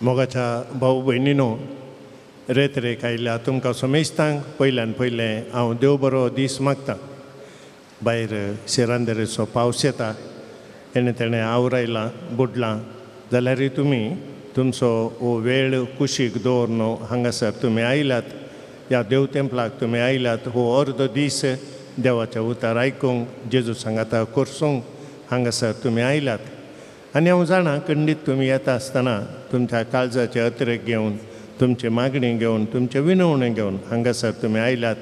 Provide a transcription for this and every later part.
मोगाच्या भाऊ भयणीनो रेत आयल्या तुमकां समेस्तांक पयल्यान पयलें हांव देव बरो दीस मागतां. भायर शिरांदरेचो पावस येता, तेणें आवरायलां बुडलां जाल्यार तुमी तुमचो हो वेळ कुशीक दवरन हांगासर तुमी आयल्यात, ह्या देव तेंपलाक तुमी आयल्यात. हो अर्दो दीस देवाचें उतर आयकूंक जेजू सांगाता करसूंक हांगासर तुमी आयल्यात. आनी हांव जाणा खंडीत तुमी येता आसतना तुमच्या काळजाचे अत्रेक घेवन, तुमची मागणी घेवन, तुमचे विनवणे घेवन हांगासर तुमी आयल्यात.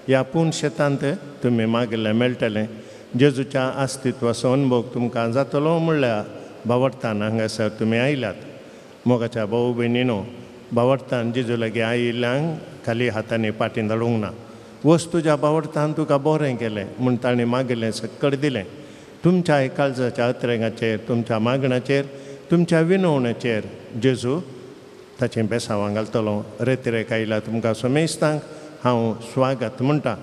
ह्या पूर्ण शेतांत तुमी मागिल्लें मेळटलें. जेजूच्या अस्तित्वाचो अनुभव तुमकां जातलो म्हणल्यार भावार्थान हांगासर तुमी आयल्यात. मोगाच्या भाऊ भयणीनो, भावार्थान जेजू लागीं आयिल्ल्यांक खाली हातांनी पाटी धाडूंक ना. वस्त तुज्या भावार्थान तुका बरें केलें म्हूण ताणें मागिल्लें सकट दिलें. तुमच्या काळजाच्या अत्रेगाचेर, तुमच्या मागणाचेर, तुमच्या विनवणेचेर जेजू ताचें बेसांवां घालतलो. रेत आयल्या तुमकां समेस्तांक हांव स्वागत म्हणटा.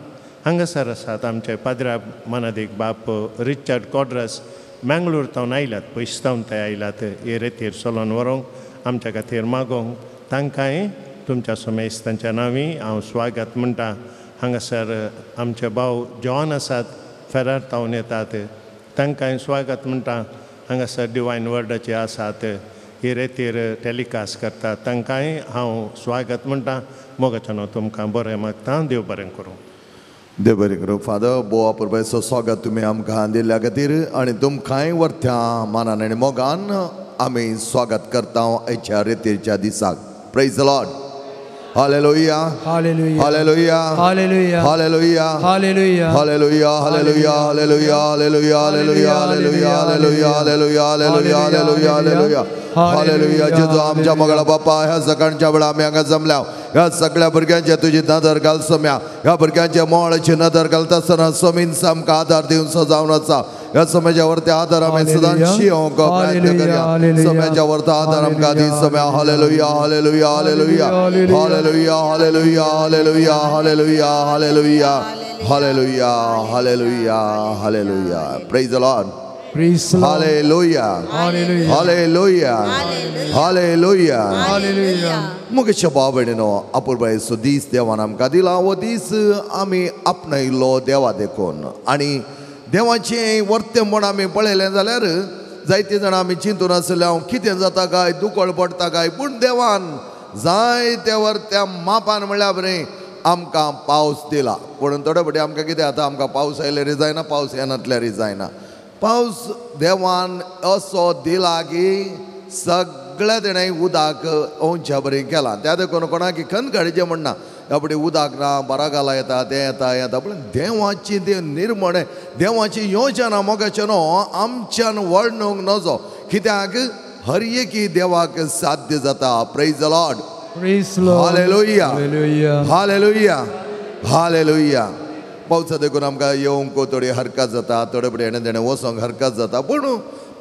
हांगासर आसात आमचे पाद्र्या मानादीक बाप रिचर्ड कॉड्रस, मँगलोर तावन आयल्यात, पयस तावन ते आयल्यात हे रेतीर चलोन व्हरूंक आमच्या खातीर मागोंक. तांकांय तुमच्या समेस्तांच्या नांवी हांव स्वागत म्हणटा. हांगासर आमचे भाव जॉन आसात, फेरार तावन येतात, तांकांय स्वागत म्हणटा. हांगासर डिवायन वर्डाचे आसात, ही रेतीर टॅलिकास्ट करतात, तांकांय हांव स्वागत म्हणटा. मोगाच्यान तुमकां बरें मागता. देव बरें करूं. देव बरें करूं. फादर बोवा पुरबायचो स्वागत तुमी आमकां दिल्ल्या खातीर आनी तुमकांय व्हरत्या मानान आनी मोगान आमी स्वागत करता आयच्या रेतीरच्या दिसाक. Praise the Lord. Hallelujah hallelujah hallelujah hallelujah hallelujah hallelujah hallelujah hallelujah hallelujah hallelujah hallelujah hallelujah hallelujah hallelujah hallelujah hallelujah hallelujah. जेजू आमच्या मोगळा बापा, ह्या सकाळच्या वेळा आमी हांगा जमल्या. ह्या सगळ्या भुरग्यांचे तुजी नदर घाल सोम्या. ह्या भुरग्यांचे मोळाची नदर घालता आसतना सोमीन सामका आदार दिवन सजावन आसा. ह्या सोम्याच्या वरती आदार आमी सदांची प्रयत्न करया. सोम्याच्या वरती आदार आमकां दी सोम्या. Hallelujah hallelujah hallelujah hallelujah hallelujah hallelujah hallelujah hallelujah hallelujah hallelujah hallelujah. Praise the Lord. Hallelujah. Hallelujah. Hallelujah. Hallelujah. मुखेश भाव भयणीनो, अपुरबायेचो दीस देवान आमकां दिला. हो दीस आमी आपणायलो देवा देखून आनी देवाचें वर्तें म्हण आमी पळयलें जाल्यार जायते जाणां आमी चिंतून आसले हांव कितें जाता काय, दुखळ पडटा काय, पूण देवान जायत्या वर्त्या मापान म्हणल्यार बरें आमकां पावस दिला. पूण थोडे फावटी आमकां कितें जाता, आमकां पावस आयल्यार जायना, पावस येनातल्यार जायना. पावस देवान असो दिला की सगळ्या तेणें उदक ओंच्या बरें केलां. त्या देखून कोणाक खनखडीचें म्हणना, ह्या फावटी उदक ना, बरागाला येता, तें येता येता, पूण देवाची ते निर्मणे देवाची योजना मोगाचें न्हू आमच्यान वर्णूंक नजो, कित्याक हर एकी देवाक साध्य जाता. Praise the Lord. Hallelujah hallelujah hallelujah. पावसा देखून आमकां येवंक थोडी हरकत जाता, थोडे फुडें हेणें तेणें वचोंक हरकत जाता, पूण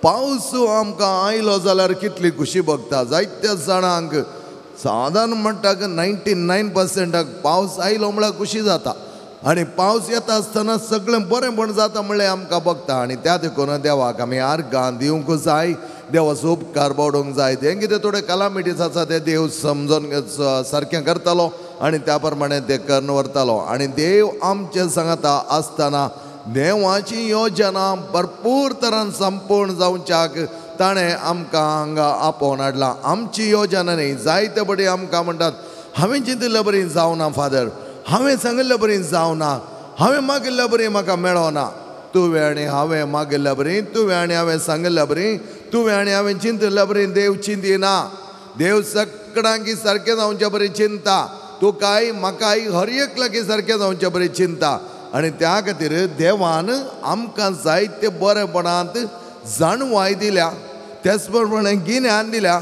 पावस आमकां आयलो जाल्यार कितली खुशी भोगता. जायत्या जाणांक सादारण म्हणटा 99% पावस आयलो म्हळ्यार खुशी जाता. आनी पावस येता आसतना सगळें बरेंपण जाता म्हणलें आमकां भोगता. आनी त्या देखून देवाक आमी आर्गां दिवंक जाय, देवाचो उपकार बावडोवंक जाय. तें कितें थोडे कलामिटीज आसा ते देव समजोन सारकें करतालो आनी त्या प्रमाणे ते करून व्हरतालो. आनी देव आमचे सांगता आसतना देवाची योजना भरपूर तरान संपूर्ण जावच्याक ताणें आमकां हांगा आपोवन हाडलां. आमची योजना न्ही, जायते बडी आमकां म्हणटात हांवें चिंतिल्लें बरी जावना फादर, हांवें सांगिल्लें बरी जावना, हांवें मागिल्लें बरी म्हाका मेळोना. तुवें आनी हांवें मागिल्ल्या बरी, तुवें आनी हांवें सांगिल्ल्या बरी, तुवें आनी हांवें चिंतिल्ल्या बरी देव चिंतिना. देव सगळ्यांक सारकें जावचें बरी चिंता. तुकाय म्हाकाय हर एक लागीं सारकें जावचें बरी चिंता. आनी त्या खातीर देवान आमकां जायते बरेपणांत जाणवाय दिल्या, त्याच प्रमाणे गिन्यान दिल्या,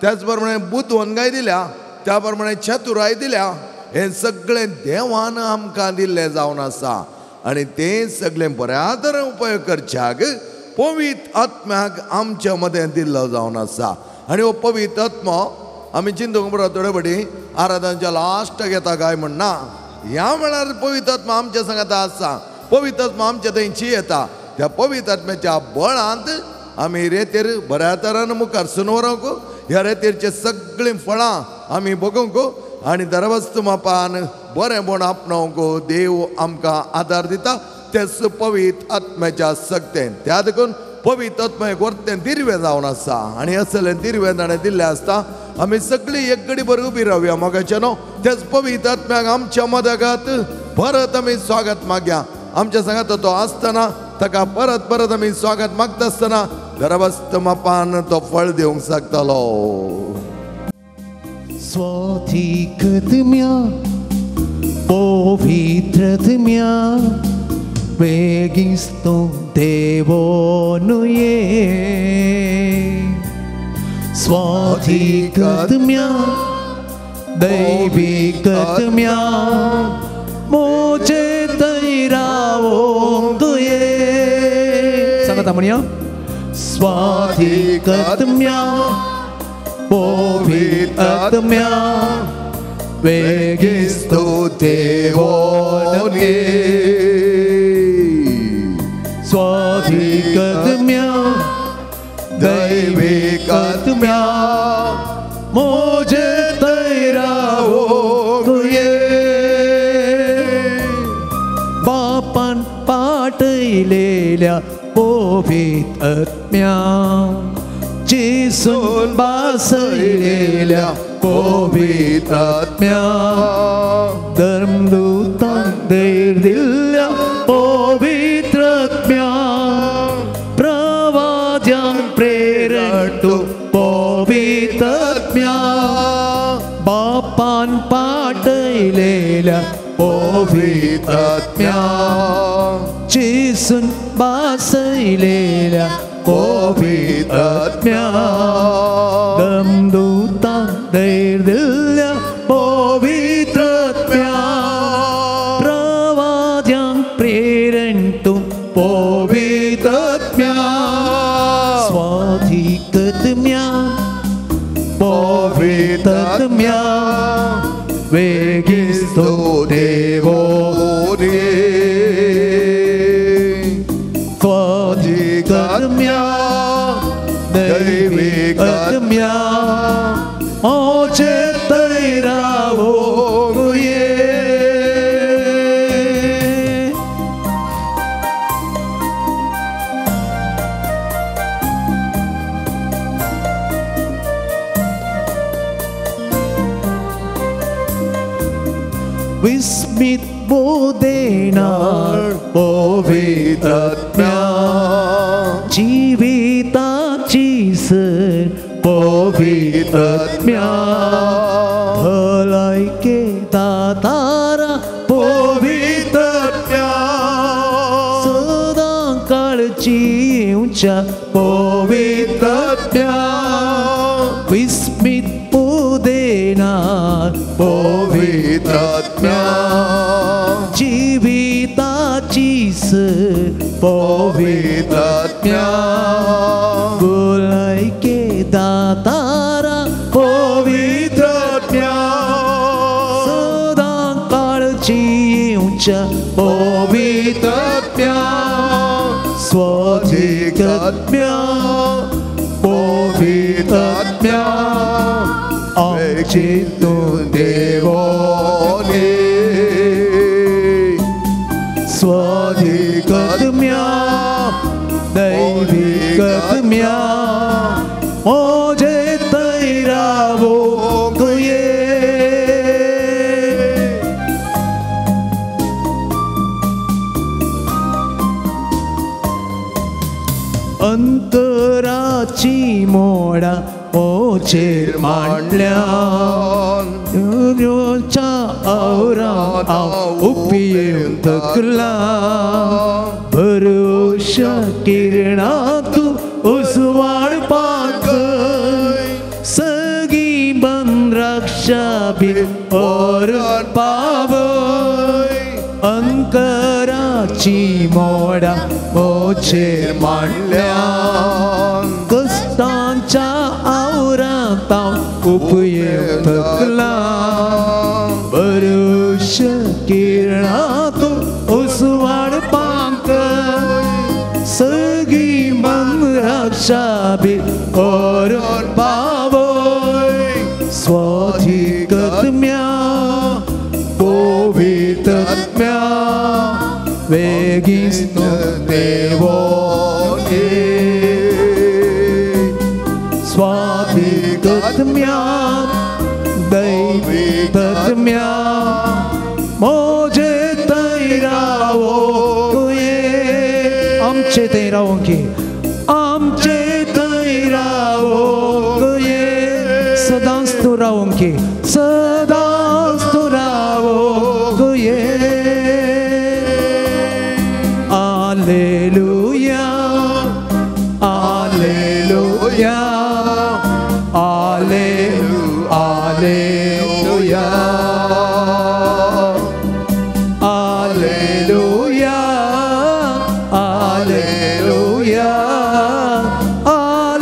त्याच प्रमाणे बुद्वनगाय दिल्या, त्या प्रमाणे चतुराय दिल्या. हें सगळें देवान आमकां दिल्लें जावन आसा. आनी तें सगळें बऱ्या तरेन उपयोग करच्याक पवित्र आत्म्याक आमच्या मदें दिल्लो जावन आसा. आनी हो पवित्र आत्मो आमी चिंतूंक बरो थोडे फावटी आराधनाच्या लास्टाक येता काय म्हणना, ह्या वेळार पवित्र आत्मा आमच्या सांगाता आसा. पवित्र आत्मा आमच्या थंयची येता. त्या पवित्र आत्म्याच्या बळांत आमी रेतेर बऱ्या तरान मुखार सुन व्हरोंक ह्या रेतीरचे सगळी फळां आमी बघूंक आनी दरवस्त मापान बरें म्हूण आपणावंक देव आमकां आदार दिता तेच पवित्र आत्म्याच्या सक्तेन. त्या देखून पवित्र आत्म्याक वर्तें दिर्वें जावन आसा आनी असलें दिर्वें ताणें दिल्लें आसता. आमी सगळीं एक घडी भर उबी रावया मोगाचें न्हू. तेच पवित्र आत्म्याक आमच्या मदगात परत आमी स्वागत मागया. आमच्या सांगात तो आसतना ताका परत परत आमी स्वागत मागता आसतना दरवस्त मापान तो फळ दिवंक शकतलो. स्वाधिकतम्या पवित्रतम्या बेगिस्तो देवोनुये स्वाधिकतम्या दैविकतम्या मोजे तैरावोंतुये सांगता म्हणया स्वाधिकतम्या पवित्रतम्या बेगिस्तो देवोनुये स्वाधिकतम्या दैविकतम्या मोजे तैरावोंतुये बापान पाठयलेल्या पवित्र आत्म्या जेसून बासयलेल्या पवित्र आत्म्या धर्मदूतांक धैर्य दिल्ल्या पवित्र आत्म्या प्रवाद्यांक प्रेरण तूं पवित्र आत्म्या बापान पाठयलेल्या पवित्र आत्म्या जेसून बासयलेल्या पवित्र आत्म्या धर्मदूतांक धैर्य दिल्ल्या पवित्र आत्म्या प्रवाद्यांक प्रेरण तूं पवित्र आत्म्या स्वाधिकतम्या पवित्र आत्म्या बेगिस्तो देवोनुये स्वाधिकतम्या दैविकतम्या मोजे तैरावोंतुये विस्मित बोधेनार पवित्र आत्म्या जीविताची सर पवित्र आत्म्या भलायके दातारा पवित्र आत्म्या सदां काळजी येवच्या पवित्र आत्म्या विस्मित बोधेनार पवित्र आत्म्या जीविताची सर पवित्र आत्म्या भलायके दातारा पवित्र आत्म्या सदां काळजी येवच्या पवित्र आत्म्या स्वाधिक आत्म्या पवित्र आत्म्या आमचे तूं देवोने स्वाधिक आत्म्या दैविक आत्म्या मोजे तैरावोंतुये अंतराची मोडा मोचेर मांडल्या च्या आवरांत हांव उपियेवन थकला भरवशा किरणां तूं उसवाडपाक सगळी बंद रक्षा बी ओरण पावय अंकराची मोडा मोचेर मांडल्या कश्टांच्या आवरांत हांव उपियेवन थकला भरवशा किरणां तूं उसवाडपाक सगळी बंद रक्षा बी ओरण पावय Cristo devote स्वादिकत्म्या दैविकत्म्या मोजे तैरावो कुये आमचे तैरावो की आमचे तैरावो कुये सदांस्तु रावो की सदांस्तु रावो कुये Alleluia Alleluia Alleluia Alleluia Alleluia Alleluia Alleluia Alleluia Alleluia Alleluia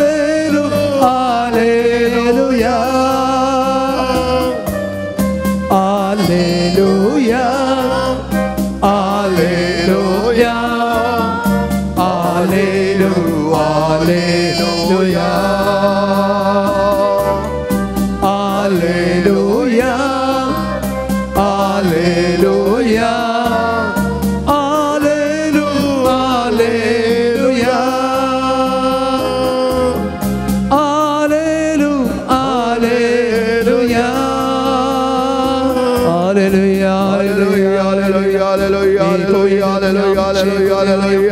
Alleluia Alleluia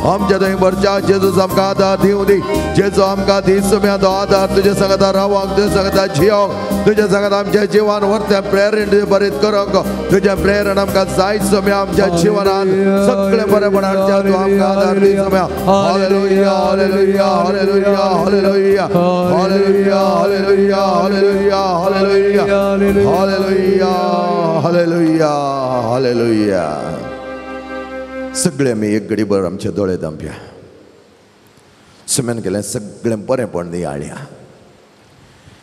आमच्या दही वरच्या जेजूस आमकां आदार दिवं दी जेजू आमकां दीस म्या तो आदार तुजे सांगता रावंक तुजे सांगता जियोंक तुजे सांगता आमच्या जिवान व्हरत्या प्रेरण तुजे बरें करूंक तुज्या प्रेरण आमकां जायच सम्या आमच्या जिवनान सगळे बरेपणाच्या तूं आमकां आदार दी सम्या hallelujah hallelujah hallelujah hallelujah hallelujah hallelujah hallelujah hallelujah hallelujah hallelujah hallelujah सगळे आमी एक घडीभर आमचे दोळे धांपया सोम्यान केलें सगळें बरेंपण नियाळ्या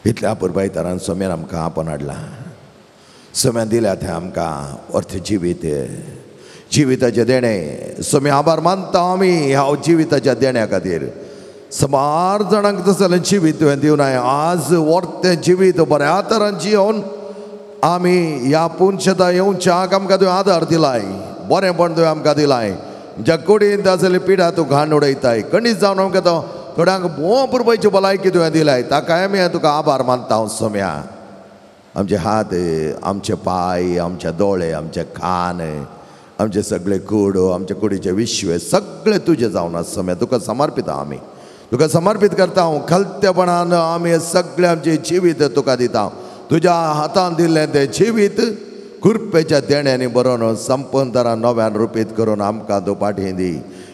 इतल्या पुरबायतारान सोम्यान आमकां आपण हाडला सोम्यान दिल्या थंय आमकां अर्थ जिविताचें देणें सोम्या आभार मानता आमी ह्या जिविताच्या देण्या खातीर समार जाणांक तसलें जिवीत तुवें दिवं नाय आज वर्तें जिवीत बऱ्या तरान जियोवन आमी ह्या पुंशता येवच्याक आमकां तुवें आदार दिलाय बरेंपण तुवें आमकां दिलाय ज्या कुडींत आसली पिडा तूं घाण उडयताय कणीस जावन आमकां तो थोड्यांक भोव पुरबायची भलायकी तुवें दिलाय ताकाय आमी तुका आभार मानता हांव सोम्या आमचे हात आमचे पाय आमचे दोळे आमचे कान आमचे सगळे कूड आमचे कुडीचे विश्व सगळे तुजे जावन आसा सोम्या तुका समर्पिता आमी तुका समर्पीत करता हांव खलतेपणान आमी सगळे आमचे जिवीत तुका दिता तुज्या हातान दिल्लें तें जिवीत कृपेच्या देण्यांनी बरोवन संपूर्ण तरान नव्यान रुपीत करून आमकां तूं पाठी दी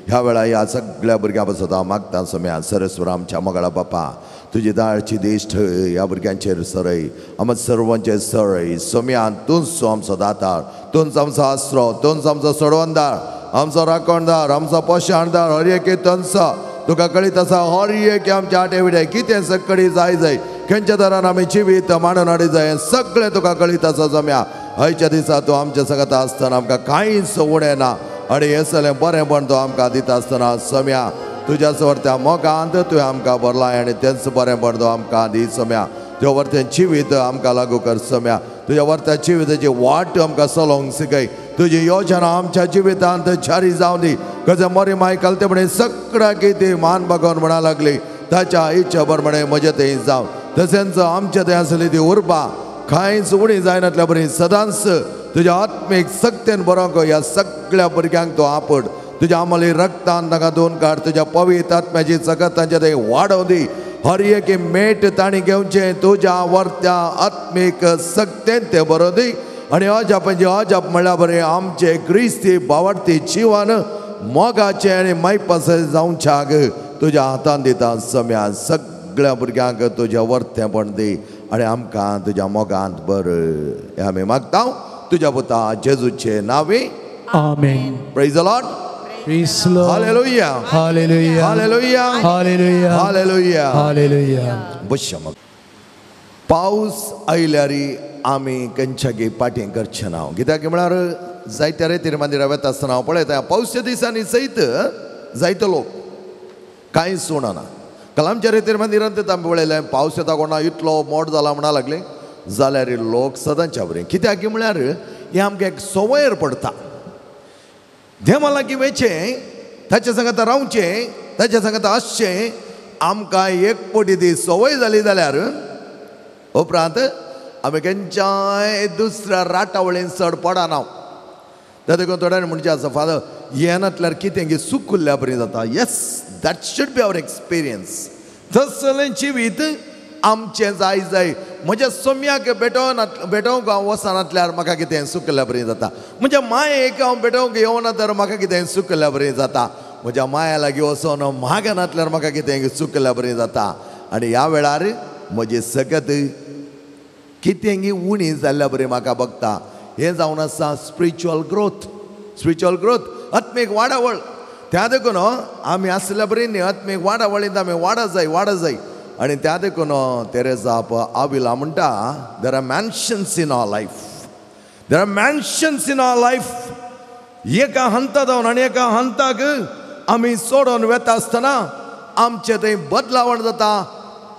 ह्या वेळा ह्या सगळ्या भुरग्यां पासून हांव मागता सोम्या सरस्वर आमच्या मोगळा बापा तुजी दाळची दिश्ट ह्या भुरग्यांचेर सरय आमच्या सर्वांचेर सरय सोम्या तूंच आमचो दातार तूंच आमचो आसरो तूंच आमचो सोडवणदार आमचो राखणदार आमचो पोशाणदार हर एके तंचो तुका कळीत आसा हर एक आमच्या आटेविडे कितें सकडी जाय खंयच्या तरान आमी जिवीत मांडून हाडी जाय सगळें तुका कळीत आसा सोम्या आयच्या दिसा तूं आमच्या सांगता आसतना आमकां कांयच उणें ना आनी हें सगळें बरेंपण तूं आमकां दिता आसतना सोम्या तुज्या सुवार्थ्या मोगांत तुवें आमकां भरलाय आनी तेंच बरेंपण तूं आमकां दी सोम्या तुज्या वर्तें जिवीत आमकां लागू कर सोम्या तुज्या वर्त्या जिविताची वाट आमकां चलोवंक शिकय तुजी योजना आमच्या जिवितांत जारी जावं दी खंयचे मरी माय कलतेपणी सगळ्या कितें मान भगवन म्हणा लागली ताच्या इच्छा प्रमाणे म्हजें तें जावं तशेंच आमचें तें आसली ती उर्बा कांयच उणी जायनातल्या बरी सदांच तुज्या आत्मीक सक्तेन बरोवंक ह्या सगळ्या भुरग्यांक तूं आपड तुज्या आमली रक्तान ताका दोन काड तुज्या पवित्र आत्म्याची सगत तांचे ते वाडोव दी हर एक मेट ताणी घेवचें तुज्या वर्त्या आत्मीक सक्तेन तें बरो दी आनी अजाप म्हणजे अजाप म्हणल्यार बरें आमचे क्रिस्ती भावार्थी जिवन मोगाचें आनी मायपासे जावच्याक तुज्या हातान दिता सोम्या सगळ्या भुरग्यांक तुजें वर्तेपण दी आनी आमकां तुज्या मोगांत बर हें आमी मागता तुज्या पुता जेजूचे नांवे आमेन praise the Lord Praise the Lord. Hallelujah Hallelujah. Hallelujah Hallelujah. Hallelujah Hallelujah. बशम पाऊस आयल्यारी आमी कंचागे पाटी करचे ना कित्याक म्हळ्यार जायत्या रेतीर मंदिरां वता आसतना हांव पळयता पावसाच्या दिसांनी सयत जायतो लोक कांय सुणना कलामच्या रेतीर मंदिरांत आमी पळयलें पावस येता कोणा इतलो मोड जाला म्हणा लागले जाल्यार लोक सदांच्या बरें कित्याक म्हळ्यार हें आमकां एक संवयर पडटा देवा लागीं वयचें ताचे सांगत रावचें ताचे सांगत आसचें आमकां एक पटी ती संवय जाली जाल्यार उपरांत आमी खंयच्याय दुसऱ्या राटावळीन चड पडना त्या देखून थोड्यांनी म्हणचे आसा फादर हें नातल्यार कितें गे सूख उरल्या बरी जाता yes that should be our experience तसलें जिवीत आमचें जाय जाय म्हज्या सोम्याक भेटोवंक हांव वचनातल्यार म्हाका कितें सूख केल्या बरी जाता म्हज्या मायेक हांव भेटोवंक येवना तर म्हाका कितें सूख केल्या बरी जाता म्हज्या माया लागीं वचोन म्हाका नातल्यार म्हाका कितें सूख केल्या बरी जाता आनी ह्या वेळार म्हजी सगत कितें उणी जाल्ल्या बरी म्हाका बगता हें जावन आसा स्पिरिच्युअल ग्रोथ आत्मीक वाडावळ त्या देखून आमी आसल्या बरी न्ही आत्मीक वाडावळींत आमी वाडा जाय आनी त्या देखून तेरेसा आविला म्हणटा there are mansions in our life एका हंता जावन आनी एका हंताक आमी सोडून वेता आसतना आमचें थंय बदलावण जाता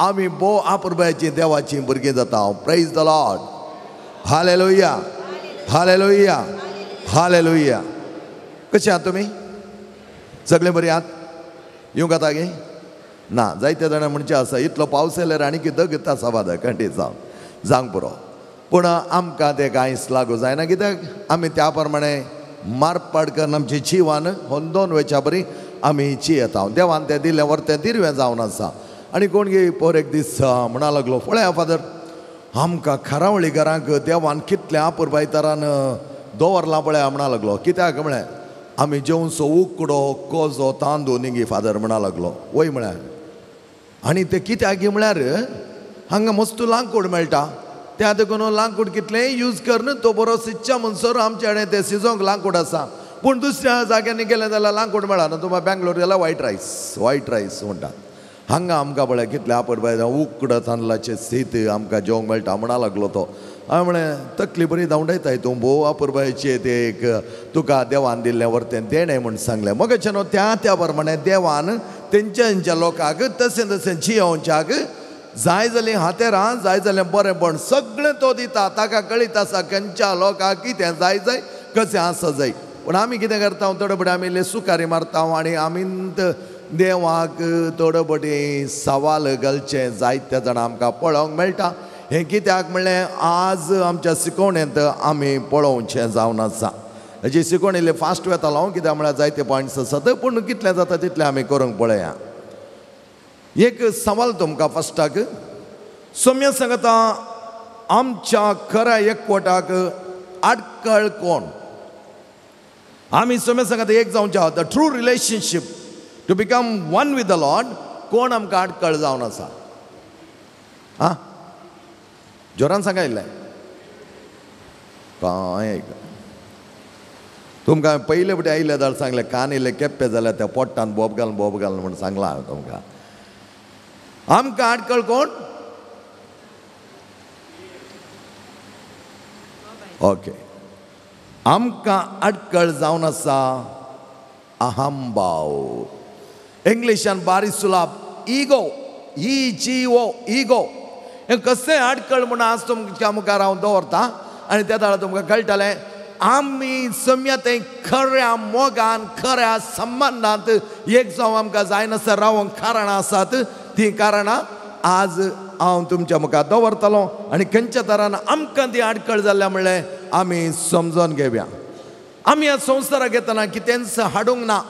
आमी भोव आपुरबायची देवाची भुरगीं जाता praise the Lord hallelujah hallelujah hallelujah कशें आहात तुमी सगळे बरी आहात येवंक जाता गे ना जायते जाणां म्हणचे आसा इतलो पावस येयल्यार आनी कितें घेता साबाद कंटी जावंक पुरो पूण आमकां तें कांयच लागू जायना कित्याक आमी त्या प्रमाणे मारपाड करून आमची जिवान होंदोन वयच्या बरी आमी ची येता देवान तें दिलें व्हरतें दिरवें जावन आसा आनी कोण गे पोर एक दीस म्हणा लागलो पळया फादर आमकां खारावळी घरांक देवान कितलें आपुरबाय तरान दवरलां पळया म्हणा लागलो कित्याक म्हळ्यार आमी जेवसो उकडो कोजो तांदूळ निगी फादर म्हणा लागलो वय म्हळ्यार आनी ते कित्याक म्हळ्यार हांगा मस्त लांकूड मेळटा त्या देखून लांकूड कितलेंय यूज करन तो बरो शिजच्या म्हणसर आमचे कडेन ते शिजोवंक लांकूड आसा पूण दुसऱ्या जाग्यांनी गेलें जाल्यार लांकूड मेळना तुमी बेंगलोर गेल्यार वायट रायस म्हणटा हांगा आमकां पळय कितले आपुरबाय उकडो तांदळाचें शीत आमकां जेवंक मेळटा म्हणा लागलो तो हांवें म्हळें तकली बरी धांवडायताय तूं भोव आपुरबायचे ते एक तुका देवान दिल्लें व्हरतें देणें म्हूण सांगलें मगचे न्हू त्या प्रमाणे देवान तेंच्या लोकांक तशें जियोवच्याक जाय जालीं हातेरां जाय जाल्यार बरेंपण सगळें तो दिता ताका कळीत आसा खंयच्या लोकांक कितें जाय कशें आसा जाय पूण आमी कितें करता थोडे बडी आमी सुकारी मारता आनी आमींत देवाक थोडे बडी सवाल घालचे जायत्या जाणां आमकां पळोवंक मेळटा हें कित्याक म्हणलें आज आमच्या शिकवणेंत आमी पळोवचें जावन आसा हेजी शिकवण इल्ली फास्ट वेतालो कित्याक म्हळ्यार जायते पॉयंट्स आसात पूण कितलें जाता तितलें आमी करूंक पळया एक सवाल तुमकां फस्टाक सोम्य सांगता आमच्या खऱ्या एकवटाक आडखळ कोण आमी सोम्य सांगता एक जावंचे the true relationship to become one with the lord कोण आमकां आडखळ जावन आसा आं जोरान सांगा इल्लें कांय तुमकां पयले बटी आयिल्ले दाड सांगलें कान इल्ले केप्पे जाल्यार त्या पोट्टान बोब घाल म्हणून सांगलां हांवें तुमकां आमकां आडखळ कोण ओके आमकां आडखळ जावन आसा अहंभाव इंग्लिशान बारी सुलाब इगो इगो हें कशें आडखळ म्हूण आज तुमच्या मुखार हांव दवरता आनी त्या दाळा तुमकां कळटलें आमी सम्यतें खऱ्या मोगान खऱ्या संबंदांत एक जावं आमकां जायनासर रावंक कारणां आसात ती कारणां आज हांव तुमच्या मुखार दवरतलो आनी खंयच्या तरान आमकां ती आडखळ जाल्ल्या म्हणलें आमी समजून घेवया आमी ह्या संवसाराक येतना कितेंच हाडूंक ना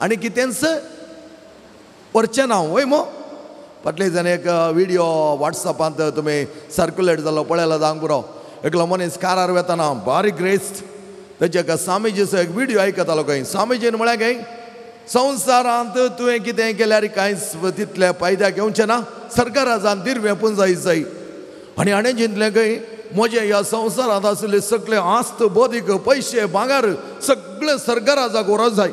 आनी कितेंच व्हरचें ना वय मो फाटले दिसांनी एक व्हिडियो वॉट्सॅपांत तुमी सर्क्युलेट जालो पळयला जावंक पुरो एकलो मनीस कारार वेतना बारीक रेस्त तेजे एका स्वामीजीचो एक व्हिडियो आयकतालो खंय स्वामीजीन म्हळें खंय संवसारांत तुवें कितें केल्यार कांयच तितलें फायद्याक येवचें ना सरकारान दिरवें पुंजाय जाय आनी हाणें चिंतलें खंय म्हजें ह्या संवसारांत आसले सगळे आस्त बोदीक पयशे भांगार सगळें सरकाराक जागोवरो जाय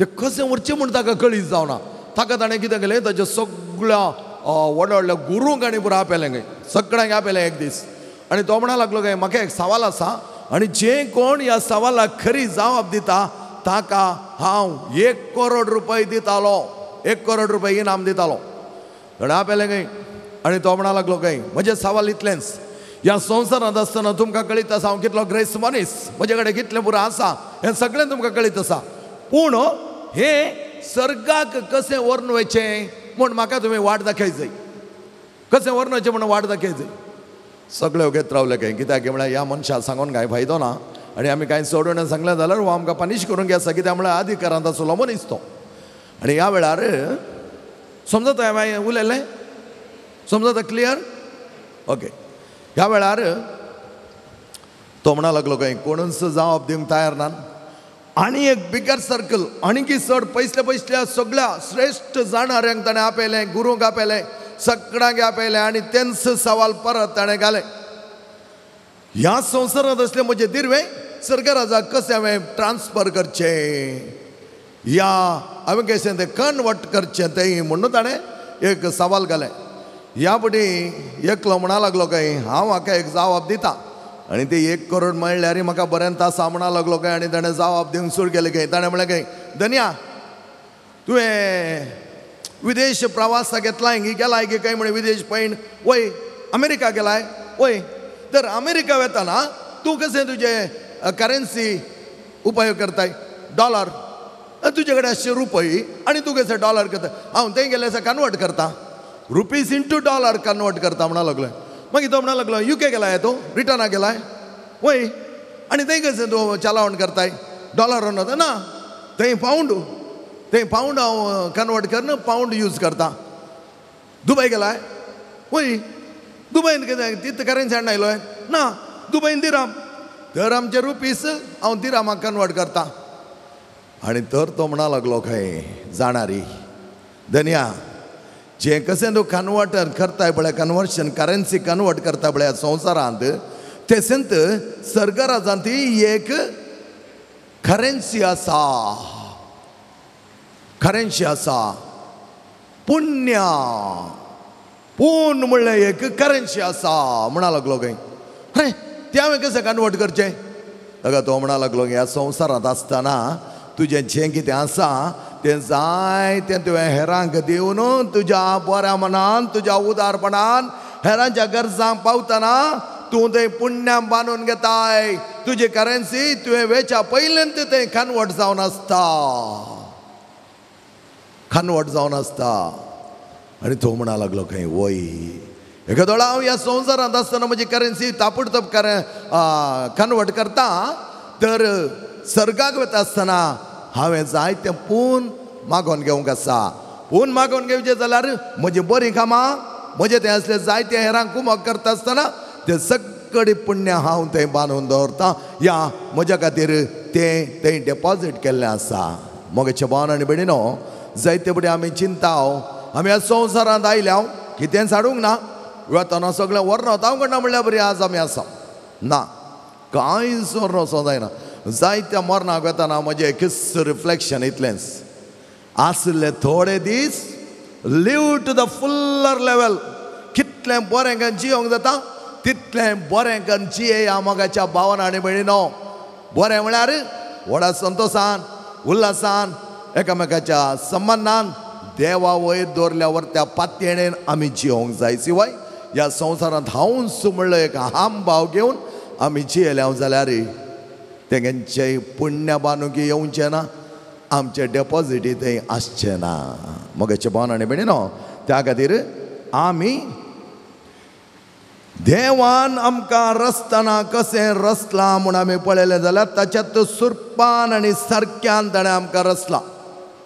ते कशें व्हरचें म्हूण ताका कळीत जावना. ताका ताणें कितें केलें, ताच्या सगळ्या व्हडल्या व्हडल्या गुरूंक आनी पुरो आपयलें खंय, सगळ्यांक आपयलें एक दीस. आनी तो म्हणा लागलो काय, म्हाका एक सवाल आसा आनी जे कोण ह्या सवालाक खरी जबाब दिता ताका हांव 1 करोड रुपया दितालो, 1 करोड रुपया इनाम दितालो. थोडे आपयलें खंय. आनी तो म्हणा लागलो काय, म्हजें सवाल इतलेंच, ह्या संवसारांत आसतना तुमकां कळीत आसा हांव कितलो ग्रेस मनीस, म्हजे कडेन कितलें पुरो आसा हें सगळें तुमकां कळीत आसा. पूण हें सर्गाक कशें व्हरून वयचें म्हूण म्हाका तुमी वाट दाखय जाय. कशें व्हरून वयचें म्हूण वाट दाखय जाय. सगळे उगेत रावले काय, कित्याक म्हळ्यार ह्या मनशाक सांगून कांय फायदो ना. आनी आमी कांय सोडून सांगलें जाल्यार हो आमकां पनीश करूंक येता, कित्याक म्हळ्यार अधिकारांत आसलो मनीस तो. आनी ह्या वेळार समजता हांवें उलयलें, समजता क्लियर? ओके. ह्या वेळार तो म्हणा लागलो काय, कोणूच जबाब दिवंक तयार ना. आनी एक बिगर सर्कल, आनीक चड पयसल्या सगळ्या श्रेश्ठ जाणाऱ्यांक ताणें आपयलें, गुरूंक आपयलें, सगळ्यांक आपयलें आनी तेंच सवाल परत ताणें घालें. ह्या संवसारांत असले म्हजे दिर्वे सर्गराजाक कशें हांवें ट्रान्सफर करचें, या हांवें कशें तें कन्वर्ट करचें तें म्हणून ताणें एक सवाल घालें. ह्या पटी एकलो म्हणा लागलो काय, हांव म्हाका एक जबाब दिता. आनी ते 1 करोड म्हणल्यार म्हाका बऱ्यांत आसा म्हणा लागलो काय. आनी ताणें जबाब दिवंक सुरू केलें काय. ताणें म्हणलें काय, धन्या तुवें विदेश प्रवासाक येतलाय गी, गेलाय गी काय म्हणे विदेश पयण, वय अमेरिका गेलाय, वय तर अमेरिका वेताना तूं कशें तुजें करन्सी उपयोग करताय, डॉलर, तुजे कडेन 100 रुपये आनी तूं कशें डॉलर करता. हांव थंय गेले कन्वर्ट करता, रुपीज इंटू डॉलर कन्वर्ट करता म्हणा लागलो. मागीर तो म्हणा लागलो, UK गेलाय तूं, ब्रिटनाक गेलाय, वय आनी थंय कशें तूं चलावण करताय, डॉलर ना, थंय पावंड हांव कन्वर्ट करना, पावंड यूज करता. दुबय गेलाय, वय दुबयन कितें तितू करन्सी हाडून आयलोय ना, दुबयन दिराम, तर आमचे रुपीस हांव दिरामाक कन्वर्ट करता. आनी तर तो म्हणा लागलो खंय जाणारी, धन्या जे कशें तूं कन्वर्ट करताय पळय, कन्वर्शन करन्सी कन्वर्ट करता पळय संवसारांत, तेसेंत सर्गराजांत एक करन्सी आसा, करन्सी आसा, पुण्य, पूण म्हणलें एक करन्सी आसा म्हणा लागलो खंय. अरे तें हांवें कशें कन्वर्ट करचें. ताका तो म्हणा लागलो, ह्या संवसारांत आसतना तुजें जें कितें आसा तें जाय तें तुवें हेरांक दिवन तुज्या बऱ्या मनान, तुज्या उदारपणान हेरांच्या गरजांक पावतना तूं थंय पुण्यां बांदून घेताय. तुजी करन्सी तुवें वेच्या पयलींच तें कन्वर्ट जावन आसता, कन्वर्ट जावन आसता. आनी तो म्हणा लागलो खंय, वय एका दोळा हांव ह्या संवसारांत आसतना म्हजी करन्सी ताबडतोब कन्वर्ट करता, तर सर्गाक वता आसतना हांवें जाय तें पूण मागोन घेवंक आसा. पूण मागोन घेवचें जाल्यार म्हजी बरीं कामां, म्हजें तें असलें जायतें हेरांक कुमक करता आसतना तें सगळें पुण्य हांव थंय बांदून दवरतां. या म्हज्या खातीर तें थंय डेपॉजीट केल्लें आसा. मोगेच्या भावन आनी भयणीनो, जायते बडी आमी चिंताव, आमी ह्या संवसारांत आयल्या कितेंच हाडूंक ना, वेतना सगळें व्हरून वता करना म्हणल्यार बरी आज आमी आसा ना, कांयच व्हरून वचों जायना. जायत्या मरणाक वेताना म्हजें एकच रिफ्लेक्शन इतलेंच, आसले थोडे दीस लिव टू द फुल्लर लेवल. कितलें बरें करून जियोंक जाता तितलें बरें करून जियेया मोगाच्या भावन आनी भयणीनो. बरें म्हळ्यार व्हडा संतोशान, उल्हासान, एकामेकाच्या संबंधान देवा वयर दवरल्यावर त्या पातयेणेन आमी जियोंक जाय. शिवाय ह्या संवसारांत हांवूच म्हणलो एक हाम भाव घेवन आमी जियेल्या जाल्यार तेंचें पुण्य बांदूंक येवचें ना, आमचे डेपॉजिटी थंय आसचें ना. मोगाचे भावन आनी भयणीनो, त्या खातीर आमी देवान आमकां रचतना कशें रचलां म्हूण आमी पळयलें जाल्यार ताच्यात सुरपान आनी सारक्यान ताणें आमकां रचलां.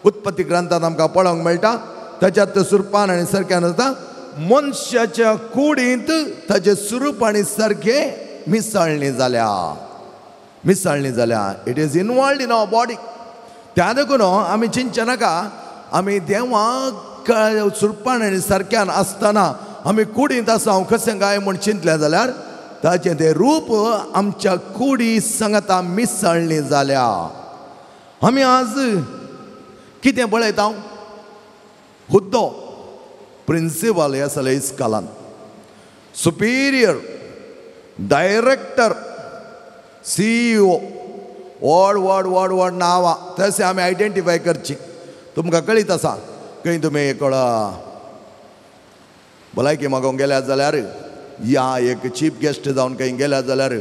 उत्पत्ती ग्रंथांत आमकां पळोवंक मेळटा, ताच्यात सुरपान आनी सारक्यान आसता. मनशाच्या कुडींत ताचें सुरूप आनी सारकें मिसळणी जाल्या. It is involved in our body. त्या देखून आमी चिंतचे नाका, आमी देवाक सुरपान आनी सारक्यान आसतना आमी कुडींत आसा कशें काय म्हूण चिंतलें जाल्यार ताचें तें रूप आमच्या कुडी सांगता मिसळणी जाल्या. आमी आज कितें पळयता हांव हुद्दो प्रिंसिपल ह्या सगळ्या इस्कालान सुपिरियर डायरेक्टर CEO व्हड व्हड व्हड व्हड नांवां तशें आमी आयडेंटिफाय करची तुमकां कळीत आसा खंय तुमी एक भलायकी मागोवंक गेल्यात जाल्यार या एक चीफ गेस्ट जावन खंय गेल्यात जाल्यार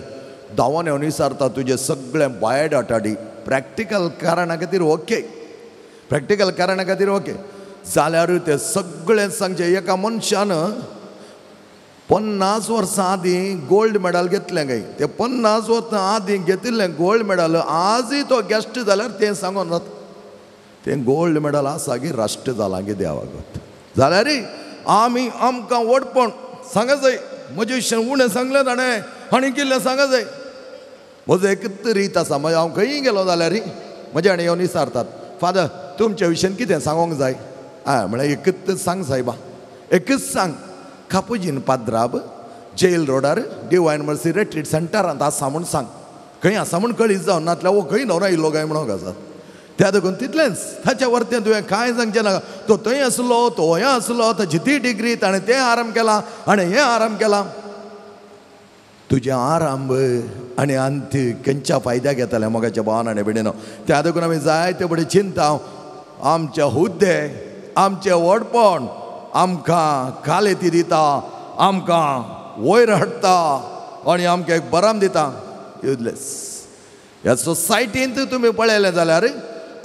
धांवोन येवन विचारता तुजें सगळें बायोडाटा दी प्रॅक्टिकल कारणा खातीर ओके प्रॅक्टिकल कारणा खातीर ओके जाल्यार तें सगळें सांगचें एका मनशान 50 वर्सां आदीं गोल्ड मेडल घेतलें खंय तें 50 वर्सां आदीं घेतिल्लें गोल्ड मेडल आजूय तो गेस्ट जाल्यार तें सांगून जाता तें गोल्ड मेडल आसा की राष्ट्र जालां की देवागत जाल्यार आमी आमकां वडपण सांगा जाय म्हजें उणें सांगलें ताणें आनी किल्लें सांगा जाय म्हजो एकच रीत आसा म्हणजे हांव खंय गेलो जाल्यार म्हजे आनी येवन विचारतात फादर तुमच्या विशयान कितें सांगोंक जाय म्हळ्यार एकच सांग सायबा एकच सांग कापुजीन पाद्राब जेल रोडार डिवायन मर्सी रिट्रीट सेंटरांत आसा म्हूण सांग खंय आसा म्हूण कळीत जावन नातल्यार खंय न्हवरो येयलो काय म्हणून आसात त्या देखून तितलेंच ताच्या वरतें तुवें कांय सांगचें नाका तो थंय आसलो तो हें आसलो ताची ती डिग्री ताणें तें आराम केला आनी हें आराम केला तुजें आराम आनी अंत खंयच्या फायद्याक येतालें मोगाच्या भावान आनी बिडीनो त्या देखून आमी जायते बडी चिंता आमचे हुद्दे आमचें व्हडपण आमकां कालेती दिता आमकां वयर हाडटा आनी आमकां एक बराम दिता युजलेस ह्या सोसायटींत तुमी पळयलें जाल्यार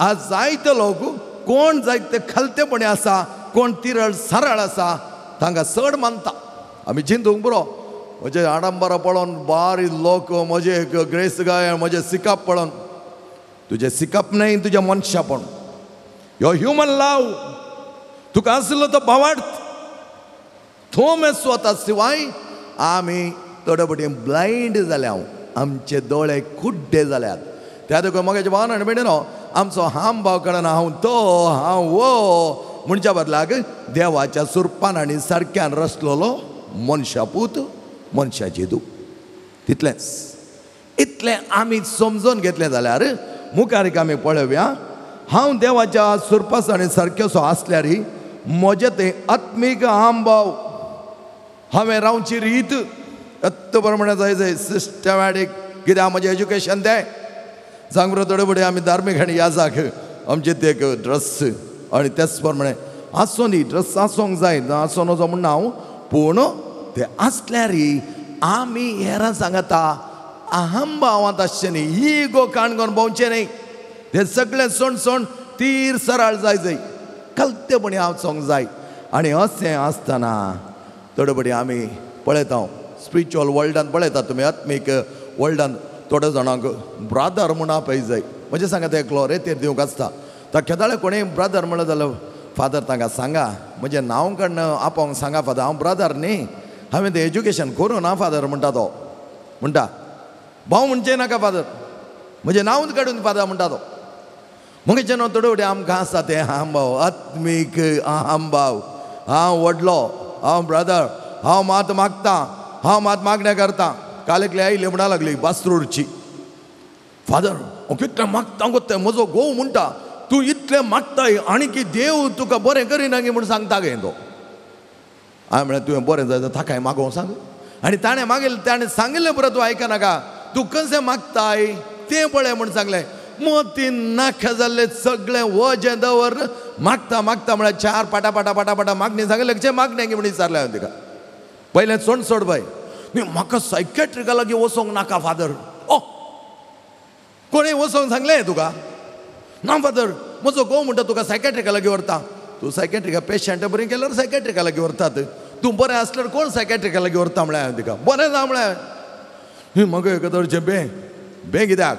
आज जायते लोक कोण जायते खालतेपणी आसा कोण तिरळ सरळ आसा तांकां चड मानता आमी चिंतूंक पुरो म्हजें आडंबरां पळोवन बारी लोक म्हजें ग्रेस गाय म्हजें सिकाप पळोवन तुजें सिकाप न्हय तुजें मनशापण यो ह्युमन लव तुका आसलो तो भावार्थ थोमे स्वता शिवाय आमी थोडे बटेन ब्लायंड जाल्या आमचे दोळे कुड्डे जाल्यात त्या देखून मोगाच्या भावान आनी बिडीनो आमचो हाम भाव कळना हांव तो हांव वो म्हणच्या बदलाक देवाच्या सुरपान आनी सारक्यान रचलेलो मनशापूत मनशाची दूख तितलेंच इतलें आमी समजून घेतलें जाल्यार मुखार आमी पळोवया हांव देवाच्या सुरपास आनी सारकेसो आसल्यार म्हजें तें आत्मीक हाम भाव हांवें रावची रीत प्रमाणे जाय सिस्टमॅटीक कित्याक म्हजें एज्युकेशन तें सांग बरो थोडे फुडें आमी धार्मीक आनी याजाक आमचे ते ड्रेस आनी तेच प्रमाणे आसो न्ही ड्रेस आसोंक जाय आसो नजो म्हणना हांव पूण ते आसल्यार आमी हेरां सांगता अहम भावांत आसचें न्ही ही गो काणकोण भोंवचें न्ही ते सगळें सण तीर सरळ जाय कल्तेपणी आसोंक जाय आनी अशें आसतना थोडे फुडें आमी पळयता स्पिरिच्युअल वर्ल्डान पळयता तुमी आत्मीक वर्ल्डान थोड्या जाणांक ब्रादर म्हूण आपय जाय म्हणजे सांगात एकलो रेतेर दिवंक आसता तो केदाळे कोणें ब्रादर म्हणलो जाल्यार फादर तांकां सांगा म्हजें नांव काडून आपोवंक सांगा फादर हांव ब्रादर न्ही हांवें तें एज्युकेशन करूं ना फादर म्हणटा तो म्हणटा भाव म्हणचें नाका फादर म्हजें नांवच काडून फादर म्हणटा तो मुगेचे न्हू थोडे फुडें आमकां आसा तें अहम भाव आत्मीक अहम भाव हांव व्हडलो हांव ब्रादर हांव मात मागता हांव मात मागणें करता काल एकले आयले म्हणा लागली बास्त्रूरची फादर हांव कितलें मागता गो तें म्हजो घोव म्हणटा तूं इतलें मागताय आनी की देव तुका बरें करिना गे म्हूण सांगता गे तो हांवें म्हळें तुवें बरें जाय जाल्यार ताकाय मागोवंक सांग आनी ताणें मागिल्लें ताणें सांगिल्लें बरें तूं आयकनाका तूं कशें मागताय तें पळय म्हूण सांगलें मोतीन नाका जाल्लें सगळें वजें दवर मागता मागता म्हळ्यार चार पाटा पाटा पाटा पाटा मागणी सांगलें कशें मागणें गे म्हणून विचारलें हांवें तिका पयलें सोड सोड बाय न्ही म्हाका सायकॅट्रिका लागीं वचोंक नाका फादर ओ कोणें वचोंक सांगलें तुका ना फादर म्हजो घोव म्हणटा तुका सायकॅट्रिका लागीं व्हरता तूं सायकॅट्रिका पेशंट बरें केल्यार सायकॅट्रिका लागीं व्हरतात तूं बरें आसल्यार कोण सायकॅट्रिका लागीं व्हरता म्हळ्यार हांवें तिका बरें ना म्हळ्यार म्हाका एकादरचें बे कित्याक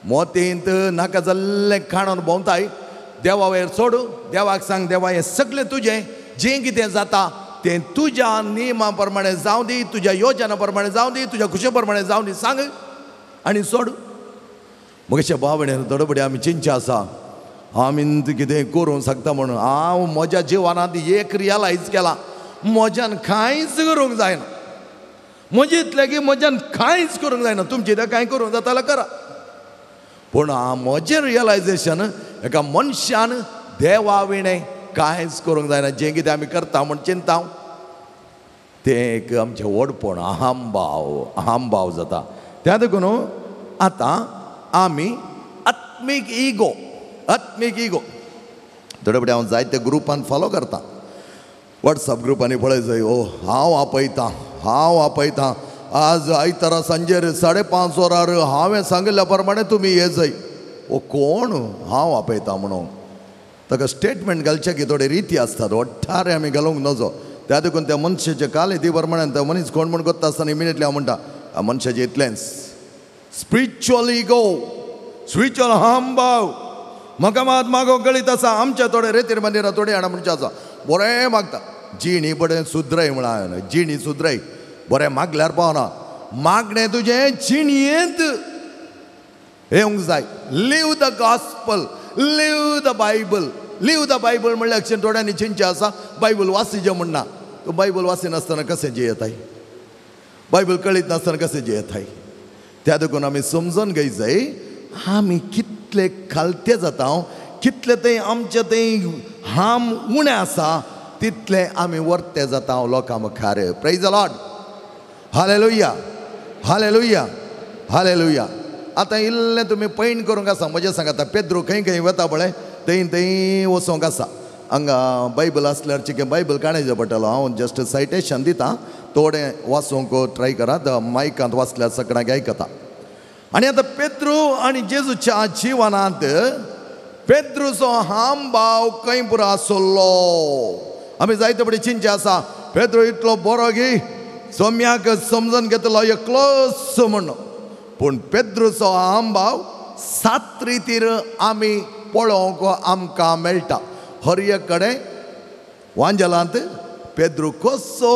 मोतींत नाका जाल्लें खाणोन भोंवताय देवा वयर सोड देवाक सांग देवा हें सगळें तुजें जें कितें जाता तें तुज्या नियमा प्रमाणे जावं दी तुज्या योजना प्रमाणे जावं दी तुज्या खुशे प्रमाणे जावं दी सांग आनी सोड म्हज्या भावणेन थोडे फुडें आमी चिंचे आसा आमी कितें करूंक शकता म्हणून हांव म्हज्या जिवनांत एक रियलायज केला म्हज्यान कांयच करूंक जायना म्हजें इतलें की म्हज्यान कांयच करूंक जायना तुमचें तें कांय करूंक जाता जाल्यार करा पूण म्हजें रियलायजेशन एका मनशान देवा विणे कांयच करूंक जायना. जें कितें आमी करता म्हूण चिंता तें एक आमचें व्हडपण, अहंभाव जाता. त्या देखून आतां आमी आत्मीक इगो थोडे फुडें हांव जायते ग्रुपान फॉलो करता. वॉट्सॅप ग्रुपांनी पळय जय हांव आपयतां आज आयतारा सांजेर 5:30 वरार हांवें सांगिल्ल्या प्रमाणे तुमी ये जय. कोण हांव आपयतां म्हणून ताका स्टेटमेंट घालचे की थोडे रिती आसतात. ओट्ठारे आमी घालूंक नजो. त्या देखून त्या मनशाचे काले ती प्रमाणे तो मनीस कोण म्हण करता आसतना इमिडियटली हांव म्हणटा ह्या मनशाचें इतलेंच स्पिरिच्युअल इगो, स्पिरिच्युअल अहंभाव. म्हाका मात मागो गळीत आसा. आमच्या थोडे रेतीर मंदिरां थोडे जाणां म्हणचे आसा बरें मागता जीण ही बरें सुधरय म्हणून. जीण ही सुधरय बरें मागल्यार पावना. मागणें तुजें जिणयेंत येवंक जाय. Live the gospel, live the Bible. Live the Bible म्हणल्यार अक्षर थोड्यांनी चिंचे आसा बायबल वासिचें म्हणना. तूं बायबल वाचिनासतना कशें जियेताय? बायबल कळीत नासतना कशें जियेताय? त्या देखून आमी समजून घेवचें आमी कितले खालते जाता, कितले तें आमचें तें हाम उणें आसा तितले आमी वर्ते जाता लोकां मुखार. Praise the Lord. Hallelujah, hallelujah, hallelujah. आतां इल्लें तुमी पैण करूंक आसा. म्हजें सांगाता पेद्रू खंय वता पळय थंय वचोंक आसा. हांगा बायबल आसल्यार चिके बायबल काडचें पडटलो. हांव जस्ट सायटेशन दितां, थोडें वाचूंक ट्राय करात. मायकांत वाचल्यार सगळ्यांक आयकता. आनी आतां पेद्रू आनी जेजूच्या जिवनांत पेद्रूचो हामभाव खंय पुरो आसलो. आमी जायते फुडें चिंचे आसा पेद्रू इतलो बरो की सोम्याक समजून घेतलो एकलोच म्हण. पूण पेद्रूचो हामभाव 7 रितीर आमी पळोवंक आमकां मेळटा. हर एक कडेन वांजलांत पेद्रू कसो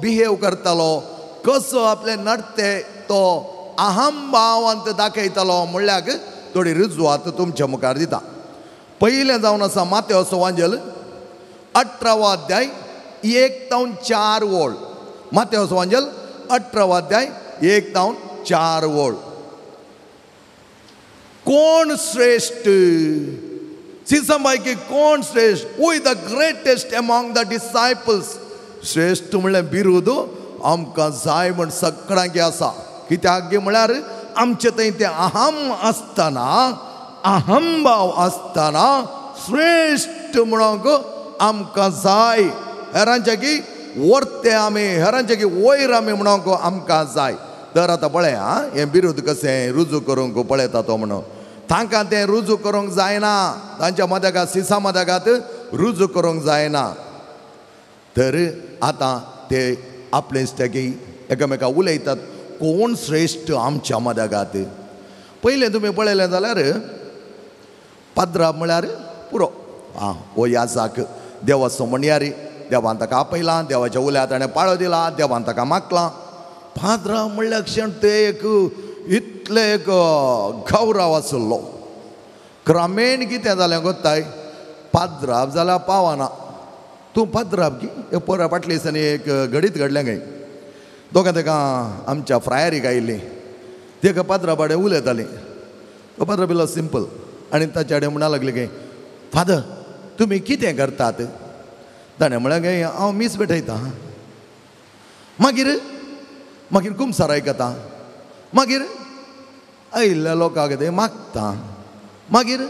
बिहेव करतालो, कसो आपले नडते तो अहंभावांत दाखयतालो म्हणल्यार थोडी रुजवात तुमच्या मुखार दिता. पयलें जावन आसा मातेवचो वांजल 18 अध्याय 1 ते 4 वळ. मातेवचो वांजल 18 अध्याय 1 ते 4 वळ. कोण श्रेष्ठ? सिसंबायकी कोण श्रेष्ठ? Who is the greatest among the disciples? श्रेष्ठ म्हणल्यार बिरुद आमकां जाय म्हण सगळ्यांक आसा. कित्याक गे म्हळ्यार आमचे थंय तें अहम आसतना, अहंभाव आसतना श्रेष्ठ म्हणूंक आमकां जाय. हेरांचे की वर्ते आमी, हेरांचे की वयर आमी म्हणूंक आमकां जाय. तर आतां पळय हें बिरुद कशें रुजू करूंक पळयता तो म्हणून. तांकां तें रुजू करूंक जायना. तांच्या मदेगांत सिसा मदेगांत रुजू करूंक जायना. तर आतां ते आपले इश्टाकी एकामेकां उलयतात कोण श्रेष्ठ आमच्या मदेगांत. पयलें तुमी पळयलें जाल्यार पाद्राब म्हळ्यार पुरो. हो याजाक देवाचो म्हणयारी. देवान ताका आपयलां, देवाच्या उल्या ताणें पाळो दिला, देवान ताका मागलां. पाद्राब म्हणल्यार क्षण ते एक इतले एक गौरव आसलो. क्रमेण कितें जालें गोताय, पाद्राब जाल्यार पावना. तूं पाद्राब की पोरा फाटल्या दिसांनी एक घडीत घडलें खंय. दोगां ताका आमच्या फ्रायरीक आयिल्लीं. ताका पाद्राबाडे उलयतालीं. तो पाद्राब इल्लो सिंपल. आनी ताचे कडेन म्हणूंक लागले की फादर तुमी कितें करतात? ताणें म्हळें गे हांव मीस पेटयतां. मागीर मागीर कुमसार आयकता. मागीर आयिल्ल्या लोकांक ते मागता. मागीर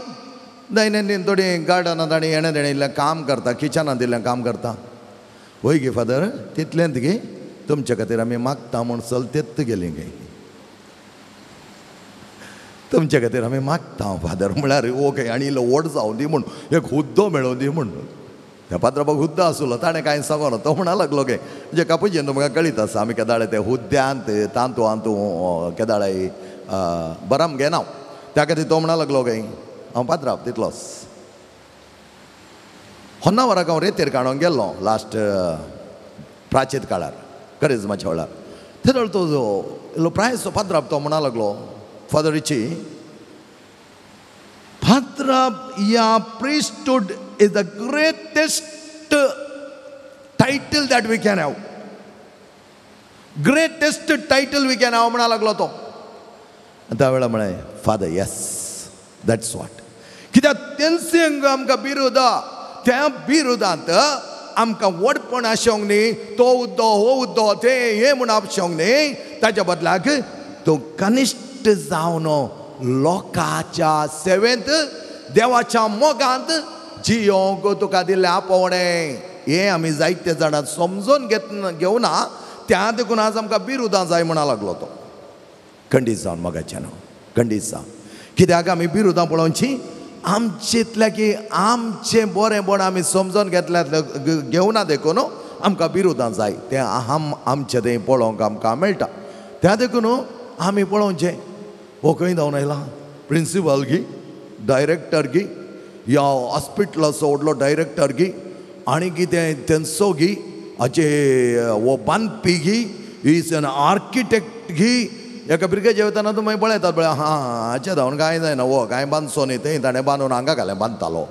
दैनंदीन थोडी गार्डनांत आनी येणें देणें काम करता, किचनांत दिल्लें काम करता. वय गे फादर तितलेंत गे तुमचे खातीर आमी मागता म्हूण चलतेत गेलीं गे. तुमचे खातीर आमी मागता फादर म्हळ्यार ओके. आनी इल्लो व्हड जावं दी म्हूण, एक हुद्दो मेळोवन दी म्हूण. त्या पात्राबाक हुद्दो आसलो. ताणें कांय सांगोना. तो म्हणा लागलो गे म्हणजे कापूजेन तुमकां कळीत आसा आमी केदाळे ते हुद्द्यांत तांतू केदाळे बराम घेना. त्या खातीर तो म्हणा लागलो गे हांव पात्राब तितलोच. होन्नावराक हांव रेतेर काडोंक गेल्लो लास्ट प्राचीत काळार करिज्माच्या वेळार. थंय तो इल्लो प्रायसो पात्राब तो म्हणा लागलो फादर रिची पात्राब या priesthood is the greatest title that we can have. Greatest title we can have म्हणा लागलो तो. त्या वेळा म्हणे फादर येस दॅट्स वॉट. कित्याक तेंचे आमकां बिरुद त्या बिरुदांत आमकां वडपण आसोंक न्ही, तो उद्दो हो उद्दो ते हे म्हूण आपशोंक न्ही, ताच्या बदलाक तो कनिश्ट जावन लोकांच्या सेवेंत देवाच्या मोगांत जियोंक तुका दिल्लें आपोवणें. हे आमी जायते जाणां समजून घेवना, त्या देखून आज आमकां बिरुदां जाय म्हणा लागलो तो. खंडीत जावन मोगाच्यान खंडीत जावन. कित्याक आमी बिरुदां पळोवची आमचेतल्या की आमचें बरेंपण आमी समजून घेवना देखून आमकां बिरुदां जाय. तें आमचें थंय पळोवंक आमकां मेळटा. त्या देखून आमी पळोवचें हो खंय जावन आयला, प्रिंसिपल गी, डायरेक्टर गी, या हॉस्पिटलाचो व्हडलो डायरेक्टर गी, आनी कितें तेंचो गी, हाचे वो बांदपी गी, इज एन आर्किटेक्ट गी. एका भुरग्याच्या वयताना तुमी पळयतात पळय, हाचे धांवन कांय जायना, वो कांय बांदचो न्ही, थंय ताणें बांदून हांगा घालें बांदतालो.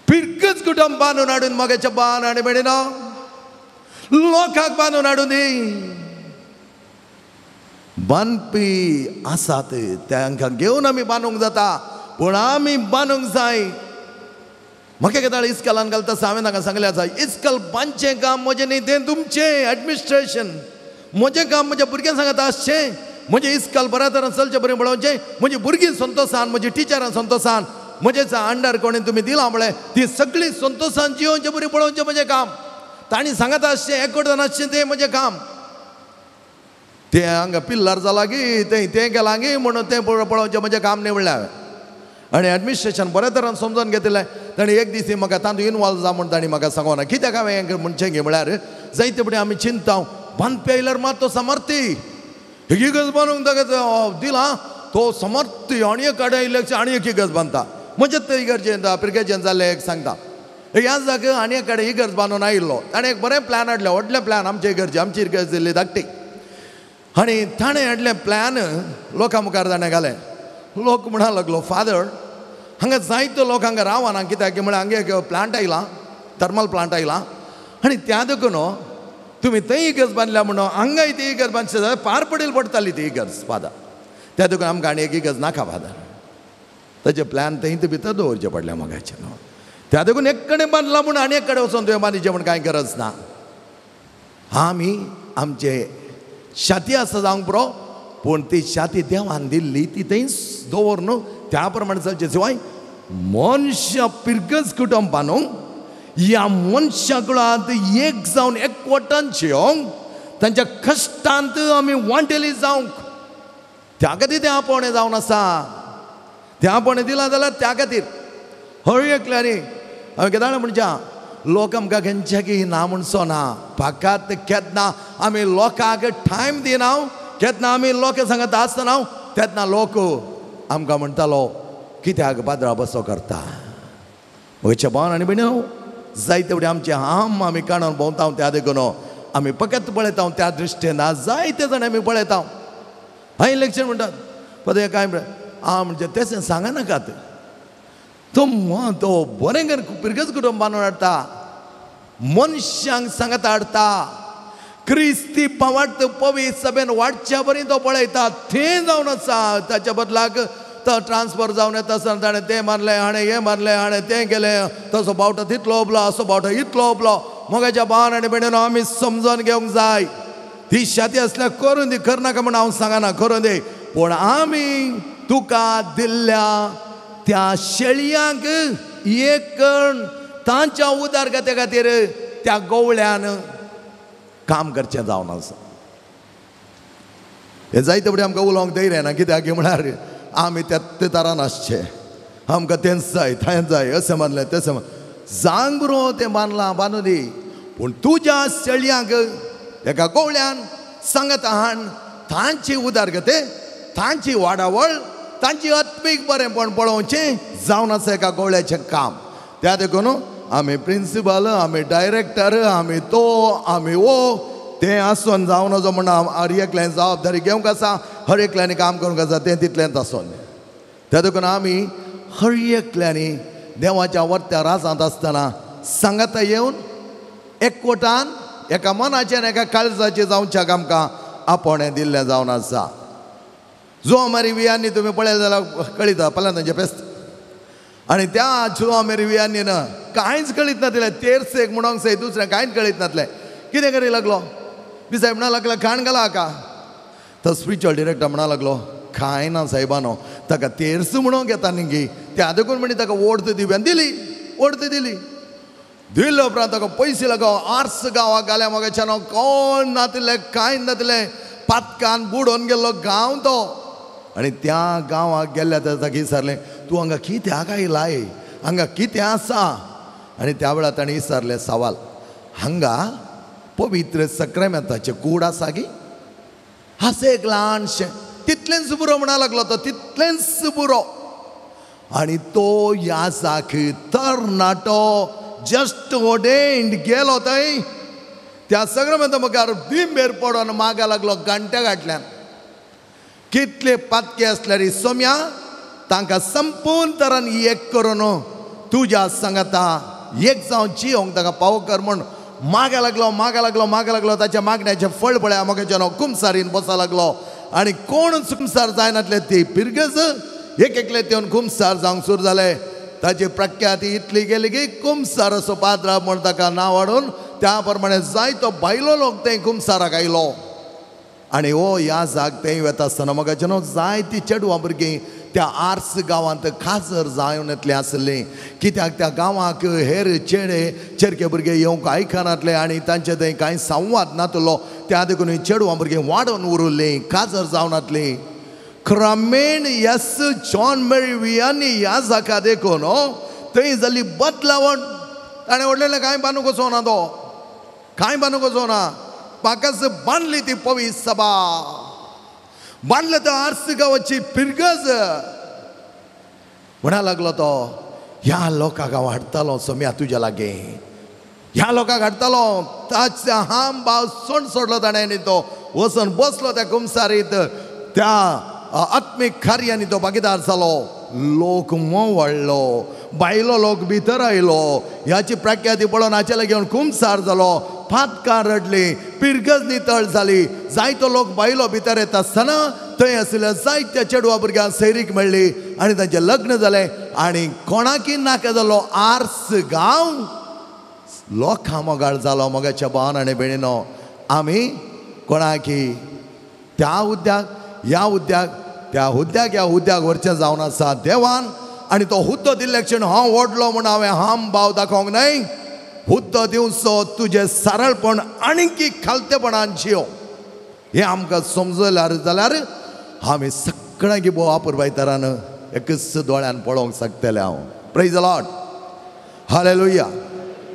पिरकच कुटुंब बांदून हाडून मोगाच्या बान आनी मेळना, लोकांक बांदून हाडून दी. बांदपी आसात तांकां घेवन आमी बांदूंक जाता, पूण आमी बांदूंक जाय. म्हाका केदाळ इस्कॉलान घालता आसतना हांवें तांकां सांगलें आसा, इस्कॉल बांदचें काम म्हजें न्ही, तें तुमचें एडमिनिस्ट्रेशन. म्हजें काम म्हज्या भुरग्यांक सांगता आसचें, म्हजें इस्कॉल बऱ्या तरेन चलचें बरें पळोवचें, म्हजीं भुरगीं संतोशान, म्हजी टिचरां संतोशान, म्हजें अंडर कोणें तुमी दिलां म्हळें ती सगळीं संतोशान जियोवचें बरें पळोवचें म्हजें काम. तांणी सांगता आसचें, एकवटान आसचें तें म्हजें काम. तें हांगा पिल्लर जालां गी, तें गेलां गी म्हणून तें पळोवचें म्हजें काम न्ही म्हणलें हांवें. आनी एडमिनिस्ट्रेशन बऱ्या तरेन समजून घेतलें. ताणें एक दीस म्हाका तातूंत इनवॉल्व जा म्हूण ताणीं म्हाका सांगोना. कित्याक हांवें हें म्हणचें गे म्हळ्यार जायते फुडें आमी चिंताव, बांदपी आयल्यार मात तो समर्थी, इगज बांदूंक ताका दिलां तो समर्थी, आनी एक आयल्यार आनी एक इगज बांदता. म्हजेंच ते इगर्जेन पिरगेजेन जाल्लें एक सांगता. ह्या जागे आनी एक कडेन इगर्ज बांदून आयिल्लो, ताणें एक बरें प्लॅन हाडलें, व्हडलें प्लॅन आमचे इगर्जे, आमची इगर्ज दिल्ली धाकटी. आनी ताणें हाडलें प्लॅन लोकां मुखार ताणें घालें. लोक म्हणा लागलो, फादर हांगा जायतो लोक हांगा रावना, कित्याक म्हळ्यार हांगा एक प्लांट आयला, थर्मल प्लांट आयला, आनी त्या देखून तुमी थंय इगर्ज बांदल्या म्हणून हांगाय ती इगर्ज बांदची जाल्यार पार पडेल पडटाली ती इगर्ज फादर. त्या देखून आमकां आनी एक इगर्ज नाका फादर. ताजें प्लॅन थंय भितर दवरचें पडलें मोगाचें. त्या देखून एक कडेन बांदलां म्हणून आनी एक कडेन वचून तुवें बांदचें म्हूण कांय गरज ना. आमी आमचे शाती आसा जावंक पुरो, पूण ती शाती देवान दिल्ली ती थंयच दवरून त्या प्रमाणे चलचें. शिवाय मनशां पिरगज कुटुंब बांदूंक, ह्या मनशां कुळांत एक जावन एकवटान जियोंक, तांच्या कश्टांत आमी वांटेली जावंक, त्या खातीर तें आपोवणें जावन आसा. तें आपोवणें दिलां जाल्यार त्या खातीर हळू एकल्यानी हांवें केदां म्हणच्या, लोक आमकां खंयच्याकी ना म्हणचो ना. फकत केन्ना आमी लोकांक टायम दिना, केन्ना आमी लोक सांगत आसतना तेन्ना लोक आमकां म्हणटालो कित्याक पाद्रा बसो करता. म्हज्या भावान आनी भयणीनो, जायते फुडें आमचे आमी काणून भोंवता, त्या देखून आमी फकत पळयता त्या दृश्टेन जायते जाण आमी पळयता. हांव इलेक्शन म्हणटात पद काय म्हणजे तें सांगनाकात. तो बरें पिरगज कुटुंब बांदून हाडटा, मनशांक सांगता हाडटा, क्रिस्ती पावट पवित्र सभेन वाडच्या बरी तो पळयता. थंय जावन आसा ताच्या बदलाक तो ट्रान्सफर जावन येता आसतना ताणें तें मारलें, हाणें हें मारलें, हाणें तें केलें, तसो बावटो तितलो उबलो, असो बावटो इतलो उबलो. मोगाच्या भावान आनी भयणीनो, आमी समजून घेवंक जाय. ती शाती आसल्यार करून दी, करनाका म्हूण हांव सांगना, करून दी, पूण आमी तुका दिल्ल्या त्या शेळयांक एक कण तांच्या उदारगते खातीर त्या गवळ्यान काम करचें जावन आसा. हे जायते फुडें आमकां उलोवंक धैर्य ना. कित्याक म्हळ्यार आमी त्या तरान आसचे, आमकां तेंच जाय, थंयच जाय, अशें मानलें तशें जांग बरो तें बांदलां, बांदूं दी, पूण तुज्या शेळयांक एका गवळ्यान सांगत हाण, तांची उदारगते, तांची वाडावळ, तांची आत्मीक बरेंपण पळोवचें जावन आसा एका गवळ्याचें काम. त्या देखून आमी प्रिंसिपल, आमी डायरेक्टर, आमी तो, आमी वो, तें आसून जावन नजो म्हण हर एकल्यान जबाबदारी घेवंक आसा, हर एकल्यानी काम करूंक आसा, तें तितलेंच आसून. त्या देखून आमी हर एकल्यानी देवाच्या वर्त्या रासांत आसतना सांगता येवन एकवटान एका मनाचेर एका काळजाचेर जावच्याक आमकां आपोवणें दिल्लें जावन आसा. जो मारी वियांनी तुमी पळयलें जाल्यार कळटा, पल्यांतांचें फेस्त आणि त्या चुवा मेरी वियांनी ना कांयच कळीत नासलें. तेर्स एक म्हणूंक सय दुसरें कांयच कळीत नासलें. कितें करी लागलो? बी साहेब म्हणा लागला खाण घाला हाका. तो स्पिरिच्युअल डिरेक्टर म्हणा लागलो खाय ना साहेबानो, ताका तेर्स म्हणून घेता न्ही त्या देखून म्हणी ताका ओडत दिव्यान दिली. ओडत दिली. दिले उपरांत ताका पयशे लगाव आर्स गांवाक घाल्या मोगाच्यान कोण नातले कांय नातले. पातकान बुडोवन गेल्लो गांव तो. आनी त्या गांवाक गेल्ल्या ताका विचारलें तूं हांगा कित्याक आयलाय, हांगा कितें आसा? आनी त्या वेळार ताणें विचारलें सवाल, हांगा पवित्र सक्रामेंताचें कूड आसा गी? हांसे एक ल्हानशें तितलेंच बुरो म्हणा लागलो तो, तितलेंच बुरो. आनी तो ह्या जाक तरणाटो जस्ट ऑर्डेन्ड गेलो थंय. त्या सक्रामेंता मुखार बिंबेर पडोन मागा लागलो घंट्या घाटल्यान. कितले पातके आसल्यार सोम्या तांकां संपूर्ण तरान एक करून तुज्या सांगाता एक जावन जियोंक ताका पाव कर म्हूण मागा लागलो मागा लागलो मागा लागलो. ताच्या मागण्याचें फळ पळय मोगाच्यान कुमसारीन बसो लागलो. आनी कोण कुमसार जायनातले ती पिरगज एक एकले तेवन कुमसार जावंक सुरू जाले. ताची प्रख्याती इतली गेली की कुमसार असो पाद्रा म्हूण ताका नांव हाडून त्या प्रमाणे जायतो भायलो लोक थंय कुमसाराक आयलो. आनी हो ह्या जाग थंय वता आसतना मोगाच्यान जायतीं चेडवां भुरगीं त्या आर्स गांवांत खाजर जावन येतले आसले. कित्याक त्या गांवाक हेर चेडे चेडके भुरगे येवंक आयकनातले आनी तांचे थंय कांय संवाद नातलो. त्या देखून चेडवां भुरगीं वाडोवन उरलीं, खाजर जावनातलीं. क्रमेण यस जॉन मेरी वियांनी ह्या जाका देखून थंय जाल्ली बदलावण. ताणें व्हडलेलें कांय बांदूंक वचोना तो, कांय बांदूंक वचोना. म्हाकाच बांदली ती पवित्र सभा, बांदले तो आर्स गांवाची पिरगज. म्हणा लागलो तो ह्या लोकांक हांव हाडटालो सोम्या तुज्या लागीं, ह्या लोकांक हाडटालो. ताचे हाम भाव सोंड सोडलो ताणें आनी तो वचून बसलो त्या कुमसारीत. त्या आत्मीक कार्यांनी तो भागीदार जालो. लोक वाडलो, भायलो लोक भितर आयलो. ह्याची प्रख्याती पळोवन हाचे लागीं कुमसार जालो. फातकां रडली, पिरगज नितळ जाली. जायतो लोक भायलो भितर येता आसतना थंय आशिल्ल्या जायत्या चेडवां भुरग्यांक सैरीक मेळ्ळी आनी तांचें लग्न जालें. आनी कोणाकी नाका जालो आर्स गांव लोकां मोगाळ जालो. मोगाच्या भावान आनी भयणीनो, आमी कोणाकी त्या हुद्द्याक ह्या हुद्द्याक त्या हुद्द्याक ह्या हुद्द्याक वरचें जावन आसा देवान. आनी तो हुद्दो दिल्ले क्षण हांव व्हडलो म्हूण हांवें हाम भाव दाखोवंक न्हय. हुद्दो दिवचो तुजें सरळपण आनीक खालतेपणान जियो हें आमकां समजल्यार जाल्यार आमी सगळ्यांक गिबो आपुरबाय तरान एकच दोळ्यान पळोवंक शकतले. हांव praise the Lord. Hallelujah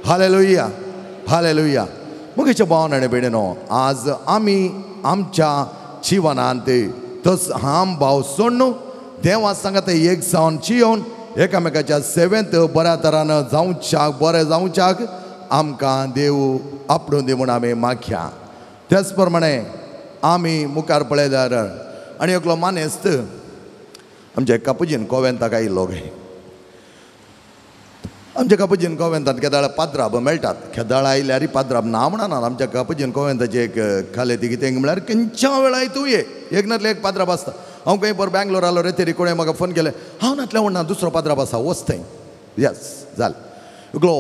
hallelujah hallelujah. मुखेच्या भावान आनी भयणीनो, आज आमी आमच्या जिवनांत तस हाम भाव सोडून देवा सांगात एक जावन जियोवन एकामेकाच्या सेवेंत बऱ्या तरान जावच्याक बरें जावच्याक आमकां देव आपणून दी म्हूण आमी मागया. त्याच प्रमाणे आमी मुखार पळयल्यार आनी एकलो मानेस्त आमच्या कापुजीन कोवेंताक आयिल्लो गे. आमच्या कापुजीन कोवेंतांत केदाळ पाद्राब मेळटात. केदाळ आयल्यार पाद्राब ना म्हणनात. आमच्या कापुजीन कोवेंताचे एक खाले ती कितें म्हळ्यार खंयच्या वेळार तूं ये एक नातले एक पाद्राब आसता. हांव खंय पर बँगलोर आलो रे तरी कोणें म्हाका फोन केले, हांव नातलें म्हणना दुसरो पाद्राब आसा वच थंय. यस जालें. एकलो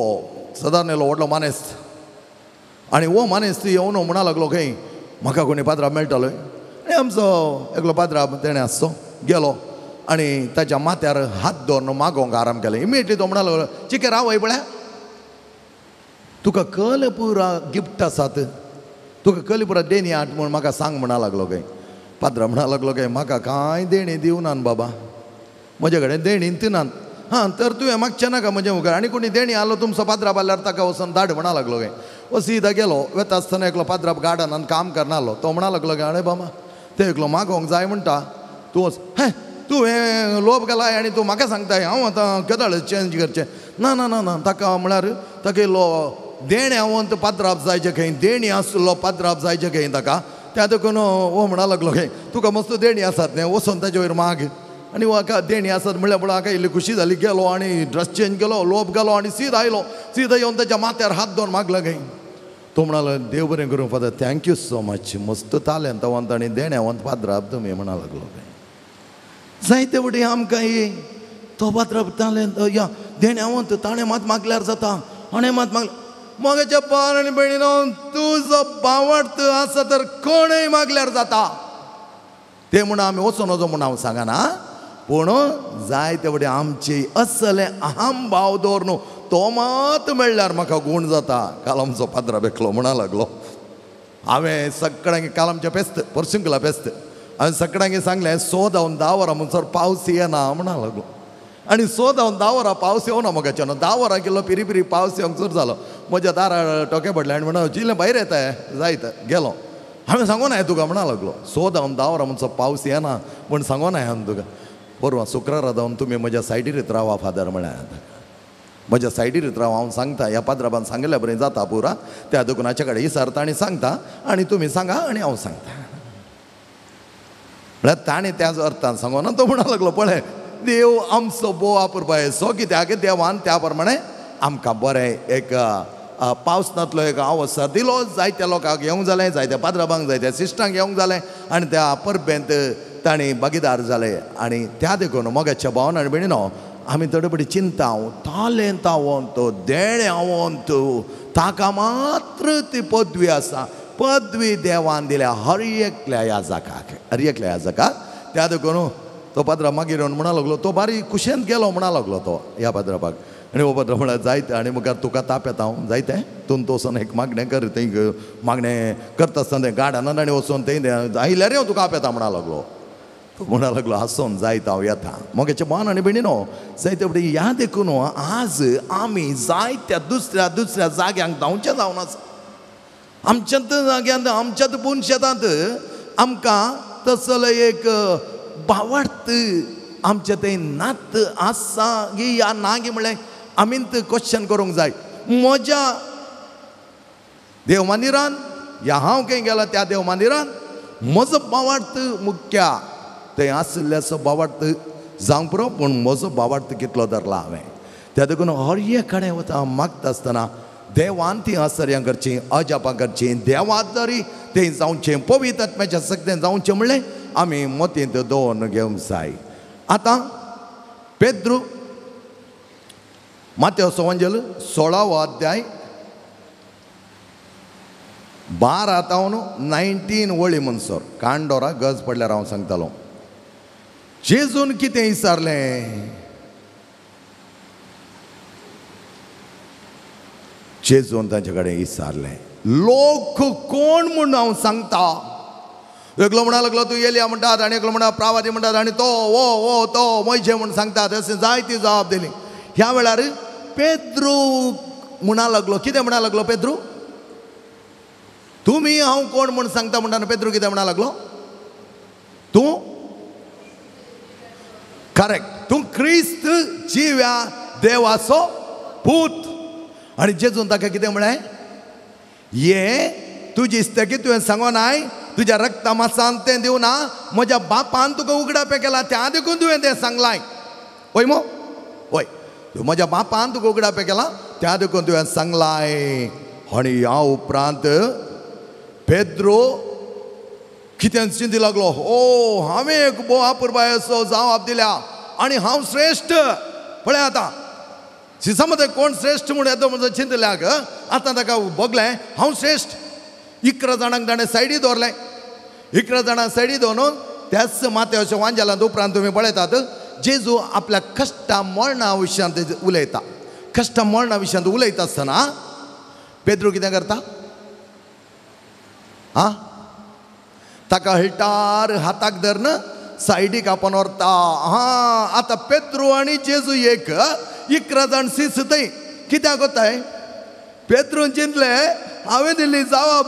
सादारण येयलो व्हडलो मानेस्त आनी हो मानेस्त येवन म्हणा लागलो खंय म्हाका कोणी पाद्राब मेळटलो. आनी आमचो एकलो पाद्राब तेणें आसचो गेलो आनी ताच्या माथ्यार हात दवरून मागोवंक आराम केलें. इमिडियटली तो म्हणा लागलो चिके राव वय पळय, तुका कल पुरा गिफ्ट आसात, तुका कल पुरा देणी हाड म्हूण म्हाका सांग म्हणा लागलो खंय. पाद्रा म्हणा लागलो काय म्हाका कांय देणी दिवनात बाबा, म्हजे कडेन देणी तिनात. हां तर तुवें मागचें नाका म्हजें मुखार. आनी कोणी देणी आलो तुमचो पाद्राब आल्यार ताका वचून धाड म्हणा लागलो काय. वो सीदा गेलो. वता आसतना एकलो पाद्राब गार्डनान काम करनालो. तो म्हणा लागलो काय आरे बाबा ते एकलो मागोवंक जाय म्हणटा तूं वच. हें तुवें लोभ गेलाय आनी तूं म्हाका सांगताय हांव आतां केदाळ चेंज करचें. ना ना ना ना ताका म्हळ्यार ताका इल्लो देण्यावंत पाद्राब जायचें खंय, देणी आसलो पाद्राब जायचें खंय ताका. त्या देखून हो म्हणा लागलो खंय तुका मस्त देणी आसात न्ही वचून ताचे वयर माग. आनी हाका देणी आसात म्हळ्यार पळय हाका इल्ली खुशी जाली. गेलो आनी ड्रेस चेंज केलो, लोभ गेलो आनी सीद आयलो. सीदा येवन ताच्या माथ्यार हात दवरून मागलो खंय. तो म्हणालो देव बरें करूं फादर, थँक्यू सो मच, मस्त तालेंतवंत आनी देण्यावंत पाद्राब तुमी म्हणा लागलो खंय. जायते वटी आमकां तो पात्रांतले या देण्यावंत ताणें मात मागल्यार जाता आनी मात मागल्या मोगाच्या भावान आनी भयणीनो तुजो भावार्थ आसा तर कोणय मागल्यार जाता ते म्हणून आमी वचून वचो म्हूण हांव सांगना पूण जाय ते वटेन आमचे असले अहम भाव दवर न्हू तो मात मेळ्ळ्यार म्हाका गूण जाता काल आमचो पाद्रा बेकलो म्हणा लागलो हांवें सगळ्यांक काल आमचें फेस्त परशुंकला फेस्त हांवें सगळ्यांक सांगलें 6 जावन 10 वरां म्हणसर पावस येना म्हणा लागलो आनी 6 जावन 10 वरां पावस येवना मोगाचे 10 वरां केलो पिरी पिरी पावस येवंक सुरू जालो म्हज्या दारा टोके पडले आनी म्हणून जिल्लें भायर येताय जायत गेलो हांवें सांगून हांवें तुका म्हणा लागलो 6 जावन 10 वरां म्हणसर पावस येना म्हूण सांगून हांवें तुका परवां शुक्रारा जावन तुमी म्हज्या सायडीर रावा फादर म्हळ्यार म्हज्या सायडीर राव हांव सांगता ह्या पाद्राबान सांगल्या बरें जाता पुरा त्या दुकानाच्या कडेन विचारता आनी सांगता आनी तुमी सांगा आनी हांव सांगता म्हळ्यार ताणें त्याच अर्थान सांगून तो म्हणूंक लागलो पळय देव आमचो बोवा पुरबायचो कित्याक देवान त्या प्रमाणे आमकां बरें एक पावसांतलो एक अवसर दिलो जायत्या लोकांक येवंक जालें जायत्या पाद्राबांक जायत्या सिस्टांक येवंक जालें आनी त्या परबेंत तांणी भागीदार जाले आनी त्या देखून मोगाच्या भावान आनी भयणीनो आमी तडबडी चिंताव तालेंतावंत देण्यावंत ताका मात्र ती पदवी आसा पदवी देवान दिल्या हर एकल्या याजकाक त्या देखून तो पाद्रा मागीर येवन म्हणा लागलो तो बारीक कुशेंत गेलो म्हणा लागलो तो ह्या पाद्राबाक आनी हो पाद्रा म्हळ्यार जायते आनी मुखार तुका ताप येता हांव जायते तूं वचून एक मागणें कर थंय मागणें करता आसतना थंय गार्डनांत आनी वचून थंय आयल्यार हांव तुका ताप येता म्हणा लागलो म्हणा लागलो हांसून जायत हांव येता मोगाच्या भावान आनी भयणीनो जायते फुडें ह्या देखून आज आमी जायत्या दुसऱ्या दुसऱ्या जाग्यांक धांवचे जावन आसा आमच्याच जाग्यांत आमच्याच पुणशेतांत आमकां तसलो एक भावार्थ आमचे थंय नात आसा गी या ना गी म्हळ्यार आमीच क्वेश्चन करूंक जाय म्हज्या देव मंदिरान या हांव खंय गेला त्या देव मंदिरान म्हजो भावार्थ मुख्य थंय आसल्याचो भावार्थ जावंक पुरो पूण म्हजो भावार्थ कितलो धरला हांवें त्या देखून हर एक कडेन वता मागता आसतना देवान ती आश्चर्यां करची अजापां करची देवाक जरी तें जावचें पवित्र आत्म्याच्या सक्तेन जावचें म्हणलें आमी मतींत दवरून घेवंक जाय आतां पेद्रू मातेवचो एवंजेल 16वो अध्याय 12 तावन 19 वळी म्हणसर कांडोरा गज पडल्यार हांव सांगतालो जेजून कितें विचारलें जेजून तांचे कडेन विचारलें लोक कोण म्हूण हांव सांगता एकलो म्हणा लागलो तूं एलिया म्हणटात आनी एकलो म्हणटा प्रावादी म्हणटात आनी तो ओ तो मोयशे म्हूण सांगतात अशें जायती जबाब दिली ह्या वेळार पेद्रू म्हणा लागलो कितें म्हणा लागलो पेद्रू तुमी हांव कोण म्हूण सांगता म्हणटा पेद्रू कितें म्हणा लागलो तूं करेक्ट तूं क्रिस्त जिव्या देवाचो पूत आनी जेजून ताका कितें म्हळें ये तुजी इस्तकी तुवें सांगोनाय तुज्या रक्ता मासान तें दिवना म्हज्या बापान तुका उगडापे केला त्या देखून तुवें तें सांगलाय वय मो वय म्हज्या बापान तुका उगडापे केला त्या देखून तुवें सांगलाय आनी ह्या उपरांत पेद्रू कितें चिंती लागलो ओ हांवें एक बोवा पुरबायेचो जबाब दिल्या आनी हांव श्रेश्ठ पळय आतां सिसा मध्ये कोण श्रेष्ठ म्हणून येतो म्हणजे चिंतल्याक आतां ताका बगलें हांव श्रेष्ठ 11 जाणांक ताणें सायडी दवरलें 11 जाणांक सायडी दवरून त्याच मातेवच्या वांजेलांत उपरांत तुमी पळयतात जेजू आपल्या कश्टा मरणा विशयांत उलयता कश्टा मरणा विशयांत उलयता आसतना पेद्रू कितें करता ताका हळटार हाताक धरून सायडीक आपण व्हरता आतां पेद्रू आनी जेजू एक 11 जाण सीस थंय कित्याक कोताय पेद्रून चिंतलें हांवें दिल्ली जबाब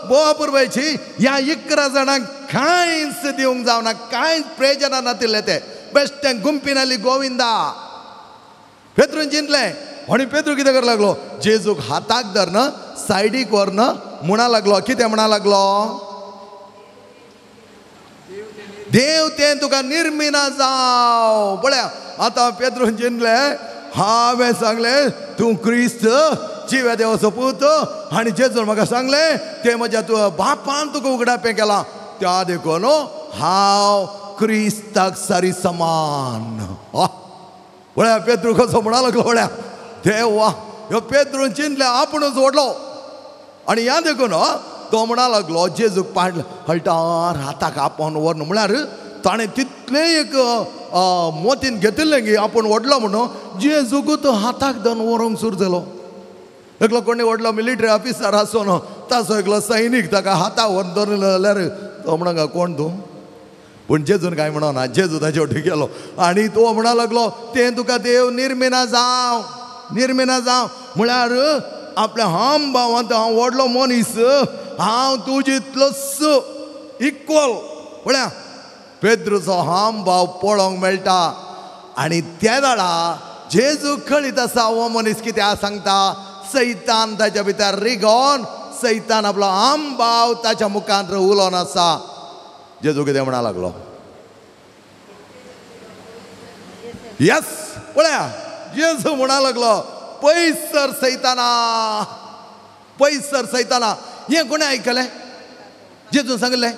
बोवा पुरबायची ह्या 11 जाणांक कांयच दिवंक जावना कांयच प्रेजना नातिल्लें तें बेश्टें गुंपीन आली गोविंदा पेद्रून चिंतलें आनी पेद्रू कितें करपाक लागलो जेजूक हाताक धरून सायडीक व्हरून म्हणा लागलो कितें म्हणा लागलो देव तें तुका निर्मिना जाव पळया आतां पेद्रून चिंतलें हांवें सांगलें तूं क्रिस्त जिव्या देवाचो पूत आनी जेजून म्हाका सांगलें तें म्हज्या तूं बापान तुका उगडापें केलां त्या देखून हांव क्रिस्ताक सारी समान वळ्या पेद्रू कसो म्हणा लागलो वळ्या देवा ह्यो पेद्रून चिंतले आपुणूच ओडलो आनी ह्या देखून तो म्हणा लागलो जेजूक पाडलो हळटार हाताक आपोवन व्हरून म्हळ्यार ताणें तितलें एक मोतीन घेतिल्लें गी आपूण ओडलो म्हणून जेजूकूच हाताक धरून व्हरूंक सुरू जालो एकलो कोणी ओडलो मिलिटरी ऑफिसर आसून ताचो एकलो सैनीक ताका हाता व्हरून धरलो जाल्यार तो म्हणा कोण तूं पूण जेजून काय म्हणना जेजू ताचे वटी गेलो आनी तो म्हणा लागलो तें तुका देव निर्मिना जावं म्हळ्यार आपल्या हाम भावांत हांव व्हडलो मनीस हांव तुजे इतलोच इक्वल पळया पेद्रूचो हाम भाव पळोवंक मेळटा आनी त्या दाडा जेजू खळीत आसा हो मनीस कित्याक सांगता सैतान ताच्या भितर रिगोन सैतान आपलो हाम भाव ताच्या मुखांत उलोवन आसा जेजू कितें म्हणा लागलो यस पळया जेजू म्हणा लागलो पैसर सैताना हें कोणें आयकलें जेजून सांगलें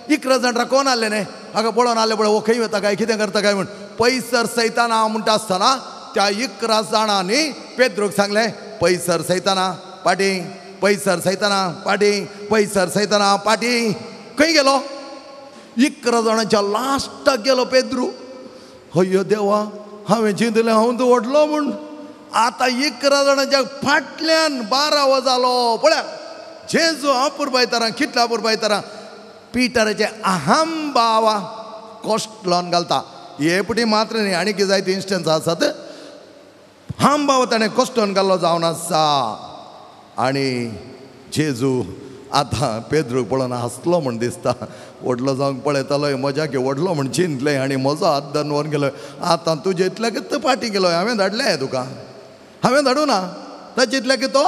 11 जाण राखोवन आहले न्ही हाका पळोवन आहले पळय हो खंय वता काय कितें करता काय म्हण पैसर सैताना म्हणटा आसतना त्या 11 जाणांनी पेद्रूक सांगलें पैसर सैताना पाटींग पैसर सैताना पाटींग पैसर सैताना पाटींग खंय गेलो 11 जाणांच्या लास्टाक गेलो पेद्रू अय्यो देवा हांवें चिंतलें हांव तूं व्हडलो म्हूण आतां 11 जाणांच्या फाटल्यान 12 जालो पळया जेजू आपुरबायतारां कितले आपुरबायतारां पिटराचे अहम भावा कोश्टलोन घालता हे पुटी मात्र न्ही आनी कितें जायते इन्स्टन्स आसात हम भाव ताणें कोश्टोन घाल्लो जावन आसा आनी जेजू आतां पेद्रूक पळोवन हांसलो म्हण दिसता व्हडलो जावंक पळयतालो मजा की व्हडलो म्हण चिंतलें आनी म्हजो हात धरून व्हरून गेलो आतां तुजे इतल्याकच पाटी गेलो हांवें धाडलें तुका हांवें धाडूं ना ताचे इतल्याक तो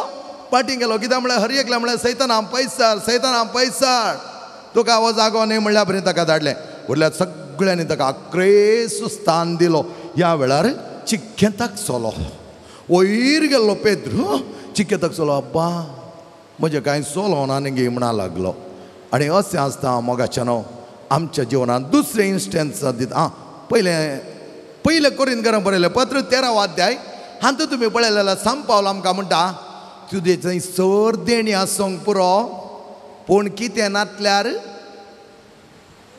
पाटी गेलो कित्याक म्हळ्यार हर एकल्या म्हळ्यार सैताना पैसाड तुका हो जागो न्ही म्हणल्या बरें ताका धाडलें उरल्यार सगळ्यांनी ताका अक्रेस स्थान दिलो ह्या वेळार चिक्केताक चलो वयर गेल्लो पेद्रू चिक्केताक चलो अब्बा म्हजें कांय चलो ना न्ही म्हणा लागलो आनी अशें आसता मोगाच्यानो आमच्या जिवनांत दुसरें इन्स्टन्स दिता पयलें कोरिंथीकारांक बरयलें पत्र 13 अध्याय हातूंत तुमी पळयलें जाल्यार सांब पावलो आमकां म्हणटा तुजे थंय सर देणी आसूंक पुरो पूण कितें नातल्यार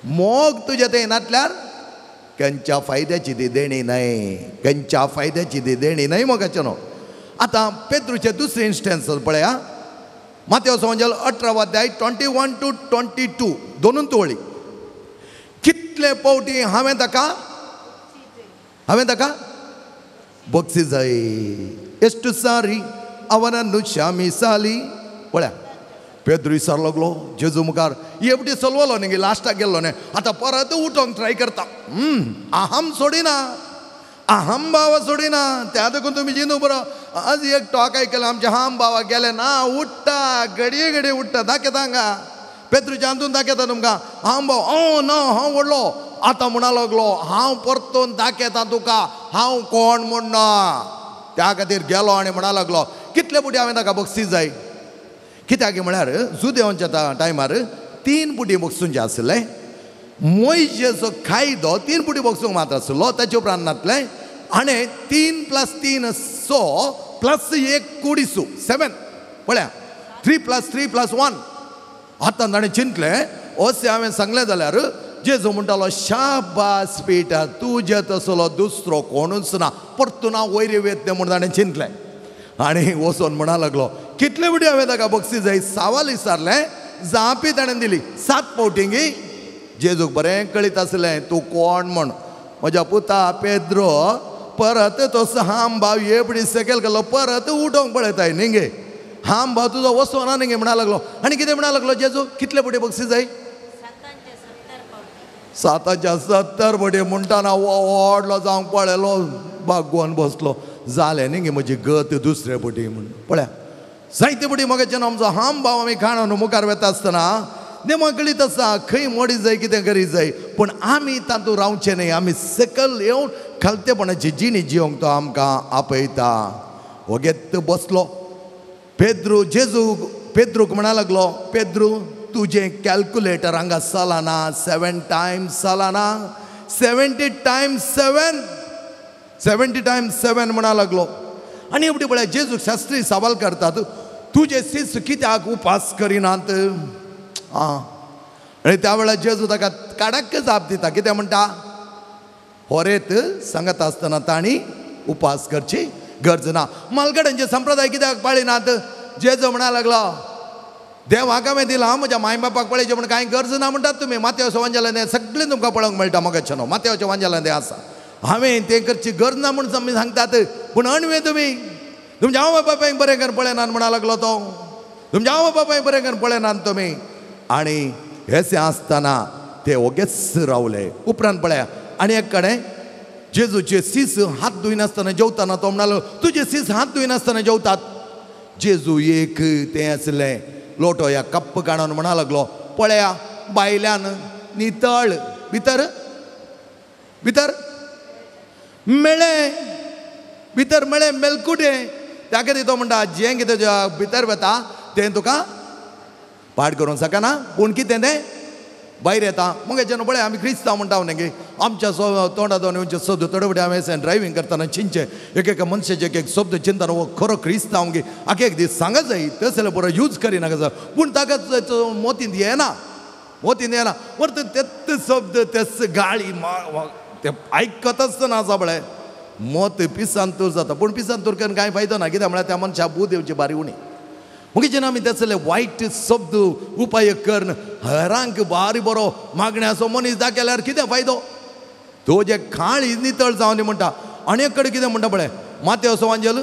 मोग तुजे थंय नातल्यार खंयच्या फायद्याची ती देणी न्हय खंयच्या फायद्याची ती देणी न्हय मोगाच्यानो आतां पेद्रूचे दुसरें इन्स्टन्स पळया माथेवचो एवंजेल 18 अध्याय 21 to 22 दोनूच वळी कितले पावटी हांवें ताका बक्षिसाय ಎಷ್ಟು ಸಾರಿ ಅವನನ್ನು ಕ್ಷಮಿಸಲಿ पळया पेद्रू विचारलो लागलो जेजू मुखार एवटी चलवलो न्ही लास्टाक गेल्लो न्ही आतां परत उठोंक ट्राय करता अहम सोडिना अहम भाव सोडिना त्या देखून तुमी चिंतू बरो आज एक टॉक आयकलें आमचे हम भावा गेले ना उठ्ठा घडये उठ्ठा दाखयता हांगा पेद्रूच्या हातून दाखयता तुमकां हम भाव ना हांव व्हडलो आतां म्हणा लागलो हांव परतून दाखयता तुका हांव कोण म्हूण ना त्या खातीर गेलो आनी म्हणा लागलो कितले पुटी हांवें ताका बक्षीस जाय कित्याक म्हळ्यार जुदेवांच्या टायमार 3 पुटी बक्षूंचे आसले मोइशेचो कायदो 3 पुटी बक्षूंक मात्र आसलो ताचे उपरांत नातले आनी 3 + 3 6 + 1 कुडिसू 7 पळया 3 + 3 + 1 आतां ताणें चिंतलें अशें हांवें सांगलें जाल्यार जेजू म्हणटालो शाबास पेटा तुजे तसलो दुसरो कोणूच ना परतून हांव वयर वेतलें म्हूण ताणें चिंतलें आनी वचोन म्हणा लागलो कितले बुडी हांवें ताका बक्षीस जाय सवाल विचारलें जापी ताणें दिली 7 पावटींगी जेजूक बरें कळीत आसलें तूं कोण म्हण म्हज्या पुता पेद्रो परत तो हाम भाव एपडी सकयल गेलो परत उठोवंक पळयताय न्ही गे हाम भाव तुजो वचोना न्ही गे म्हणा लागलो आनी कितें म्हणा लागलो जेजू कितले बुडी बक्षीस जाय 7 बुडी म्हणटाना व्हडलो जावंक पळयलो भागोवन बसलो जालें न्ही गे म्हजी गत दुसरे बुटी म्हण पळया जायते बुटी मोगाच्यान आमचो हाम भाव आमी खाणून मुखार वेता आसतना देवा कळीत आसा खंय मोडी जाय कितें करीत जाय पूण आमी तातूंत रावचें न्ही आमी सकयल येवन खालतेपणाची जिणी जिवंक तो आमकां आपयता वगेत बसलो पेद्रूक म्हणा लागलो पेद्रू तुजें कॅल्क्युलेटर हांगा चलना 7 times चलना 70 times 7 70 times 7 म्हणा लागलो. आणि एवढी बळ्या जेजू शास्त्री सवाल करतात, तुझे शिष्य कित्याक उपास करिनात? आणि त्यावेळेला जेजू ताका कडक जाप दिता. कित्याक म्हणटा, होरेत सांगत असताना ताणी उपास करची गरज ना. मालगड्यांचे संप्रदाय कित्याक पाळिनात? जेजू म्हणा लागलो, देव हाका हांवें दिला, म्हज्या माय बापाक पळयचें म्हण कांय गरज ना म्हणटात तुमी. मातेवाच्या वांजेलान हें सगळें तुमकां पळोवंक मेळटा. मोगाचें न्हू, मातेवाच्या वांजेलान तें आसा. हांवें तें करची गरज ना म्हूण आमी सांगतात. पूण अणवे तुमी तुमच्या आवय बापायक बरें कर पळयनात म्हणा लागलो तो. तुमच्या आवय बापायक बरें कर पळयनात तुमी. आनी हें आसतना ते ओगेच रावले. उपरांत पळया, आनी एक कडेन जेजूचे सीस हात धुयनासतना जेवताना तो म्हणलो, तुजे सीस हात धुयनासतना जेवतात. जेजू एक तें आसलें लोटो या कप्प काडून म्हणा लागलो, पळया बायल्यान नितळ भितर भितर मेळे भितर मेळे मेलकुटे. त्या खातीर तो म्हणटा, जें कितें तुज्या भितर वता तें तुका पाड करूंक शकना, पूण कितें तें भायर येता. मग न्हू पळय, आमी क्रिस्तांव म्हणटा न्ही, आमच्या तोंडांतून शब्द थोडे आमी ड्रायव्हिंग करतना चिंचे एक मनशाचे एक शब्द चिंतना हो खरो क्रिस्तांव गे आखे एक दीस सांगत जाय. तसले बरो यूज करिनाका जाय, पूण ताका मोतीन येना, मोतीन येना. परत तेच शब्द तेच गाळी ते आयकत आसतना आसा पळय, मोत पिसांतूर जाता. पूण पिसांतूर करून कांय फायदो ना. कित्याक म्हळ्यार त्या मनशा बूद येवची बारी उणी. मग जेन्ना आमी तसले वायट शब्द उपाय करून हेरांक बारी बरो मागण्याचो मनीस दाखयल्यार कितें फायदो? तो जे खाळी नितळ जावन दी म्हणटा. आनी एक कडेन कितें म्हणटा पळय, मातेवाचो वांजेल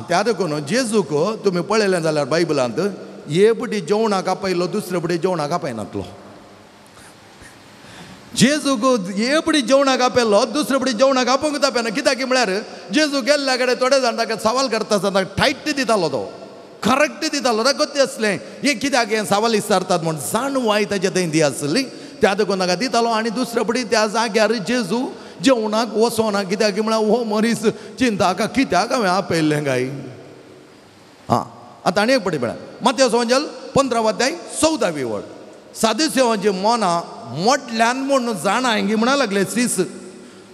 त्या देखून जेजूक तुमी पळयलें जाल्यार बायबलांत हे पटी जेवणाक आपयलो, दुसरे पटी जेवणाक आपयनातलो. जेजूक हे पटी जेवणाक आपयलो, दुसरे पटी जेवणाक आपोवंक आपयना. कित्याक म्हळ्यार जेजू गेल्ल्या कडेन थोडे जाण ताका सवाल करता आसतना टायट दितालो, तो करेक्ट दितालो. ताका गती असलें हे कित्याक हें सवाल विचारतात म्हूण जाणवाय ताच्या थंय दी आसली. त्या देखून ताका दितालो. आनी दुसरे पटी त्या जाग्यार जेजू जेवणाक वचोना. कित्याक म्हळ्यार हो मनीस चिंता कित्याक हांवें आपयल्लें काय. आतां आनी एक पटी म्हळ्यार मातेवाचो वांजेल 15 अध्याय 14वी वड. सादुसेवांची मनां मोटल्यान म्हूण जाणा हिंगी म्हणा लागले सीस.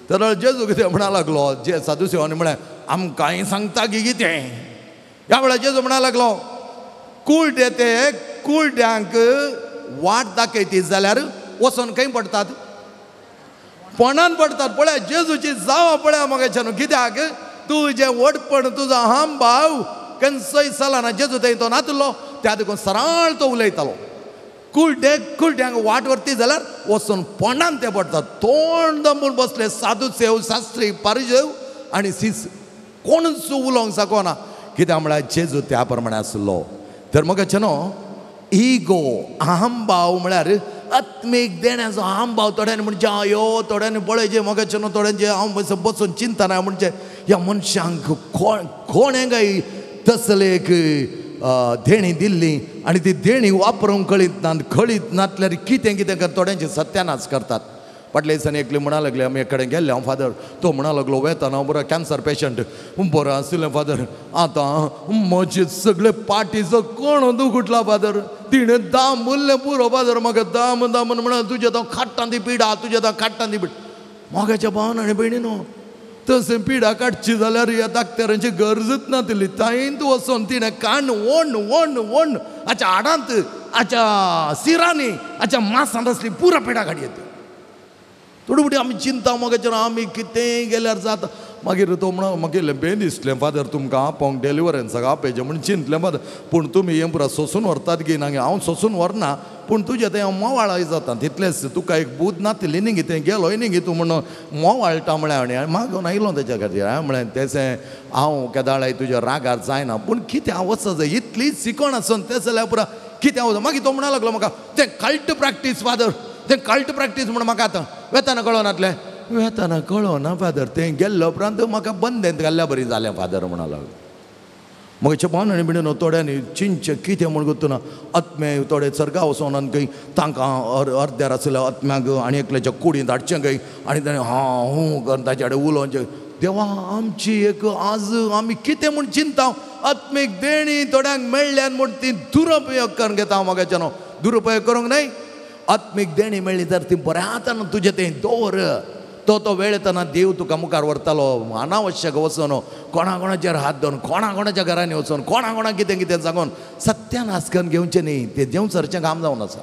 तर जेजू कितें म्हणा लागलो, जे सादुसेवांनी म्हळ्यार आमकांय सांगता की कितें. ह्या वेळार जेजू म्हणा लागलो, कुळटे ते कुळट्यांक वाट दाखयती जाल्यार वचोन खंय पडटात? पोंडान पडटात. पळय जेजूची जावा पळया मोगाच्या न्हू. कित्याक तूं जे वडपण तुजो हाम भाव खंयचोय चलना. जेजू थंय तो नातलो, त्या देखून सराळ तो उलयतालो. कुळट्यांक वाट व्हरती जाल्यार वचून पोंडान ते पडटात. तोंड दंबून बसले सादुसेव, शास्त्री, पारिजेव आनी सीस. कोणूच उलोवंक साकोना. कित्याक म्हळ्यार जेजू त्या प्रमाणे आसलो. तर मोगाचे न्हू, इगो अहंभाव म्हळ्यार आत्मीक देण्याचो अहंभाव. थोड्यांनी म्हणजे यो, थोड्यांनी पळय मोगाचे न्हू, थोड्यांचे हांव बसून चिंतना म्हणजे ह्या मनशांक कोणें काय तसले एक देणी दिल्ली आनी ती देणी वापरूंक कळीत नातल्यार कितें कितें कर थोड्यांचे सत्यानाश करतात. फाटल्या दिसांनी एकले म्हणा लागले, आमी एक कडेन गेल्ले हांव फादर. तो म्हणा लागलो, वेतान हांव बरो कॅन्सर पेशंट बरो आसलें फादर. आतां म्हजे सगळे पाटीचो कोण दुखुटला फादर. तिणें दाम उरलें पुरो फादर. म्हाका दाम म्हणा तुजे तो खाट्टां ती पिडा, तुजे तो खाट्टां ती पीड. मोगाच्या भावान आनी भयणीनो, तशें पिडा काडची जाल्यार ह्या दाक्तेरांची गरजच नातली. ताईंत वचोन तिणें कान वण हाच्या हाडांत, हाच्या सिरांनी, हाच्या मांसांत आसली पुरा पिडा काडी येता. थोडी फुटी आमी चिंता मोगाचेर आमी कितेंय गेल्यार जाता. मागीर तो म्हणून म्हाका बेन दिसलें फादर तुमकां आपोवंक डेलिव्हरन्साक आपयचें म्हण चिंतलें फादर. पूण तुमी हें पुरा सोंसून व्हरतात की ना. हांव सोंसून व्हरना, पूण तुजें तें मोवाळाय जाता तितलेंच. तुका एक बूद नातली न्ही गे, तें गेलोय न्ही गे तूं म्हणून मोवाळटा म्हळ्यार. हांवें मागून आयलो तेच्या खातीर. हांवें म्हळें तेचें हांव केदाळ तुज्या रागार जायना, पूण कितें हांव वचत जाय इतली शिकोण आसून तें जाल्यार पुरा कितें हांव. मागीर तो म्हणा लागलो म्हाका, तें कल्ट प्रॅक्टीस फादर, तें कल्ट प्रॅक्टीस म्हण म्हाका आतां वेताना कळोनातलें. वेताना कळोना फादर. तें गेल्लो उपरांत म्हाका बंदेंत घाल्ल्या बरी जालें फादर म्हणा लागलो. म्हज्या भावनांनी बिणून थोड्यांनी चिंचे कितें म्हूण गुंतना आत्मे थोडे सर्गा वचोन आनी खंय तांकां अर्द्यार आसल्या आत्म्याक आनी एकल्याच्या कुडींत हाडचें खंय आनी ताणें हूं करून ताचे कडेन उलोवचें. देवा आमची एक आज आमी कितें म्हूण चिंता. आत्मीक देणी थोड्यांक मेळ्ळ्यान म्हूण ती दुरुपयोग करून घेता. हांव मोगाच्या न्हू, दुरुपयोग करूंक न्हय. आत्मीक देणी मेळ्ळी जाल्यार ती बऱ्या हातान तुजें तें दवर. तो वेळ येताना देव तुका मुखार व्हरतालो अनावश्यक वचून कोणाचेर हात धरून कोणाच्या घरांनी वचून कोणाक कितें कितें सांगून सत्यान आसकन घेवचें न्ही, तें जेवचरचें काम जावन आसा.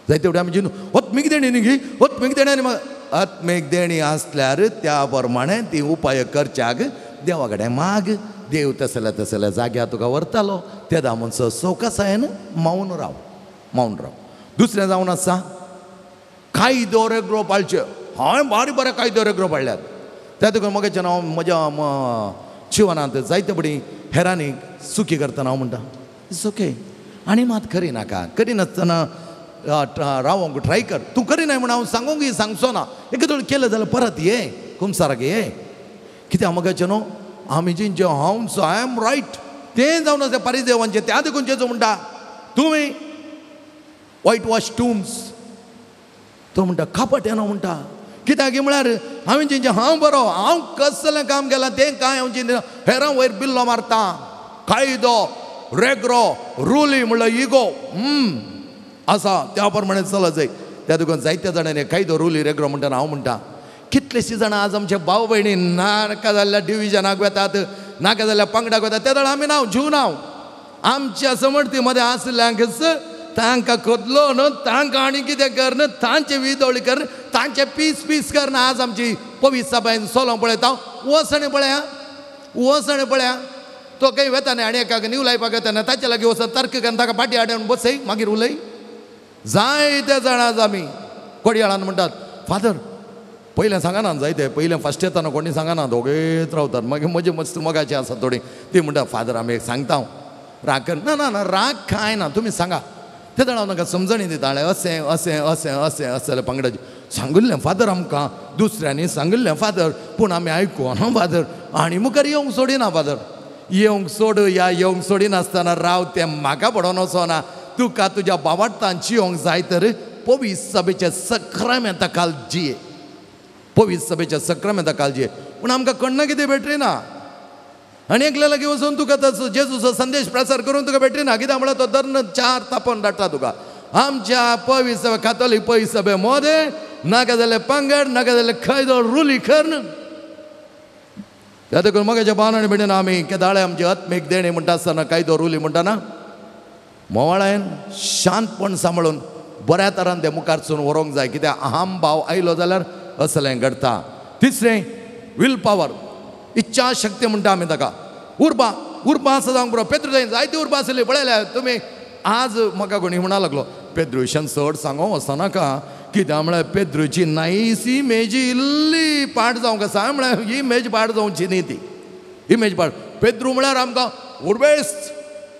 जायते वटेन आमी जिवन आत्मीक देणी न्ही गी, आत्मीक देणी म्हाका आत्मीक देणी आसल्यार त्या प्रमाणे ती उपाय करच्याक देवा कडेन माग. देव तसल्या जाग्यार तुका व्हरतालो. तेदा म्हणसर सवकासायेन मावून राव. दुसरें जावन आसा कायदो रेगरो पाळचे. हांवें बरे कायदो रेगरो पाळल्यात. त्या तुका मगेचें हांव म्हज्या जिवनांत जायते बडी हेरांनी सुखी करतना हांव म्हणटा इट्स ओके. आनी मात करी नाका, करिनासतना रावोंक ट्राय कर. तूं करिनाय म्हण हांव सांगूंक सांगचो ना. एक केलं जाल्यार परत ये कुमसाराक ये. कित्याक मगेचें न्हू आमी जिंचे हांव आय एम रायट तें जावन आसा पारिदेवांचें. त्या देखून जेजू म्हणटा तुमी वायट वॉश टूम्स. तो म्हणटा खापट येना म्हणटा. कित्याक म्हळ्यार हांवें जेंचे हांव बरो हांव कसलें काम केलां तें कांय हांव चिंतना हेरां वयर बिल्लो मारता. कायदो रेगरो रुली म्हणल्यार इगो आसा त्या प्रमाणे चलत जाय. त्या देखून जायत्या जाणांनी कायदो रुली रेगरो म्हणटा. हांव म्हणटा कितलेशीं जाणां आज आमचे भाव भयणी नाका जाल्ल्या डिविजनाक वेतात, नाका जाल्ल्या पंगडाक वेतात. त्या जाणां आमी नांव जीवनांव आमच्या समर्थी मध्ये आसल्यांक तांकां खोदलो न्हू, तांकां आनी कितें कर न्हू, तांचे विदोळी कर, तांचे पीस कर ना. आज आमची पवित्र सभायेन सोलो पळयता वसणे पळया तो खंय वेता न्ही आनी एकाक नीव लायपाक येता ना ताचे लागीं वचत तर्क करून ताका फाटीं हाडून बसय मागीर उलय. जायते जाणां आज आमी कोडयाळान म्हणटात फादर पयलें सांगना जायते पयलें फस्ट येताना कोणी सांगना दोगेच रावतात. मागीर म्हजी मस्त मोगाची आसा थोडी ती म्हणटा फादर आमी सांगता राग कर ना राग कांय ना तुमी सांगा. ते जाणां नाका समजणी दिताले अशें पंगडाची सांगिल्लें फादर आमकां दुसऱ्यांनी सांगिल्लें फादर पूण आमी आयकूना फादर आनी मुखार येवंक सोडिना फादर. येवंक सोडिनासतना राव तें म्हाका पडोन वचोना. तुका तुज्या बाबाटांची येवंक जाय तर पवित्र सभेचे सक्रामेंताखाल जिये. पवित्र सभेच्या सक्रामेंताखाल जिये. पूण आमकां कण्ण कितें भेटरी ना आनी एकल्या लागीं वचून तुका तो जेजूचो संदेश प्रसार करून तुका भेटरी ना. कित्याक म्हळ्यार तो दर्न 4 तापोवन धाडटा तुका. आमच्या पवित्र सभे कातोलीक पवित्र सभे मोदे नाका जाल्यार पंगड नाका जाल्यार कायदो रुली कर. त्या देखून मगाच्या भावनांनी भेटेन आमी केदाळे आमची आत्मीक देणी म्हणटा आसतना कायदो रुली म्हणटाना मोवाळायन शांतपण सांबाळून बऱ्या तरान ते मुखारसून व्हरोंक जाय. कित्याक अहम भाव आयलो जाल्यार असलें घडटा. तिसरें विल पावर इच्छा शक्ती म्हणटा आमी ताका. उर्बा आसा जावंक बरो. पेद्रू थंय जायती उर्बा आसली पळयल्या तुमी. आज म्हाका कोणी म्हणा लागलो पेद्रूच्यान चड सांगोंक वचनाका कित्याक म्हळ्यार पेद्रूची नायस इमेज इल्ली पाड जावंक आसा. म्हळ्यार ही इमेज पाड जावची न्ही ती इमेज पाड. पेद्रू म्हळ्यार आमकां उर्बेस्त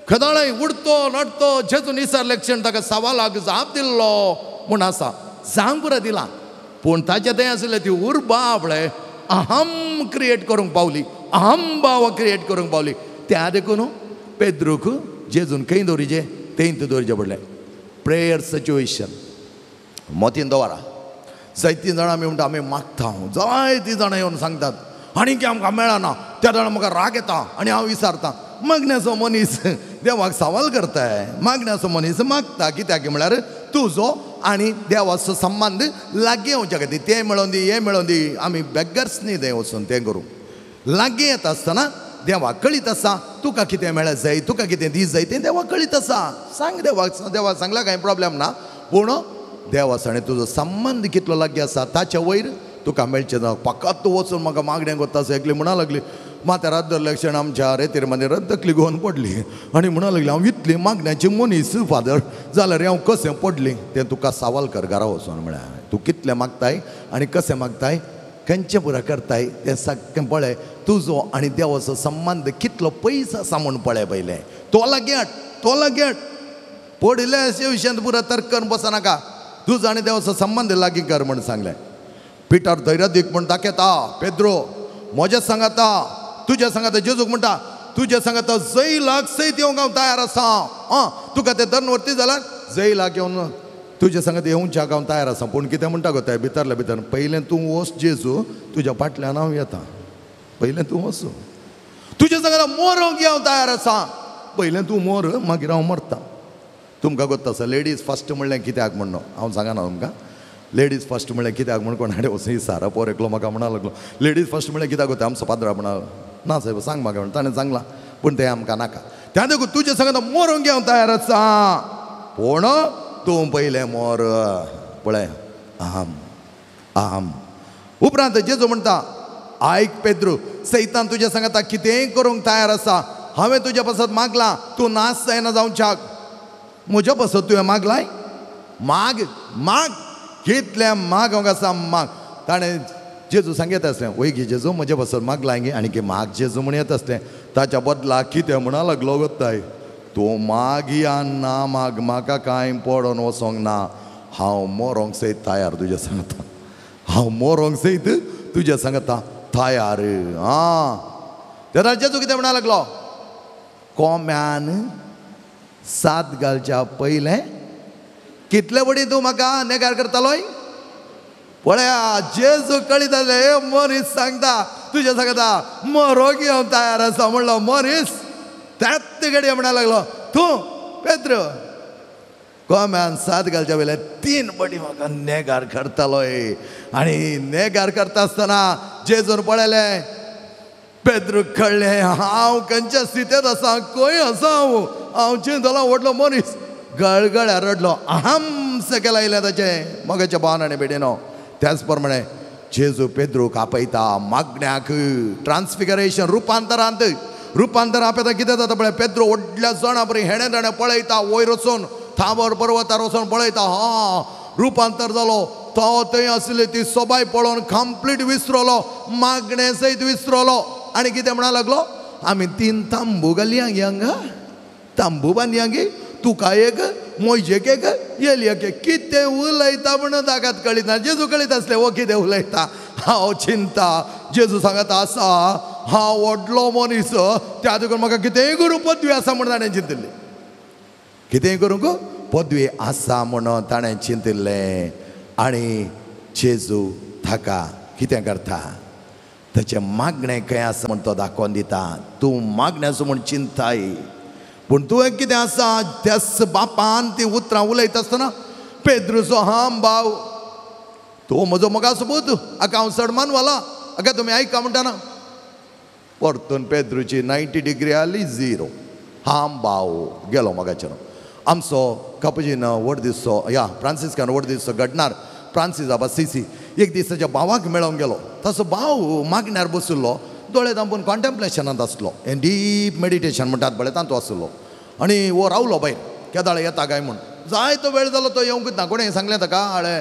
खदाळय उडतो नडतो जेजू निसार लक्षण ताका सवालाक जाप दिल्लो म्हूण आसा. सांग पुरो दिला पूण ताचे थंय आसले ती उर्बा पळय अहम क्रिएट करूंक पावली. अहम भाव क्रिएट करूंक पावली. त्या देखून पेद्रूक जेजून खंय दवरिचे थंयच दवरचें पडलें. प्रेयर सिच्युएशन मोतीन दवरा. जायतीं जाणां आमी म्हणटा आमी मागता जायतीं जाणां येवन सांगतात आनी कितें आमकां मेळना. त्या जाणां म्हाका राग येता आनी हांव विचारतां. मागण्याचो मनीस देवाक सवाल करताय. मागण्याचो मनीस मागता कित्याक म्हळ्यार तुजो आनी देवाचो संबंद लागीं येवच्या खातीर. तें मेळोवन दी हें मेळोवन दी. आमी बेगर्स न्ही थंय वचून तें करूं. लागीं येता आसतना देवाक कळीत आसा तुका कितें मेळत जाय तुका कितें दीस जाय तें देवाक कळीत आसा. सांग देवाक सांगल्यार कांय प्रॉब्लेम ना. पूण देवा साणें तुजो संबंद कितलो लागीं आसा ताच्या वयर तुका मेळचें ना. फकत तूं वचून म्हाका मागण्या कोत्ता आसा एकली म्हणा लागली माथ्या रात लक्षण आमच्या रेतीर मध्ये रद्दकली घेवन पडली आनी म्हणा लागली हांव इतली मागण्याची मनीस फादर जाल्यार हांव कशें पडली. तें तुका सवाल कर घरा वचून. म्हळ्यार तूं कितलें मागताय आनी कशें मागताय खंयचें पुरा करताय तें सारकें पळय. तुजो आनी देवाचो संबंद कितलो पयस आसा म्हूण पळय पयलें. तो लागीं हाड पडिल्ल्या अशे विशयांत पुरा तर्क करून बसनाका. तुजो आनी देवाचो संबंद लागीं कर म्हूण सांगलें. पिटर धैर्य दीक म्हूण दाखयता. पेद्रो म्हज्या सांगाता तुज्या सांगाता. जेजूक म्हणटा तुज्या सांगाता जैलाक सयत येवंक हांव तयार आसा. तुका तें धरून व्हरती जाल्यार जैलाक येवन तुज्या सांगात येवच्याक हांव तयार आसा. पूण कितें म्हणटा गो तें भितरल्या भितर पयलें तूं वच जेजू तुज्या फाटल्यान हांव येता. पयलें तूं वच. तुज्या सांगाता मरोंक हांव तयार आसा. पयलें तूं मोर मागीर हांव मरता. तुमकां गोत्ता आसा लेडीज फस्ट म्हणलें कित्याक म्हणून हांव सांगना तुमकां. लेडीज फर्स्ट म्हळ्यार कित्याक म्हण कोणाडे वचून सारा पोर एकलो म्हाका म्हणा लागलो लेडीज फर्स्ट म्हळ्यार कित्याक गो ते आमचो पाद्रा म्हणा ना साहेब सांग म्हाका म्हण ताणें सांगलां पूण तें आमकां नाका त्या देखून तुजे सांगता मोरूंक हांव तयार आसा पूण तूं पयलें मोर पळय अहम अहम उपरांत जेजू म्हणटा आयक पेद्रू सैतान तुज्या सांगता कितेंय करूंक तयार आसा हांवें तुज्या पासत मागलां तूं नाश जायना जावच्याक म्हज्या पासत तुवें मागलाय माग माग कितलें मागोंक आसा माग ताणें जेजू सांगीत आसलें वय गे जेजू म्हज्या पासत मागलां गे आनी माग जेजू म्हण येत आसलें ताच्या बदला कितें म्हणा लागलो गोताय तूं माग या ना माग म्हाका कांय पडोन वचोंक ना हांव मोरोंक सयत तयार तुज्या सांगता हांव मोरोंक सयत तुज्या सांगता तयार आं तेन्ना जेजू कितें म्हणा लागलो कोम्यान सात घालच्या पयलें कितले बडी तूं म्हाका नेगार करतालोय पळया जेजू कळीत आसलें हे मनीस सांगता तुज्या सांगता मरोंक हांव तयार आसा म्हणलो मनीस त्याच घडये म्हणा लागलो तूं पेद्रू कोम्यान सात घालच्या वयले 3 बडी म्हाका नेगार करतालोय आनी नेगार करता आसतना जेजून पळयलें पेद्रू कळ्ळें हांव खंयच्या स्थितींत आसा खंय आसा हांव चिंतलो व्हडलो मनीस गळगळ्या रडलो अहम सकयल आयलें ताचें मोगाच्या भावनांनी बेडीनो त्याच प्रमाणे जेजू पेद्रूक आपयता मागण्याक ट्रान्सफिगरेशन रुपांतर आपयता कितें जाता पळय पेद्रू व्हडल्या जणां बरी हेणे जाणें पळयता वयर वचून थांबोर पर्वतार वचून पळयता हा रुपांतर जालो तो थंय आसली ती सोबाय पळोवन कंप्लीट विसरलो मागणे सयत विसरलो आनी कितें म्हणा लागलो आमी 3 तांबू घालया हांगा तांबू बांदया गे तुका एक मोयजेक एक येलयक एक कितें उलयता म्हणून ताकाच कळिना जेजू कळीत आसलें वो कितें उलयता हांव चिंता जेजू सांगता आसा हांव व्हडलो मनीस त्या देखून म्हाका कितेंय करूं पदवी आसा म्हणून ताणें चिंतिल्ली कितेंय करूंक पदवी आसा म्हणून ताणें चिंतिल्लें आनी जेजू ताका कितें करता ताचें मागणें खंय आसा म्हूण तो दाखोवन दिता तूं मागण्याचो म्हूण चिंताय पूण तुवें कितें आसा त्याच बापान ती उतरां उलयता आसतना पेद्रूचो हाम भाव तूं म्हजो मोगासपूत हाका हांव सडमान वाला हाका तुमी आयका म्हणटाना परतून पेद्रूची 90 डिग्री आली 0 हाम भाव गेलो मोगाच्यान आमचो कापुजीन व्हड दिसो या फ्रांसिस्कान व्हड दिसो घडणार फ्रांसीस बाबा सीसी एक दीस ताच्या भावाक मेळोंक गेलो ताचो भाव मागण्यार बशिल्लो दोळे धांपून कॉन्टेम्प्लेशनांत आसलो हें डीप मेडिटेशन म्हणटात पळय तातूंत आसलो आनी वो रावलो भायर केदाळे येता काय म्हूण जायतो वेळ जालो तो येवंकूच ना कोणें सांगलें ताका हाडे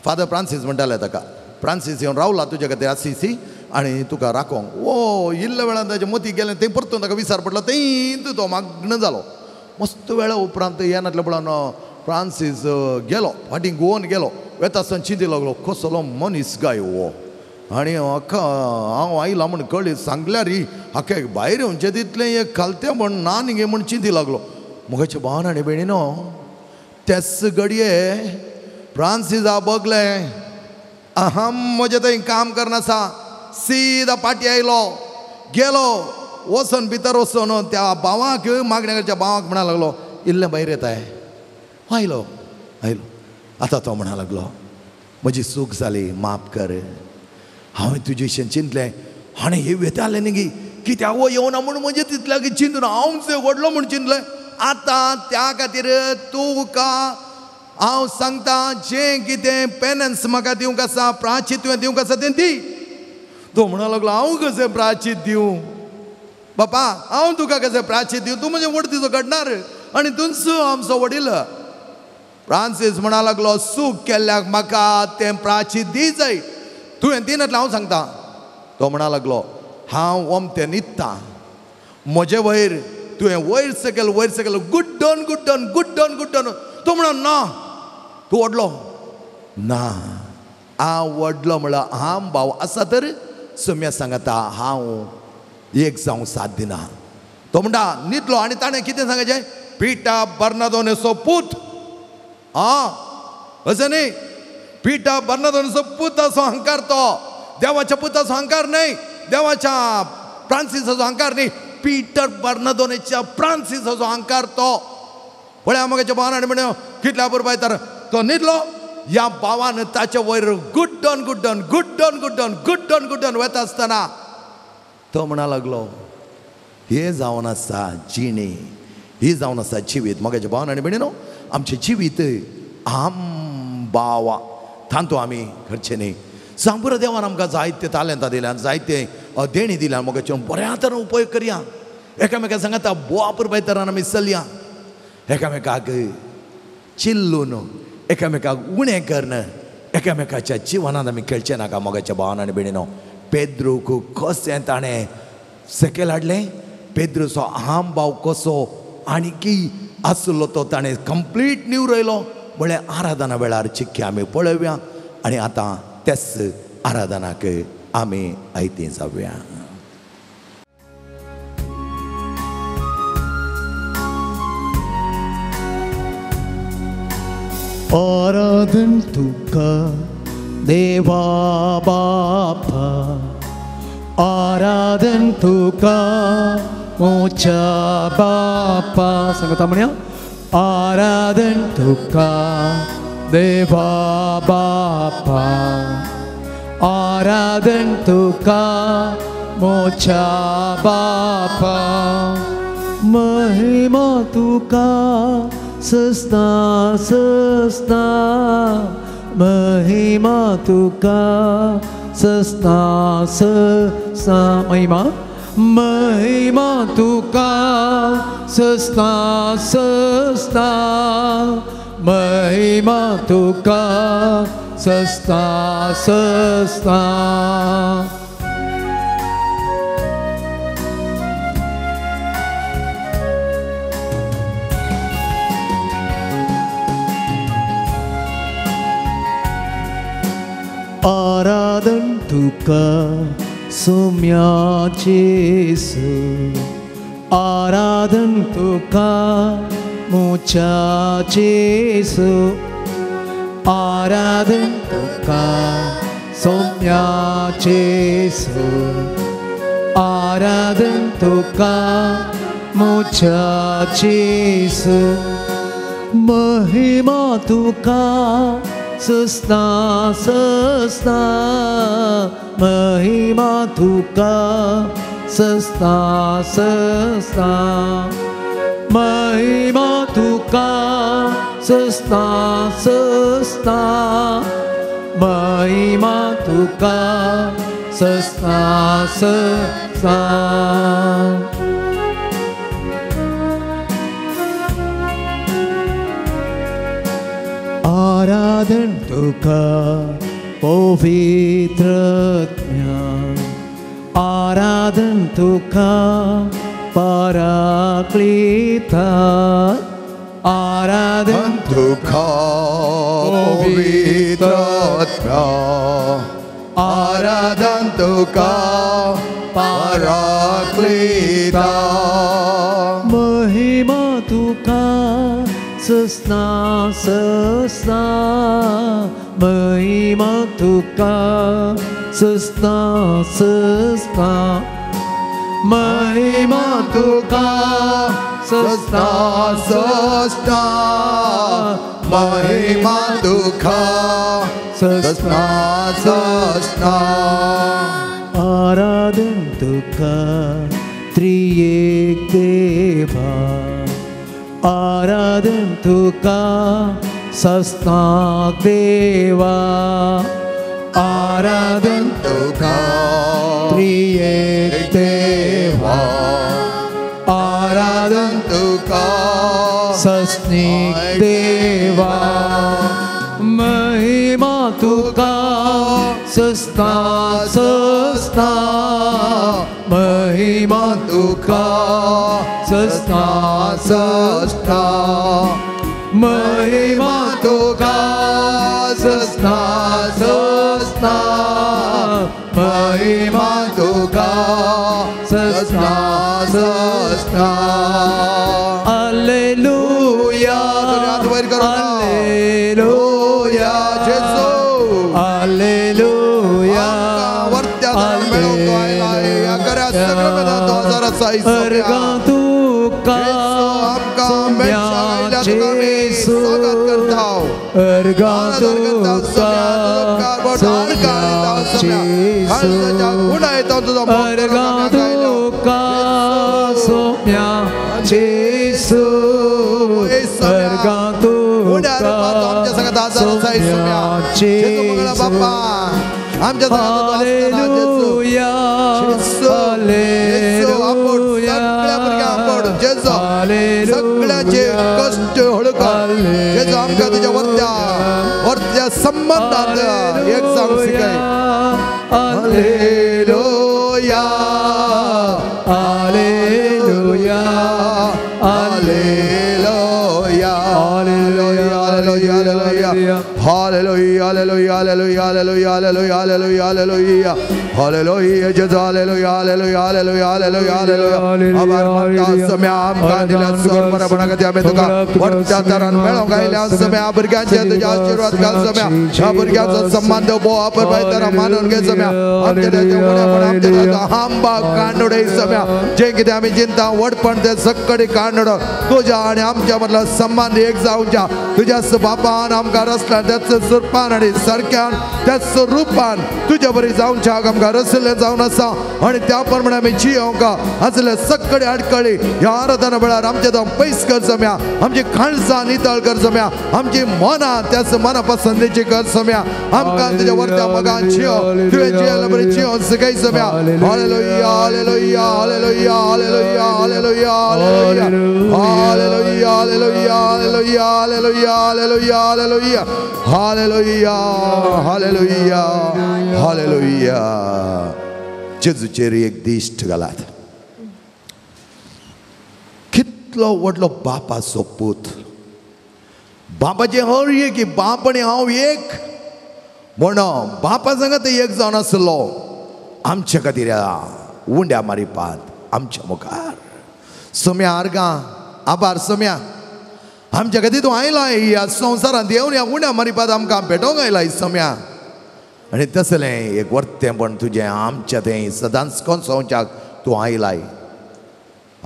फादर फ्रांसीस म्हणटाले ताका फ्रांसीस येवन रावला तुजे खातीर सीसी आनी तुका राखोंक वो इल्ल्या वेळान ताचे मती गेलें थंय परतून ताका विचार पडलो थंय तो मागण जालो मस्त वेळा उपरांत येनातल्या पळोवन फ्रांसीस गेलो फाटीं गोवन गेलो वेता आसतना चिंती लागलो कसलो मनीस गाय वो आनी हाका हांव आयला म्हूण कळ्ळी सांगल्यार ही हाका भायर येवचें तितलें एक खालतें म्हण ना न्ही गे म्हूण चिंती लागलो मुखाचे भावनांनी बेणीनो तेच घडये फ्रांसीसा बगलें अहम म्हजें थंय काम करनासा सीदा पाटी आयलो गेलो वचून भितर वचून त्या भावाक मागण्याच्या भावाक म्हणा लागलो इल्लें भायर येताय आयलो आयलो आतां तो म्हणा लागलो म्हजी चूक जाली माफ कर हांवें तुजे विशीं चिंतलें आनी हे वेतालें न्ही गे कित्याक वो येवना म्हूण म्हणजे तितल्याक चिंतून हांव व्हडलो म्हूण चिंतलें आतां त्या खातीर तुका हांव सांगता जें कितें पेनन्स म्हाका दिवंक आसा प्राचित तुवें दिवंक आसा तें दी तो म्हणा लागलो हांव कशें प्राचित दिवं बापा हांव तुका कशें प्राचित दिवं तूं म्हजें वडतीचो घडणार आनी तूंच आमचो वडील फ्रांसीस म्हणा लागलो चूक केल्ल्याक म्हाका तें प्राचित दी जाय तुवें दिनातलें हांव सांगता तो म्हणा लागलो हांव ओमतें न्हिदतां म्हजे वयर तुवें वयर सकयल गूड डन तो म्हणा ना तूं व्हडलो ना हांव व्हडलो म्हणल्यार हांव भाव आसा तर सम्या सांगता हांव एक जावं साथ दिना तो म्हणटा न्हिदलो आनी ताणें कितें सांगचें पिटा बर्नादोनेचो पूत अशें न्ही पिटा बर्नादोनेचो पुताचो अहंकार तो देवाच्या पुताचो अहंकार न्ही देवाच्या फ्रांसिसाचो अहंकार न्ही पीटर बर्नादोनेच्या फ्रांसिसाचो अहंकार तो पळय म्हाका भावनांनी म्हणो कितल्या पुरबाय तर तो न्हिदलो ह्या भावान ताच्या वयर गुड्डन गुड्डन गुड्डन गुड्डन गुड्डन गुड्डन वता आसतना तो म्हणा लागलो हे जावन आसा जिणे, ही जावन आसा जिवीत. मोगाच्या भावान आनी भयणीनो, आमचे जिवीत भावा थांतो आमी करचे न्ही. सांबुरा देवान आमकां जायते तालेंतां दिल्यात, जायते देणी दिल्यात. मोगाचे बऱ्या तरेन उपयोग करया. एकामेका सांगाता बोवापूर तरान आमी चलया. एकामेकाक चिल्लून, एकामेकाक उणें करन, एकामेकाच्या जिवनांत आमी खेळचे नाका. मोगाच्या भावान आनी भयणीनो, पेद्रूक कशें ताणें सकयल हाडलें. पेद्रूचो आहाम भाव कसो आनीकी आसलो तो ताणें कंप्लीट न्यू रोयलो. म्हळ्या आराधना वेळार चिक्की आमी पळोवया आनी आतां तेच आराधनाक आमी आयती जावया. आराधन तुका देवा बापा, आराधन तुका मोच्या बापा. सांगता म्हणया आराधन तुका देवा बापा, आराधन तुका मोच्या बापा. महिमा तुका सस्ता सस्ता, महिमा तुका सस्ता सस्ता. महिमा महिमा तुका सस्ता सस्ता, महिमा तुका सस्ता सस्ता. आराधन तुका सौम्याचे येसू, आराधन तुका मोच्याचे येसू, आराधन तुका सौम्याचे येसू, आराधन तुका मोच्याचे येसू. महिमा तुका सस्ता सस्ता, महिमा तुका सस्ता सस्ता, महिमा तुका सस्ता सस्ता, महिमा तुका सस्ता सस्ता. आराधन तुका पवित्रज्ञ, आराधन तुका पराक्लिता, आराधन तुका पवित्रज्ञ, आराधन तुका पराक्लिता. महिमा तुका सस्ता सस्ता, महिमा तुका सस्ता सस्ता, महिमा तुका सस्ता सस्ता, महिमा तुका सस्ता सस्ता. आराधन तुका त्रिएक देवा, आराधन तुका सस्ता देवा, आराधन तुका त्रिएक देवा, आराधन तुका सस्निक देवा. महिमा तुका सस्ता सस्ता, महिमा तुका सस्ता सस्ता, महिमा तुका सस्ता सस्ता, महिमा तुका सस्ता सस्ता. हालेलुया हालेलुया हालेलुया अर्गा तुका सौम्याचे येसू, सगळ्याचे कष्ट हळूकार जेजू आमकां तुज्या वर्त्या संबंधांत एक सांग शिकय hallelujah hallelujah hallelujah hallelujah hallelujah hallelujah hallelujah hallelujah hallelujah hallelujah hallelujah hallelujah जेजू hallelujah hallelujah hallelujah hallelujah hallelujah आभार मानता समय आमकां दिल्या सर्वपणा खातीर आमी तुका वर्त्या तरान मेळोंक आयल्या समय भुरग्यांचे तुजे आशिर्वाद घाल समय ह्या भुरग्यांचो सन्मान देव भोव परबाय तरा मानून घे समय आमचे हांबा कांडोडे समय जे कितें आमी चिंता वडपण ते सक्कडी कांडोडो तुज्या आनी आमच्या मदलो सन्मान एक जावच्या तुज्या बापान आमकां रचला त्याच सुरपान आनी सारक्यान त्याच रुपान तुज्या बरी जावच्या आमकां रचले जावन आसा आनी त्या प्रमाणे आमी जियोंका आसले सक्कडी आडकळी ह्या आराधना वेळार आमचे तो पयस कर सम्या आमची खाणसां नितळ कर सम्या आमची मनां त्याच मना पसंदीची कर सम्या आमकां तुज्या वर्त्या मगान जियो तुवें जियेला बरी जियो शिकय सम्या hallelujah hallelujah hallelujah hallelujah hallelujah hallelujah hallelujah hallelujah hallelujah hallelujah hallelujah hallelujah hallelujah hallelujah जेजूचेर एक दिश्ट घालात कितलो व्हडलो बाप आसो पूत बापाचे हर एक बाप आनी हांव एक म्हण बापा सांगात एक जावन आसलो आमच्या खातीर उंड्या मारिपात आमच्या मुखार सम्या आर्गां आभार सम्या आमच्या खातीर तूं आयलाय ह्या संवसारांत येवन ह्या उंड्या मारिपात आमकां भेटोंक आयलाय सम्या आनी तसलें एक वर्तेपण तुजें आमच्या थंय सदांच कोणसोवच्याक तूं आयलाय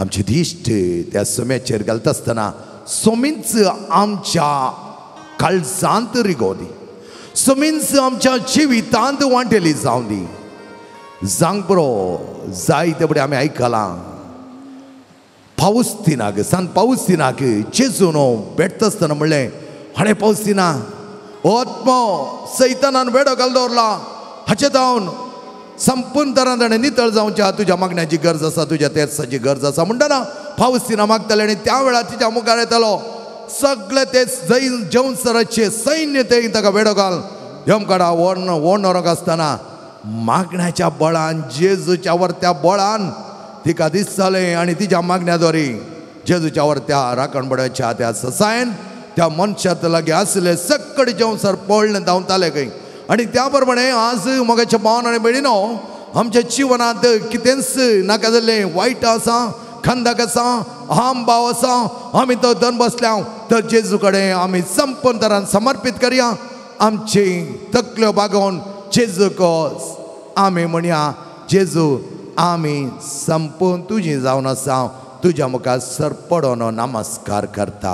आमचे दिश्ट त्या सम्याचेर घालता आसतना सोमींच आमच्या काळजांत रिगो दी सोमींच आमच्या जिवितांत वांटेली जावं दी जांग बरो जायते बडें आमी आयकलां पावस्तिनाक सान पावस्तिनाक जेजू न्हू भेटता आसतना म्हणलें हाणे पावस्तिना आत्मो सैतानान वेडो घाल दवरला हाचे जावन संपूर्ण तरान ताणें नितळ जावच्या तुज्या मागण्याची गरज आसा तुज्या तेर्साची गरज आसा म्हणटना फावस्तिना मागताले आनी त्या वेळार तिच्या मुखार येतालो सगळे ते जेवसराचे सैन्य ते ताका वेडो घाल यमकाडा वोडनोरोक आसतना मागण्याच्या बळान जेजूच्या वर्त्या बळान तिका दिसतालें आनी तिच्या मागण्या दोरी जेजूच्या वर्त्या राखणबड्याच्या त्या ससायन त्या मनशात लागीं आसले सक्कडी जेवसर पळणे धांवताले खंय आनी त्या प्रमाणे आज मोगाच्या भावान आनी भयणीनो आमच्या जिवनांत कितेंच नाका जाल्लें वायट आसा खंदक आसा अहम भाव आसा आमी तो धन बसल्या तर जेजू कडेन आमी संपूर्ण तरान समर्पीत करया आमची तकल्यो बागोवन जेजूक आमी म्हणया जेजू आमी संपूर्ण तुजी जावन आसा तुज्या मुखार सरपडोन नमस्कार करता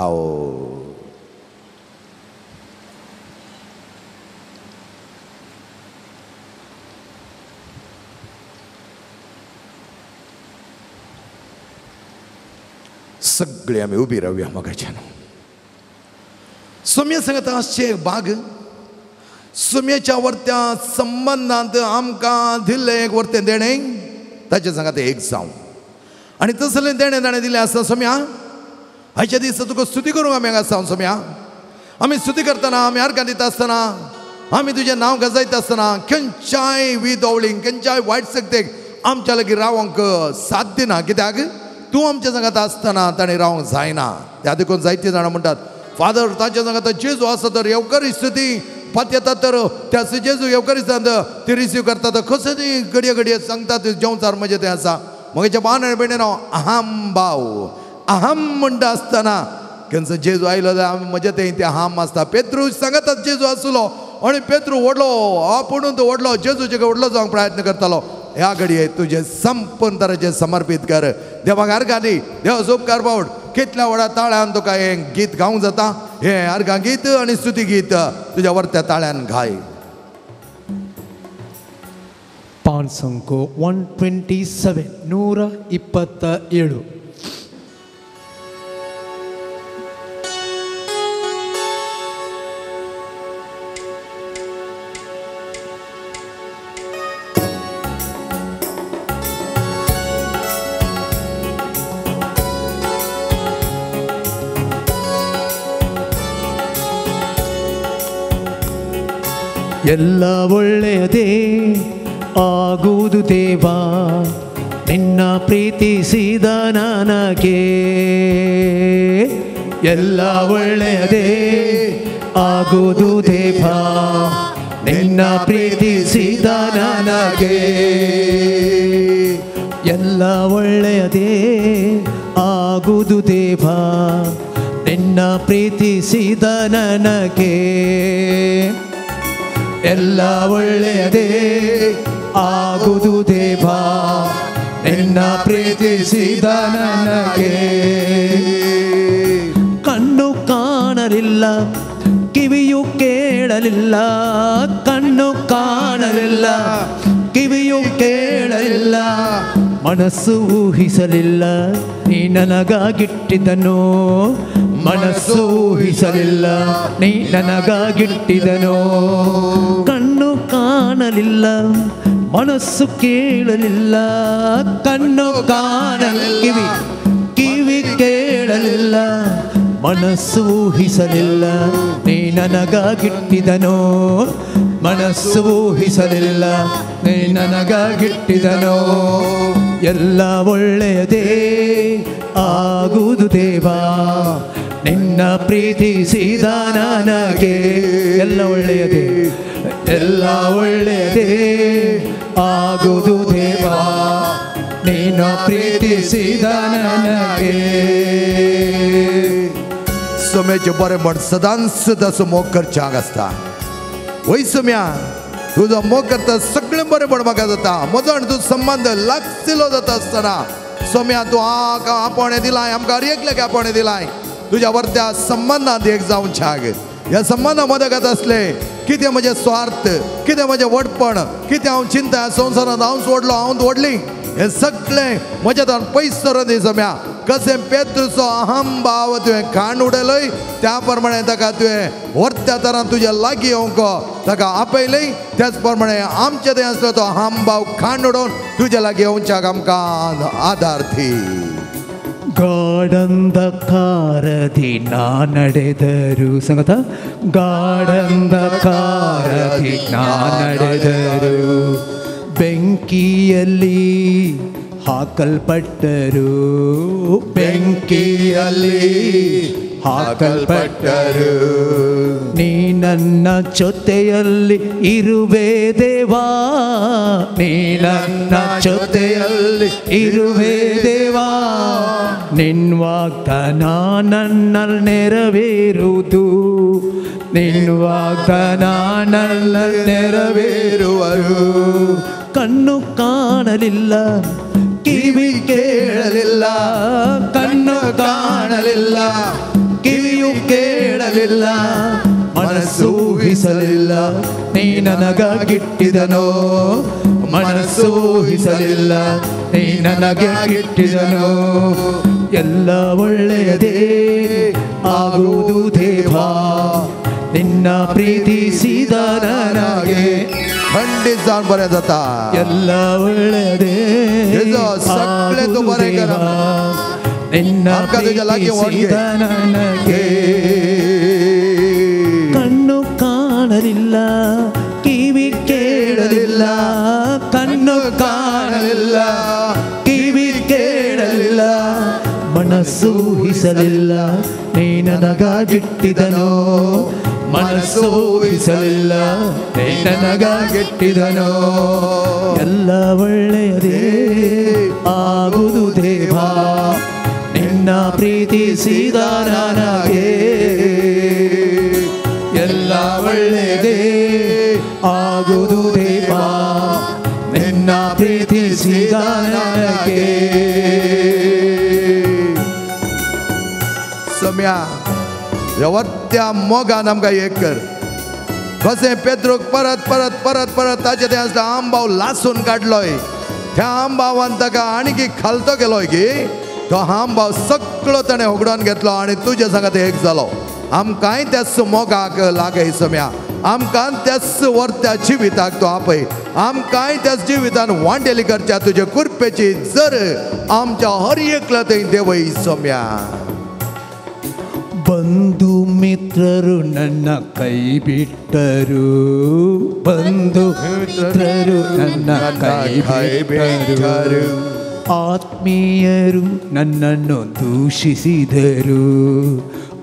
सगळे आमी उबी रावया मोगाच्यान सोम्या सांगता आसचे बाग सोम्याच्या वर्त्या संबंधांत आमकां दिल्लें एक वर्तें देणें ताचे सांगात एक जावं आनी तसलें देणें ताणें दिलें आसा सोम्या आयच्या दिसा तुका स्तुती करूंक आमी हांगा आसा सोम्या आमी स्तुती करतना आमी आर्गां दिता आसतना आमी तुजें नांव गजायता आसतना खंयच्याय विधवळींक खंयच्याय वायट शक्तीक आमच्या लागीं रावंक साध्य ना कित्याक तूं आमच्या सांगात आसतना ताणें रावंक जायना त्या देखून जायतीं जाणां म्हणटात फादर ताच्या सांगात जेजू आसा तर येवकारिस्ती पात येतात तर त्या जेजू येवकारिस्तांत ती रिसीव करतात कसो ती घडये घडये सांगतात जेवचार म्हजें तें आसा म्हज्या भावान आनी भयणीनो अहम भाव अहम म्हणटा आसतना खंयचो जेजू आयलो जाल्यार आमी म्हजें तें अहम आसता पेत्रू सांगातात जेजू आसलो आनी पेत्रू व्हडलो आपुणूच व्हडलो जेजूचे व्हडलो जावंक प्रयत्न करतालो ह्या घडये तुजें संपूर्ण तराचें समर्पीत कर देवाक आर्गां दी देवाचो उपकार पावड कितल्या वडा ताळ्यान तुका हे गीत गावंक जाता हे अर्घा गीत आनी स्तुती गीत तुज्या वर्त्या ताळ्यान घाय ಪಾನ್ಸಂಕೋ 127 127 ಎಲ್ಲ ಒಳ್ಳೆಯದೇ ಆಗುವುದು ದೇವಾ ನಿನ್ನ ಪ್ರೀತಿಸಿದ ನನಗೆ ಎಲ್ಲ ಒಳ್ಳೆಯದೇ ಆಗುವುದು ದೇವಾ ನಿನ್ನ ಪ್ರೀತಿಸಿದ ನನಗೆ ಎಲ್ಲ ಒಳ್ಳೆಯದೇ ಆಗುವುದು ದೇವಾ ನಿನ್ನ ಪ್ರೀತಿಸಿದ ನನಗೆ ಎಲ್ಲ ಒಳ್ಳೆಯದೇ ಆಗುವುದು ದೇವಾ ನಿನ್ನ ಪ್ರೀತಿಸಿದ ನನಗೆ ಕಣ್ಣು ಕಾಣಲಿಲ್ಲ ಕಿವಿಯು ಕೇಳಲಿಲ್ಲ ಕಣ್ಣು ಕಾಣಲಿಲ್ಲ ಕಿವಿಯು ಕೇಳಲಿಲ್ಲ ಮನಸ್ಸು ಊಹಿಸಲಿಲ್ಲ ನೀ ನನಗಾಗಿಟ್ಟಿದನು ಮನಸ್ಸು ಊಹಿಸಲಿಲ್ಲ ನೀ ನನಗಾಗಿಟ್ಟಿದನು ಕಣ್ಣು ಕಾಣಲಿಲ್ಲ ಮನಸ್ಸು ಕೇಳಲಿಲ್ಲ ಕಣ್ಣು ಕಾಣಲಿಲ್ಲ ಕಿವಿ ಕೇಳಲಿಲ್ಲ ಮನಸ್ಸು ಊಹಿಸಲಿಲ್ಲ ನೀ ನನಗಾಗಿಟ್ಟಿದನು ಮನಸ್ಸು ಊಹಿಸಲಿಲ್ಲ ನೀ ನನಗಾಗಿಟ್ಟಿದನು ಎಲ್ಲ ಒಳ್ಳೆಯದೇ ಆಗುವುದು ದೇವಾ ನಿನ್ನ ಪ್ರೀತಿಸಿದ ನನಗೆ ಎಲ್ಲ ಒಳ್ಳೆಯದೇ ಎಲ್ಲ ಒಳ್ಳೆಯದೇ ಆಗುವುದು ದೇವಾ ನಿನ್ನ ಪ್ರೀತಿಸಿದ ನನಗೆ सोम्याचे बरें म्हण सदांच तसो मोग करच्याक आसता वय सोम्या तुजो मोग करता सगळें बरें म्हण म्हाका जाता म्हजो आनी तुजो संबंध लागशिल्लो जाता आसतना सोम्या तूं आपणे दिलाय आमकां हर एकल्याक आपणे दिलाय तुज्या वर्त्या संबंधांत एक जावन छाग ह्या संबंधा मदत आसले कितें म्हजें स्वार्थ कितें म्हजें वडपण कितें हांव चिंता ह्या संवसारांत हांवच वडलो हांवच व्हडली हे सगळें म्हज्या तोंड पयस सरून दी सोम्या कशें पेत्रुचो अहम भाव तुवें खाण उडयलोय त्या प्रमाणे ताका तुवें व्हरत्या तरान तुज्या लागीं येवंक ताका आपयलय त्याच प्रमाणे आमचे थंय आसलो तो अहम भाव खाण उडोवन तुज्या लागीं येवच्याक आमकां आदार दी ಗಾಢಂಧಕಾರದಿ ನಾ ನಡೆದರು ಸಂಗತ ಗಾಢಂಧಕಾರದಿ ನಾ ನಡೆದರು ಬೆಂಕಿಯಲ್ಲಿ ಹಾಕಲ್ಪಟ್ಟರು ಬೆಂಕಿಯಲ್ಲಿ ಹಾಕಲ್ಪಟ್ಟರು ನೀ ನನ್ನ ಜೊತೆಯಲ್ಲಿ ಇರುವೆ ದೇವಾ ನೀ ನನ್ನ ಜೊತೆಯಲ್ಲಿ ಇರುವೆ ದೇವಾ ನಿನ್ ವಾಗ್ದಾನ ನನ್ನಲ್ಲಿ ನೆರವೇರುವುದು ನಿನ್ ವಾಗ್ದಾನ ನನ್ನಲ್ಲಿ ನೆರವೇರುವರು ಕಣ್ಣು ಕಾಣಲಿಲ್ಲ ಕಿವಿ ಕೇಳಲಿಲ್ಲ ಕಣ್ಣು ಕಾಣಲಿಲ್ಲ ಕಿವಿಯು ಕೇಳಲಿಲ್ಲ ಮನಸ್ಸು ಊಹಿಸಲಿಲ್ಲ ನೀ ನನಗಾಗಿಟ್ಟಿದನೋ ಮನಸ್ಸು ಊಹಿಸಲಿಲ್ಲ ನೀ ನನಗಾಗಿಟ್ಟಿದನೋ ಎಲ್ಲ ಒಳ್ಳೆಯದೇ ಆಗುವುದು ದೇವಾ ನಿನ್ನ ಪ್ರೀತಿಸಿದ ನನಗೆ खंडीत जावन बरें जाता ಎಲ್ಲ ಒಳ್ಳೆಯದೇ सगळें तूं बरें कर ನಿನ್ನ ಪ್ರೀತಿಸಿದ ನನಗೆ ಕಣ್ಣು ಕಾಣಲಿಲ್ಲ ಕಿವಿ ಕೇಳಲಿಲ್ಲ ಕಣ್ಣು ಕಾಣಲಿಲ್ಲ ಕಿವಿ ಕೇಳಲಿಲ್ಲ ಮನಸ್ಸು ಊಹಿಸಲಿಲ್ಲ ನೀ ನನಗಾಗಿಟ್ಟಿದನೋ ಮನಸ್ಸು ಊಹಿಸಲಿಲ್ಲ ನೀ ನನಗಾಗಿಟ್ಟಿದನೋ ಎಲ್ಲ ಒಳ್ಳೆಯದೇ ಆಗುವುದು ದೇವಾ ನಿನ್ನ ಪ್ರೀತಿಸಿದ ನನಗೆ ಎಲ್ಲ ಒಳ್ಳೆಯದೇ ಆಗುವುದು ದೇವಾ ನಿನ್ನ ಪ್ರೀತಿಸಿದ ನನಗೆ सम्या त्या मोगान आमकां एक कर कशें पेद्रोक परत परत परत परत ताचे ते आसता आंबाव लासून काडलोय त्या आंबावान ताका आनीक खालतो गेलोय की तो आंबाव सगळो ताणें उगडोन घेतलो आनी तुजे सांगात एक जालो आमकांय त्याच मोगाक लागे सम्या आमकां त्याच वर्त्या जिविताक तो आपय आमकांय त्याच जिवितान वांटेली करच्या तुजे कुरपेची जर आमच्या हर एकला थंय देवय सम्या ಬಂಧು ಮಿತ್ರರು ನನ್ನ ಕೈ ಬಿಟ್ಟರು ಬಂಧು ಮಿತ್ರರು ನನ್ನ ಕೈ ಬಿಟ್ಟರು ಆತ್ಮೀಯರು ನನ್ನನ್ನು ದೂಷಿಸಿದರು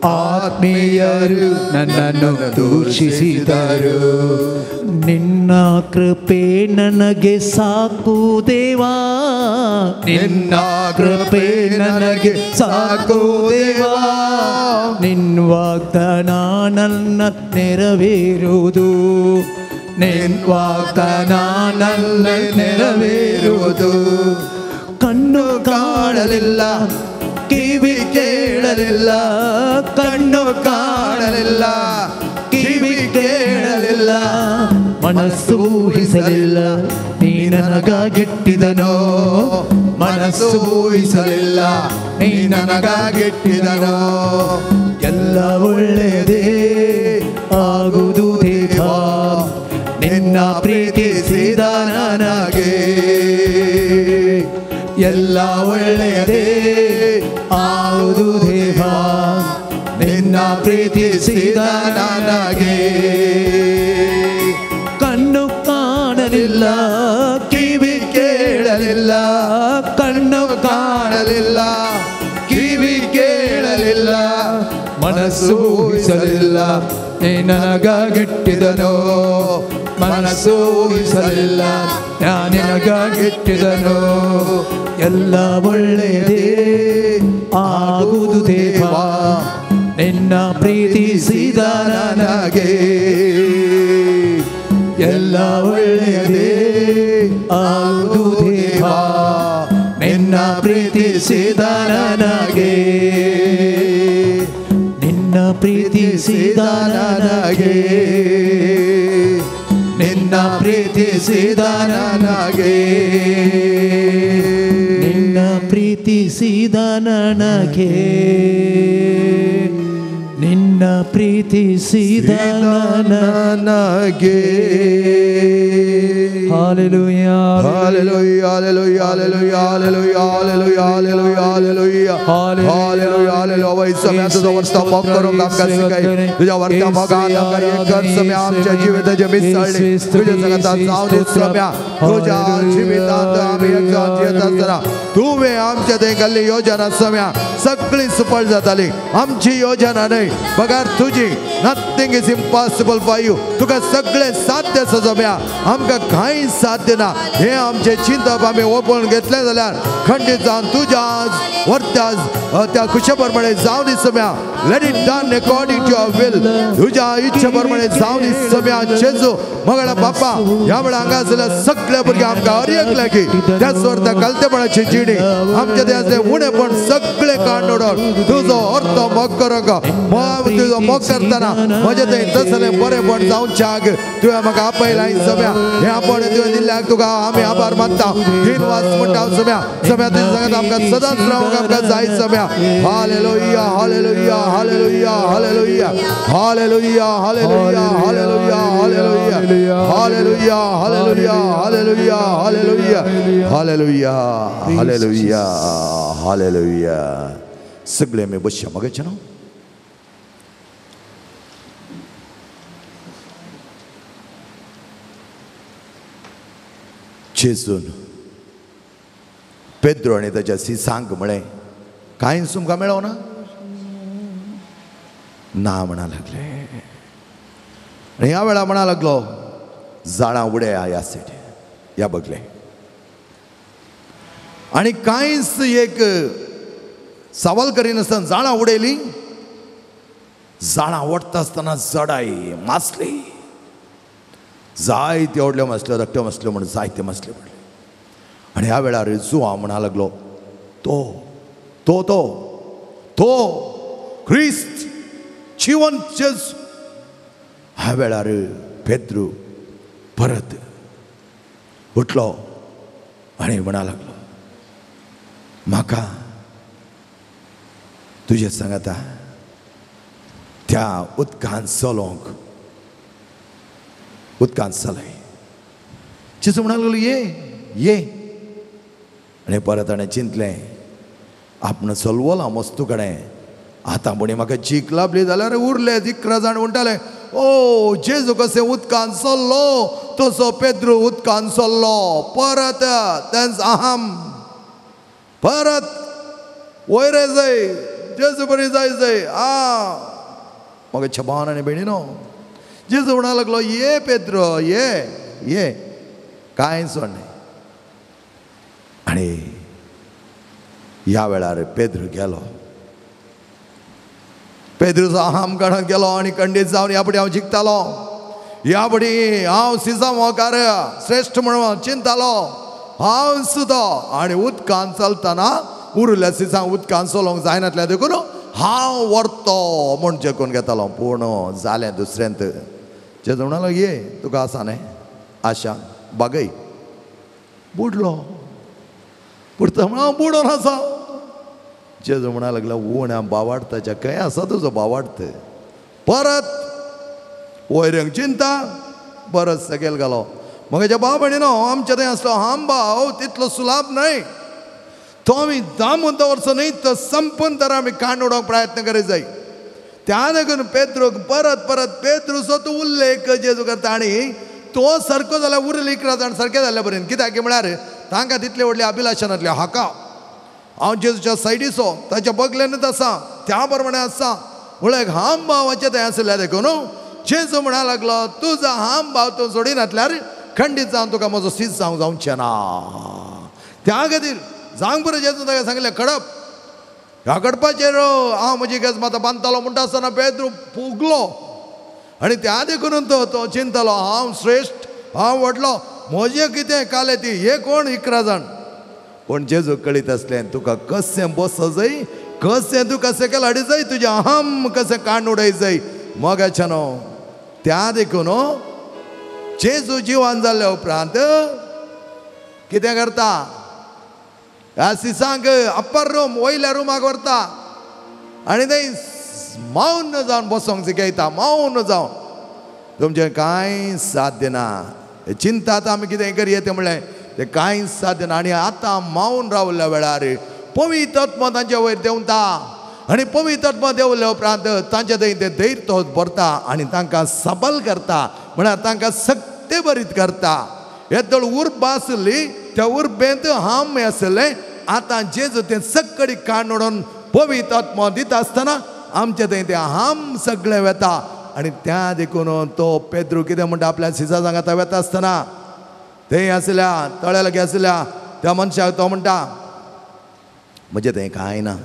ಆತ್ಮೀಯರು ನನ್ನನ್ನು ದೂಷಿಸಿದರು ನಿನ್ನ ಕೃಪೆ ನನಗೆ ಸಾಕು ದೇವಾ ನಿನ್ನ ಕೃಪೆ ನನಗೆ ಸಾಕು ದೇವಾ ನಿನ್ನ ವಾಗ್ದಾನ ನನ್ನ ನೆರವೇರುವುದು ನಿನ್ನ ವಾಗ್ದಾನ ನನ್ನ ನೆರವೇರುವುದು ಕಣ್ಣು ಕಾಣಲಿಲ್ಲ ಕಿವಿ ಕೇಳಲಿಲ್ಲ ಕಣ್ಣು ಕಾಣಲಿಲ್ಲ ಕಿವಿ ಕೇಳಲಿಲ್ಲ ಮನಸ್ಸು ಊಹಿಸಲಿಲ್ಲ ನೀ ನನಗಾಗಿಟ್ಟಿದನೋ ಮನಸ್ಸು ಊಹಿಸಲಿಲ್ಲ ನೀ ನನಗಾಗಿಟ್ಟಿದನೋ ಎಲ್ಲ ಒಳ್ಳೆಯದೇ ಆಗುವುದು ದೇವಾ ನಿನ್ನ ಪ್ರೀತಿಸಿದ ನನಗೆ ಎಲ್ಲ ಒಳ್ಳೆಯದೇ ಆಗುವುದು ದೇವಾ ನಿನ್ನ ಪ್ರೀತಿಸಿದ ನನಗೆ ಕಣ್ಣು ಕಾಣಲಿಲ್ಲ ಕಿವಿ ಕೇಳಲಿಲ್ಲ ಕಣ್ಣು ಕಾಣಲಿಲ್ಲ ಕಿವಿ ಕೇಳಲಿಲ್ಲ ಮನಸ್ಸು ಊಹಿಸಲಿಲ್ಲ ನೀ ನನಗಾಗಿಟ್ಟಿದನೋ ಮನಸ್ಸು ಊಹಿಸಲಿಲ್ಲ ನಾನು ನಿನಗಾಗಿಟ್ಟಿದನೋ ಎಲ್ಲ ಒಳ್ಳೆಯದೇ ಆಗುವುದು ದೇವಾ ನಿನ್ನ ಪ್ರೀತಿಸಿದ ನನಗೆ ಎಲ್ಲ ಒಳ್ಳೆಯದೇ ಆಗುವುದು ದೇವಾ ನಿನ್ನ ಪ್ರೀತಿಸಿದ ನನಗೆ ನಿನ್ನ ಪ್ರೀತಿಸಿದ ನನಗೆ ನಿನ್ನ ಪ್ರೀತಿಸಿದ ನನಗೆ ನಿನ್ನ ಪ್ರೀತಿಸಿದ ನನಗೆ ನಿನ್ನ ಪ್ರೀತಿಸಿದ ನನಗೆ Hallelujah Hallelujah Hallelujah Hallelujah Hallelujah Hallelujah Hallelujah Hallelujah Hallelujah इस समय तुझा वर्षा मग करून काम कर सकाय तुझ्या वर्षा मग आला कर एक कर समय आमच्या जीविताचे मिसळले तुझ्या जगतात जाऊ दे समय तुझ्या जीवितात आम्ही एक जीवित असताना तुम्ही आमच्या ते गल्ली योजना समय सगळी सफळ जाताली आमची योजना नाही बघा तुझी nothing is impossible for you तुका सगळे साध्य सजम्या आमका काही साध्य ना हे आमचे चिंतप आम्ही ओपन घेतले जाल्यार खंडित जावन तुझ्या वर्त्या त्या खुशेप्रमाणे जावन दी सम्या let it done according to your will तुझ्या इच्छेप्रमाणे जावन दी सम्या जेजू मगळा बाप्पा ह्या वेळा हांगासरल्या सगळे भुरगे आमकां हर एक लागी त्या स्वर्ता कलतेपणाची जिणी आमचे ते असले उणेपण सगळे काढून उडोवन तुजो अर्थ मोग करक तुजो मोग करतना म्हजे थंय तसलें बरेपण जावच्याक तुवें म्हाका आपयलां सम्या हे आपण तुवें दिल्ल्याक तुका आमी आभार मानता तीन वास म्हणटा सम्या सम्या तुजे सांगत आमकां सदांच रावंक आमकां जाय सम्या hallelujah hallelujah hallelujah hallelujah hallelujah hallelujah hallelujah hallelujah hallelujah hallelujah hallelujah hallelujah hallelujah hallelujah hallelujah सगळे आमी बसया मगेचे न्हू जेजून पेद्रो आनी ताच्या सिसांक म्हळें कांयच तुमकां मेळोना ना म्हणा लागले आनी ह्या वेळा म्हणा लागलो झाडां उडया ह्या सायडीन ह्या बगले आनी कांयच एक सवाल करिनासतना झाडां उडयली झाडां ओडटा आसतना जडाई मासली जायते ओडल्यो मासल्यो रक्त्यो मासल्यो म्हणून जायते मासले पडले आनी ह्या वेळार जेजू हांव म्हणा लागलो तो तो तो तो क्रिस्त जिवंत जेजू ह्या वेळार पेद्रू परत उठलो आणि म्हणा लागलो, म्हाका तुजे सांगता त्या उदकांत चलोंक. उदकांत चलय. जेजू म्हणा लागलो, ये. आनी परत ताणें चिंतलें, आपण चलवलां मस्तू कडेन, आतां म्हणी म्हाका चीक लाभली जाल्यार उरले 11 जाण म्हणटाले, ओ जेजू कशें उदकांत चल्लो तसो पेद्रू उदकांत चल्लो. परत तेंच अहम परत वयर जाय, जेजू बरी जाय. म्हाका छबान आनी भयणीनो, जेजू म्हणा लागलो, ये पेद्रू ये कांय सोड. आनी ह्या वेळार पेद्रू गेलो. पेद्रूचो अहम काढून गेलो आनी खंडीत जावन ह्या फुडें हांव जिखतालो, ह्या फुडें हांव सिजांवकार श्रेश्ठ म्हणून चिंततालो, हांव सुद्दां. आनी उदकांत चलतना उरल्या सिजां उदकांत चलोवंक जायनातल्या देखून हांव व्हरतो म्हूण जेकून घेतालो. पूण जालें दुसऱ्यांत. जेजू म्हणलो, ये तुका आसा न्ही आशा, बागय. बुडलो. बुडता म्हण हांव बुडोन आसा. जेजू म्हणा लागला, उण्या बावाडताच्या खंय आसा तुजो बावाडत. परत वयऱ्यांक चिंता. परत सकयल गेलो. म्हज्या भाव भयणीनो, आमच्या थंय आसलो हांबाव तितलो सुलाभ न्हय. तो आमी दामून दवरचो न्हय, तो संपून तर आमी कांड उडोवंक प्रयत्न करीत जाय. त्या देखून पेद्रूक परत पेद्रूचो तूं उल्लेख जेजू करता. आनी तो सारको जाल्यार उरले 11 जाण सारके जाल्ले बरें. कित्याक म्हळ्यार तांकां तितले व्हडले अभिलाशा नासले. हाका हांव जेजूच्या सायडीचो, ताच्या बगलेनूच आसा, त्या प्रमाणे आसा. म्हळ्यार हाम भावाचे थंय आसल्या देखून जेजू म्हणा लागलो, तुजो हाम भाव तूं सोडिनातल्यार खंडीत जावन तुका म्हजो सीज जावंक जावचें ना. त्या खातीर जावंक बरें जेजू ताका सांगलें, कडप. ह्या कडपाचेर हांव म्हजी गजमातां बांदतालो म्हणटा आसतना पेद्रू फुगलो. आनी त्या देखून तो चिंतलो, हांव श्रेश्ठ, हांव व्हडलो, म्हजें कितें काले ती, हे कोण 11 जाण. पूण जेजू कळीत आसलें, तुका कशें बस जाय, कशें तूं कशें केलें हाडी जाय, तुजें अहम कशें कांड उडय जाय. मोगाच्या न्हू. त्या देखून जेजू जिवान जाल्ल्या उपरांत कितें करता, ह्या सिसांक अप्पर रूम वयल्या रुमाक व्हरता आनी थंय मौन जावन बसोंक शिकयता. मौन जावन तुमचें कांय साध्य ना. चिंता आतां आमी कितें करया तें म्हणलें तें कांयच साध्य ना. आनी आतां मौन रावल्ल्या वेळार पवित्र आत्मा तांच्या वयर देंवता. आनी पवित्र आत्मा देंवल्या उपरांत तांच्या थंय तें धैर्य भरता आनी तांकां सबल करता. म्हळ्यार तांकां सक्ती बरीत करता. येदोळ उर्ब आसली त्या उर्बेंत हाम आसलें. आतां जेजू तें सक्कडी काण ओडून पवित्र आत्मा दिता आसतना आमचे थंय तें हाम सगळें वेता. आनी त्या देखून तो पेद्रू कितें म्हणटा, आपल्या सिजा सांगाता वेता आसतना थंय आसल्या तळ्या लागीं आसल्या त्या मनशाक तो म्हणटा, म्हजें थंय कांय ना,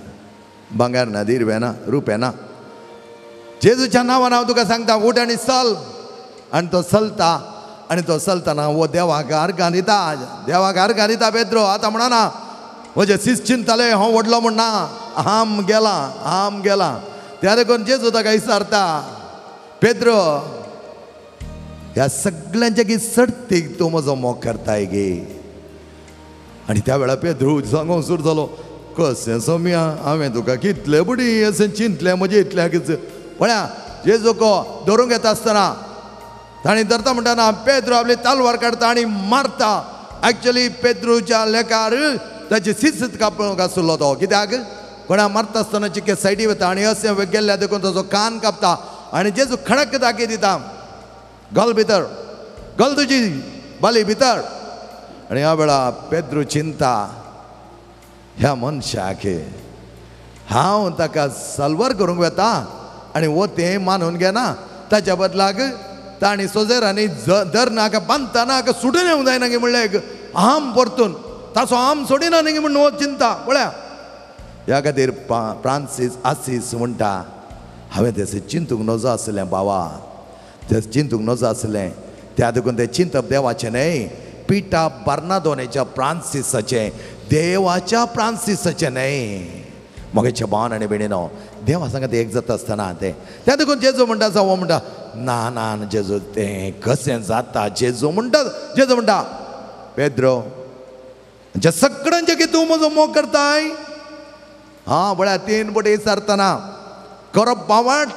भांगर ना, दिरवें ना, रुपें ना. जेजूच्या नांवान हांव तुका सांगता, उठ आनी चल. आनी तो चलता. आनी तो चलतना वो देवाक अर्घां दिता. देवाक अर्घां दिता पेद्रू. आतां म्हणना म्हजे सीस चिंतताले हांव व्हडलो म्हण ना, हाम गेला. त्या देखून जेजू ताका विचारता, पेद्रू ह्या सगळ्यांच्या की सर्तीक तूं म्हजो मोग करताय गे. आनी त्या वेळार पेद्रू सांगूंक सुरू जालो, कशें सोम्या, हांवें तुका कितले बुडी अशें चिंतलें म्हजें इतल्याकच. पळया जेजू को धरूंक येता आसतना ताणें धरता म्हणटाना पेद्रू आपली तालवार काडटा आनी मारता. एक्चुअली पेद्रूच्या लेकार ताची सीस कापूंक आसलो तो. कित्याक कोणा मारता आसतना चिक्के सायडी वता आनी अशें गेल्ल्या देखून ताचो कान कापता. आनी जेजू खडक दाखय दिता, घाल भितर, घाल तुजी बाली भितर. आनी ह्या वेळा पेद्रू चिंता, ह्या मनशाक हांव ताका सलवार करूंक वेता आनी वो तें मानून घेना. ताच्या बदलाक ताणी सोजेरांनी धर नाका बांदता नाका सुटून येवंक जायना गे म्हणलें आम परतून ताचो आम सोडिना न्ही म्हण हो चिंता. पळया ह्या खातीर फ्रांसीस आसीस म्हणटा, हांवें तें चिंतूंक नजो आसलें बाबा, तें चिंतूंक नजो आसलें. त्या देखून तें चिंतप देवाचें न्हय, पिटा बार्नादोनेच्या फ्रांसीसाचें, देवाच्या फ्रांसीसाचें न्हय. मोगेच्या भावान आनी भयणीनो, देवा सांगात एक जाता आसतना त्या देखून जेजू म्हणटा जावं म्हणटा ना ना जेजू तें कशें जाता. जेजू म्हणटा पेद्रो जे सगळ्यांचे की तूं म्हजो मोग करताय. हां म्हळ्यार 3 बटी सारतना करप भावार्थ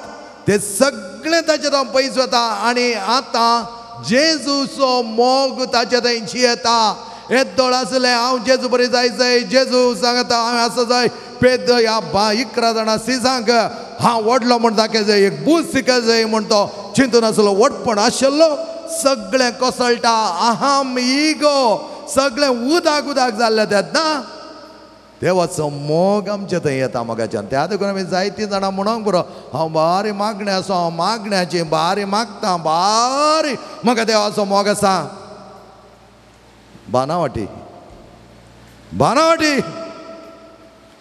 ते सगळे ताचेर हांव पयस वता आनी आतां जेजूचो मोग ताचे थंयची येता. येदोळ आसलें हांव जेजू बरें जाय जेजू सांगता हांवें आसा जाय पेद्र ह्या 11 जाणां सिजांक हांव व्हडलो म्हण दाखय जाय, एक बूस शिकय जाय म्हण तो चिंतून आसलो. वटपण आशिल्लो सगळें कोसळटा. अहम इगो सगळें उदाक जाल्लें तेन्ना देवाचो मोग आमचे थंय येता मोगाच्यान. त्या देखून आमी जायतीं जाणां म्हणोंक बरो हांव बारी मागणे आसा, हांव मागण्याची बारी मागता, बारी म्हाका देवाचो मोग आसा. बानावटी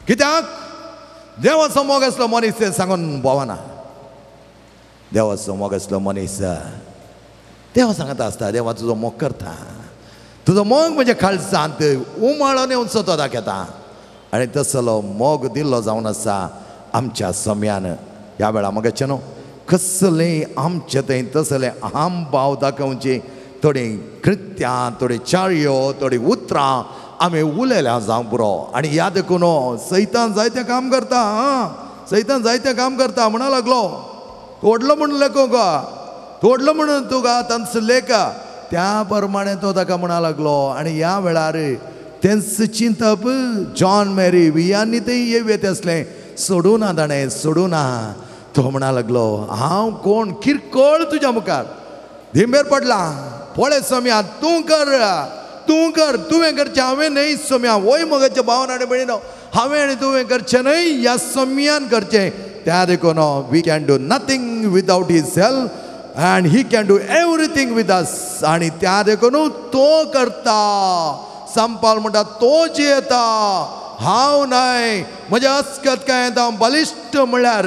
कित्याक देवाचो मोग आसलो मनीस तें सांगून भोवना. देवाचो मोग आसलो मनीस देवा सांगता आसता देवा तुजो मोग करता. तुजो मोग म्हणजे खालसांत उमाळोन येवन तो दाखयता. आनी तसलो मोग दिल्लो जावन आसा आमच्या सम्यान. ह्या वेळा मोगाचे न्हू कसलें आमचे थंय तसलें अहम भाव दाखोवची थोडी कृत्यां, थोडी चाळयो, थोडी उतरां आमी उलयल्या जावं पुरो. आनी ह्या देखून सैतान जायतें काम करता. सैतान जायतें काम करता म्हणा लागलो तोडलो म्हणून लेखो गा, तोडलो म्हणून तुका तांच लेखा त्या प्रमाणे तो ताका म्हणा लागलो. आनी ह्या वेळार तेंच चिंतप जॉन मॅरी वियांनी ते येवेत असलें सोडूं ना ताणें सोडूं ना. तो म्हणा लागलो हांव कोण किरकोळ तुज्या मुखार धिंबेर पडला. पळय सोम्या तूं कर तुवें करचें हांवें न्हय. सोम्या वय मोगाच्या भावान आनी भयणीनो हांवें आनी तुवें करचें न्हय, ह्या सोम्यान करचें. त्या देखून we can do nothing without his help and he can do everything with us. आनी त्या देखून तो करता. संपाल म्हणटा तो जियेता हांव न्हय. म्हज्या अस्कतकायेंत हांव बलिश्ट म्हळ्यार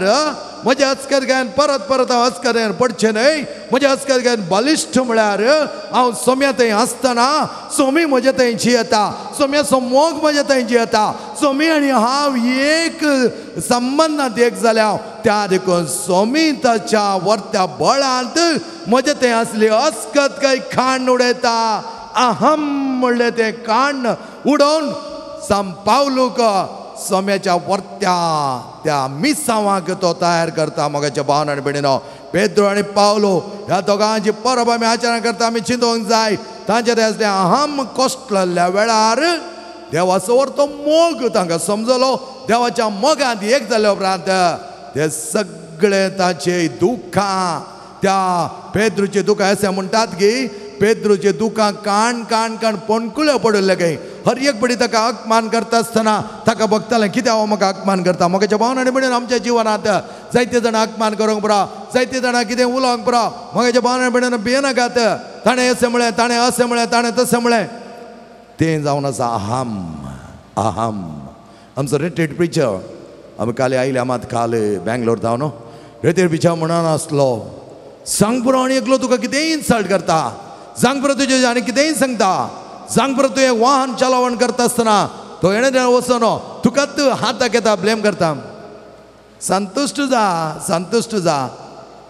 म्हज्या अस्कतकायेंत परत हांव अस्कतायेंत पडचें न्हय. म्हज्या अस्कतकायेंत बलिश्ट म्हळ्यार हांव सोम्या थंय आसतना सोमी म्हजे थंय जियेता. सोम्याचो मोग म्हजे थंय जियेता. सोमी आनी हांव एक संबंदांत एक जाल्या. त्या देखून सोमी ताच्या वर्त्या बळांत म्हजे थंय आसली अस्कतकाय खाण उडयता. अहम म्हणलें तें काण उडोवन संपावलूक सोम्याच्या वर्त्या त्या मिसावांक तो तयार करता. मोगाच्या भावान आनी भयणीनो पेद्रो आनी पावलो ह्या दोगांची परब आमी आचरण करता. आमी चिंतूंक जाय तांचे असलें अहम कोसळ्ळ्या वेळार देवाचो व्हरतो मोग तांकां समजलो. देवाच्या मोगांत एक जाल्या उपरांत ते सगळे ताचे दुखां त्या पेद्रूची दुखां अशें म्हणटात की पेद्रूचे दुखां काण पणकुळ्यो पडले गे. हर एक बडी ताका अपमान करता आसतना ताका बघतालें कित्याक हांव म्हाका अपमान करता. मोगाच्या भावान आनी भयणीनो आमच्या जिवनांत जायते जाणां अपमान करूंक पुरो, जायते जाणां कितें उलोवंक पुरो. मोगाच्या भावान आनी भयणीनो भियेनाकात. ताणें अशें म्हळें, ताणें अशें म्हळें, ताणें तशें म्हळें. तें जावन आसा अहम. आमचो रिट्रीट प्रिचर आमी काल आयल्या मात काल बेंगलोर जावन न्हू रिट्रीट प्रिचर म्हणून आसलो. सांग पुरो आनी एकलो तुका कितेंय इन्सल्ट करता. सांग पुरो तुजे आनी कितेंय सांगता. सांग पुरो तुवें वाहन चलावण करता आसतना तो येणे वचून तुकाच हात दाखयता, ब्लेम करता. संतुश्ट जा.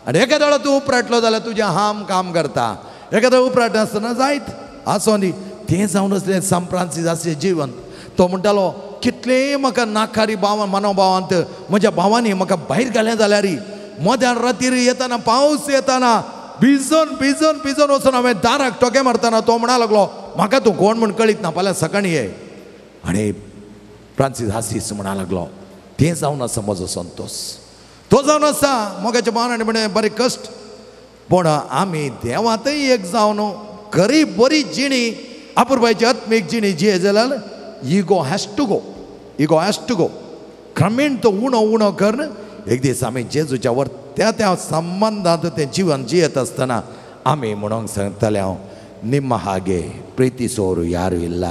आनी एका वेळा तूं उपराटलो जाल्यार तुजें हाम काम करता. एखादा उपराट आसतना जायत आसों दी. तें जावन आसलें सान फ्रांसीसाचें जिवन. तो म्हणटालो कितलेय म्हाका नाकारी मनोभावांत म्हज्या भावांनी म्हाका भायर घालें जाल्यार मध्यान रातीर येताना पावस येताना भिजून वचून हांवें दाराक टोके मारतना तो म्हणा लागलो म्हाका तूं कोण म्हूण कळीत ना, फाल्यां सकाळीं ये. आनी फ्रांसीस हासीस म्हणा लागलो तें जावन आसा म्हजो संतोष. तो जावन आसा मोगाच्या भावान आनी म्हणे बरें कश्ट. पूण आमी देवांतय एक जावन खरी बरी जिणी अपुरबायची आत्मीक जिणी जिये जाल्यार इगो हॅज टू गो. क्रमेण तो उणो कर. एक दीस आमी जेजूच्या वर त्या संबंधांत तें जीवन जियेत आसतना आमी म्हणोंक सांगताले हांव ನಿಮ್ಮ ಹಾಗೆ ಪ್ರೀತಿಸೋರು ಯಾರು ಇಲ್ಲ,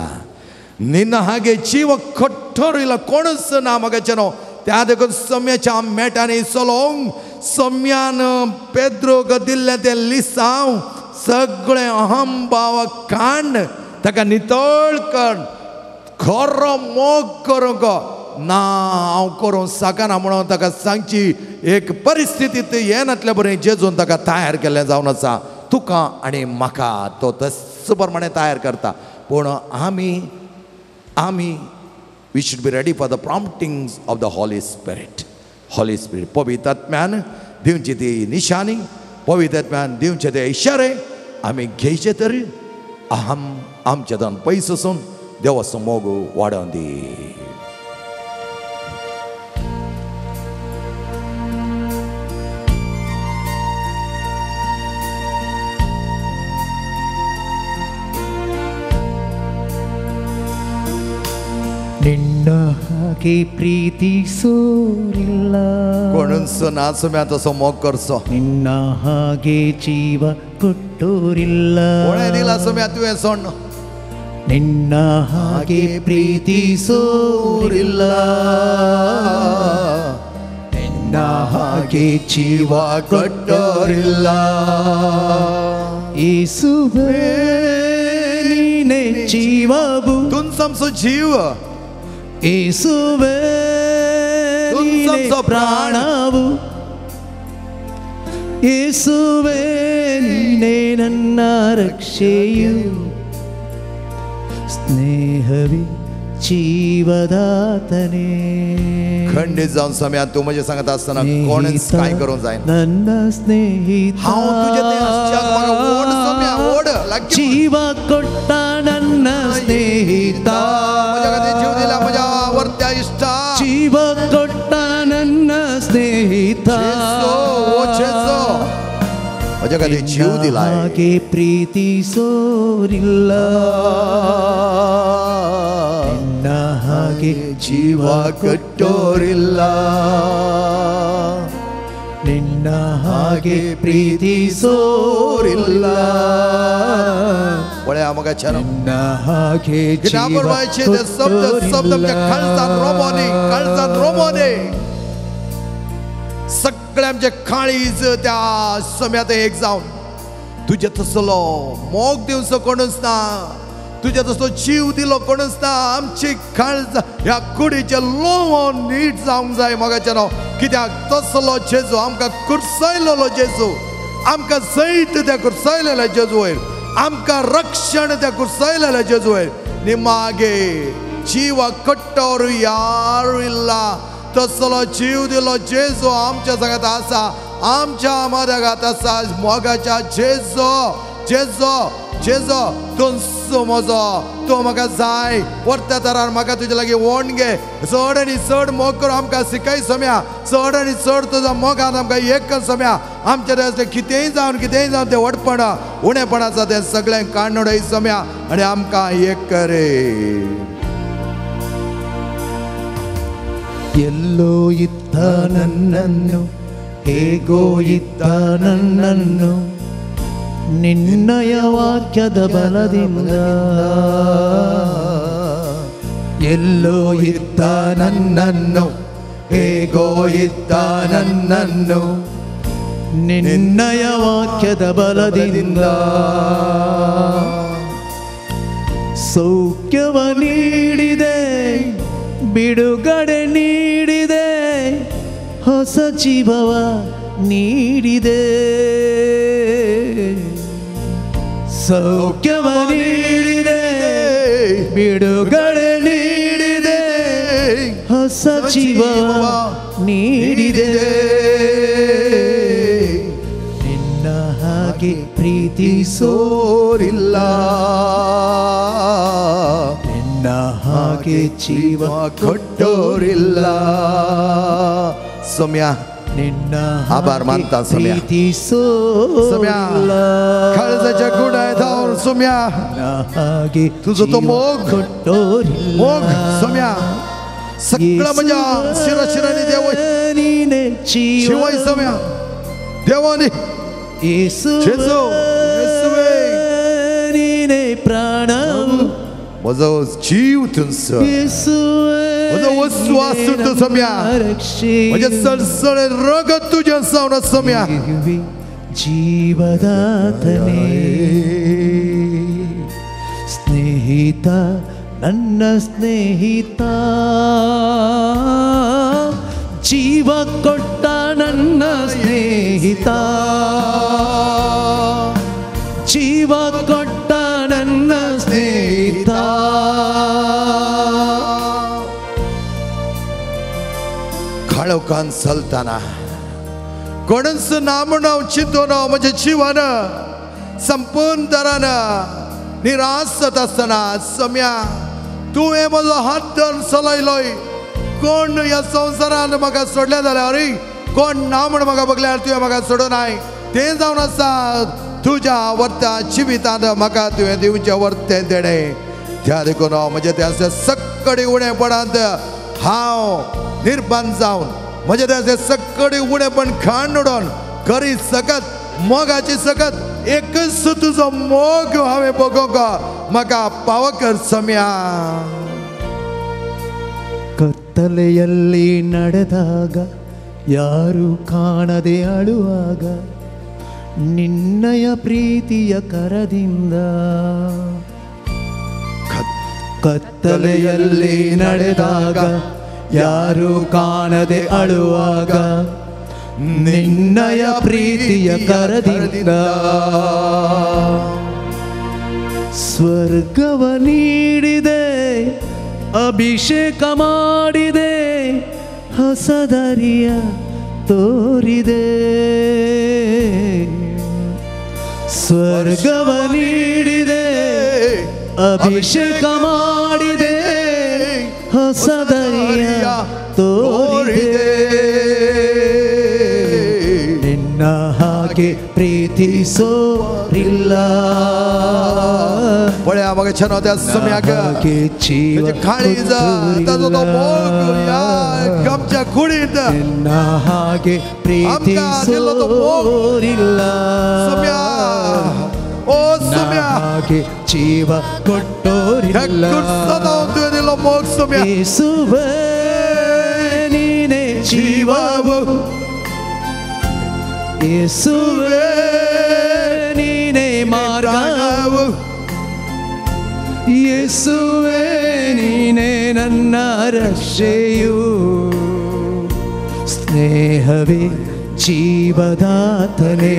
ನಿನ್ನ ಹಾಗೆ ಜೀವ ಕೊಟ್ಟೋರು ಇಲ್ಲ, कोणच ना मगचनो. त्या देखून सम्याच्या मेटांनी चलोवंक सम्यान पेद्रोक दिल्लें तें लिसांव सगळें अहम भाव काण ताका नितळ कर. खरो मोग करूंक ना हांव करूं साकाना म्हणून ताका सांगची एक परिस्थितींत हे नातल्या बरें जेजून ताका तयार केल्लें जावन आसा तुका आनी म्हाका तो तस प्रमाणे तयार करता पूण आमी we should be ready for the promptings of the Holy Spirit पवित्र आत्म्यान दिवची ती निशाणी पवित्र आत्म्यान दिवचे ते इशारे आमी घेयचे तरी आमचेतन पयस वचून देवाचो मोग वाडोवन दी ನಿನ್ನ ಹಾಗೆ ಪ್ರೀತಿಸೋರಿಲ್ಲ कोणूच ना सुम्या तसो मोग करचो ನಿನ್ನ ಹಾಗೆ ಜೀವ ಕೊಟ್ಟೋರಿಲ್ಲ कोणे दिला सुम्या तुवें सोड ನಿನ್ನ ಹಾಗೆ ಪ್ರೀತಿಸೋರಿಲ್ಲ ನಿನ್ನ ಹಾಗೆ ಜೀವ ಕೊಟ್ಟೋರಿಲ್ಲ ಯೇಸುವೇ ನೀನೇ ಜೀವವು तुन समसो जीव ಯೇಸುವೇ ನೀನೇ ಪ್ರಾಣವು ಯೇಸುವೇ ನೀನೇ ನನ್ನ ರಕ್ಷೆಯು स्नेहवी जीवदातने खंडित जावन सम्या तू म्हजे सांगत आसतना कोणेच काय करूंक जायना ನನ್ನ ಸ್ನೇಹಿತ हांव तुजे ते आसच्याक म्हाका ओड सम्या ओड जीव ಕೊಟ್ಟ ನನ್ನ ಸ್ನೇಹಿತ म्हज्या खातीर जीव दिला म्हज्या आवडत्या इश्टा जीव ಕೊಟ್ಟ ನನ್ನ ಸ್ನೇಹಿತ म्हज्या खातीर जीव दिला ಹಾಗೆ ಪ್ರೀತಿಸೋರಿಲ್ಲ ನಿನ್ನ ಹಾಗೆ ಜೀವ ಕೊಟ್ಟೋರಿಲ್ಲ ನಿನ್ನ ಹಾಗೆ ಪ್ರೀತಿಸೋರಿಲ್ಲ ಒಳ್ಳೆ आमकां छान ನಿನ್ನ ಹಾಗೆ ಜೀವ शब्द काळजान रोमोनी सगळे आमचे काळीज त्या सम्यात एक जावन तुझे तसलो मोग दिवचो कोणूच ना तुझे तसलो जीव दिलो कोणूच ना आमची काळज ह्या कुडीचे लोवोन नीट जावंक जाय मोगाचें कित्याक तसलो जेजू आमकां कुर्सयलेलो जेजू आमकां जैत त्या कुर्सयलेल्या जेजू वयर आमकां रक्षण त्या कुर्सयलेल्या जेजू वयर निमागे जीव कट्टोर यार इल्ला तसलो जीव दिलो जेजू आमच्या संगत आसा आमच्या मदगात आसा मोगाच्या जेजो जेजो जेजो तूं समजो तूं म्हाका जाय वर्त्या तरार म्हाका तुजे लागीं वोण घे चड आनी चड मोग करून आमकां शिकय सम्या चड आनी चड तुजो मोगान आमकां एक कर सम्या आमचे असलें कितेंय जावन तें वडपणा उणेपणाचा तें सगळें काडून उडय सम्या आनी आमकां एक करे ಎಲ್ಲೋ ಇದ್ದ ನನ್ನನ್ನು ಹೇಗೋ ಇದ್ದ ನನ್ನನ್ನು ನಿನ್ನಯ ವಾಕ್ಯದ ಬಲದಿಂದ ಎಲ್ಲೋ ಇದ್ದ ನನ್ನನ್ನು ಹೇಗೋ ಇದ್ದ ನನ್ನನ್ನು ನಿನ್ನಯ ವಾಕ್ಯದ ಬಲದಿಂದ ಸೌಖ್ಯವ ನೀಡಿದೆ ಬಿಡುಗಡೆ ನೀಡಿದೆ ಹೊಸ ಜೀವವ ನೀಡಿದೆ ಸೌಖ್ಯವ ನೀಡಿದೆ ಬಿಡುಗಡೆ ನೀಡಿದೆ ಹೊಸ ಜೀವವ ನೀಡಿದೆ ನಿನ್ನ ಹಾಗೆ ಪ್ರೀತಿಸೋರಿಲ್ಲ ಹಾಗೆ ಜೀವ ಕೊಟ್ಟೋರಿಲ್ಲ सम्या ನಿನ್ನ आभार मानता सम्या सम्या काळजाच्या गुडायतावर सम्या ಹಾಗೆ तुझो तो मोग ಕೊಟ್ಟೋರಿಲ್ಲ मोग सम्या सगळं माझ्या शिराशिराने देव ನೀನೆ शिवाय सम्या देवानी ಯೇಸುವೇ ನೀನೆ ಪ್ರಾಣವು माझो जीव तुझो माझो विश्वास तुझो सम्या माझे सळसळे रगत तुझ्या सावन सम्या ಜೀವದಾತನೇ ಸ್ನೇಹಿತ ನನ್ನ ಸ್ನೇಹಿತ ಜೀವ ಕೊಟ್ಟ ನನ್ನ ಸ್ನೇಹಿತ ಜೀವ ಕೊಟ್ಟ ನನ್ನ ಸ್ನೇಹಿತ काळोखान चलताना कोणच नाम नाव चिंतून म्हणजे जीवन संपूर्ण तरानं निराश जात असताना सम्या तुवें म्हजो हात धरून चलयलोय कोण ह्या संवसारान म्हाका सोडले जाल्यार कोण ना म्हण म्हाका बगल्यार तुवें म्हाका सोडूनाय तें जावन आसा तुज्या वर्ता जिवितांत म्हाका तुवें दिवचें वर्तें देणें त्या देखून म्हणजे त्या सक्कडी उणेपणांत हांव निर्बंध जावन म्हणजे त्या सक्कडी उणेपण खाण उडोवन खरी सकत मोगाची सकत एकच तुजो मोग हांवें बगोवंक म्हाका पाव कर सम्या ಕತ್ತಲೆಯಲ್ಲಿ ನಡೆದಾಗ ಯಾರು ಕಾಣದೆ ಅಳುವಾಗ ನಿನ್ನಯ ಪ್ರೀತಿಯ ಕರದಿಂದ ಕತ್ತಲೆಯಲ್ಲಿ ನಡೆದಾಗ ಯಾರು ಕಾಣದೆ ಅಳುವಾಗ ನಿನ್ನಯ ಪ್ರೀತಿಯ ಕರದಿಂದ ಸ್ವರ್ಗವ ನೀಡಿದೆ ಅಭಿಷೇಕ ಮಾಡಿದೆ ಹೊಸದರಿಯ ತೋರಿದೆ ಸ್ವರ್ಗವ ನೀಡಿದೆ ಅಭಿಷೇಕ ಮಾಡಿದೆ ಹೊಸದರಿಯ ತೋರಿದೆ ನಿನ್ನ ಹಾಗೆ ಪ್ರೀತಿಸೋರಿಲ್ಲ पळया मग छान होत्या सम्याक काळीज ताजो तो मोग या गमच्या कुडीत ನಿನ್ನ ಹಾಗೆ ಪ್ರೀತಿಸೋರಿಲ್ಲ सम्या ओ सम्या ಹಾಗೆ ಜೀವ ಕೊಟ್ಟೋರಿಲ್ಲ दिलो मोग सम्या ಯೇಸುವೇ ನೀನೇ ಜೀವವು ಯೇಸುವೇ ನೀನೇ ಮಾರ್ಗವು ಯೇಸುವೇ ನೀನೇ ನನ್ನ ರಕ್ಷೆಯು ಸ್ನೇಹವೇ ಜೀವದಾತನೇ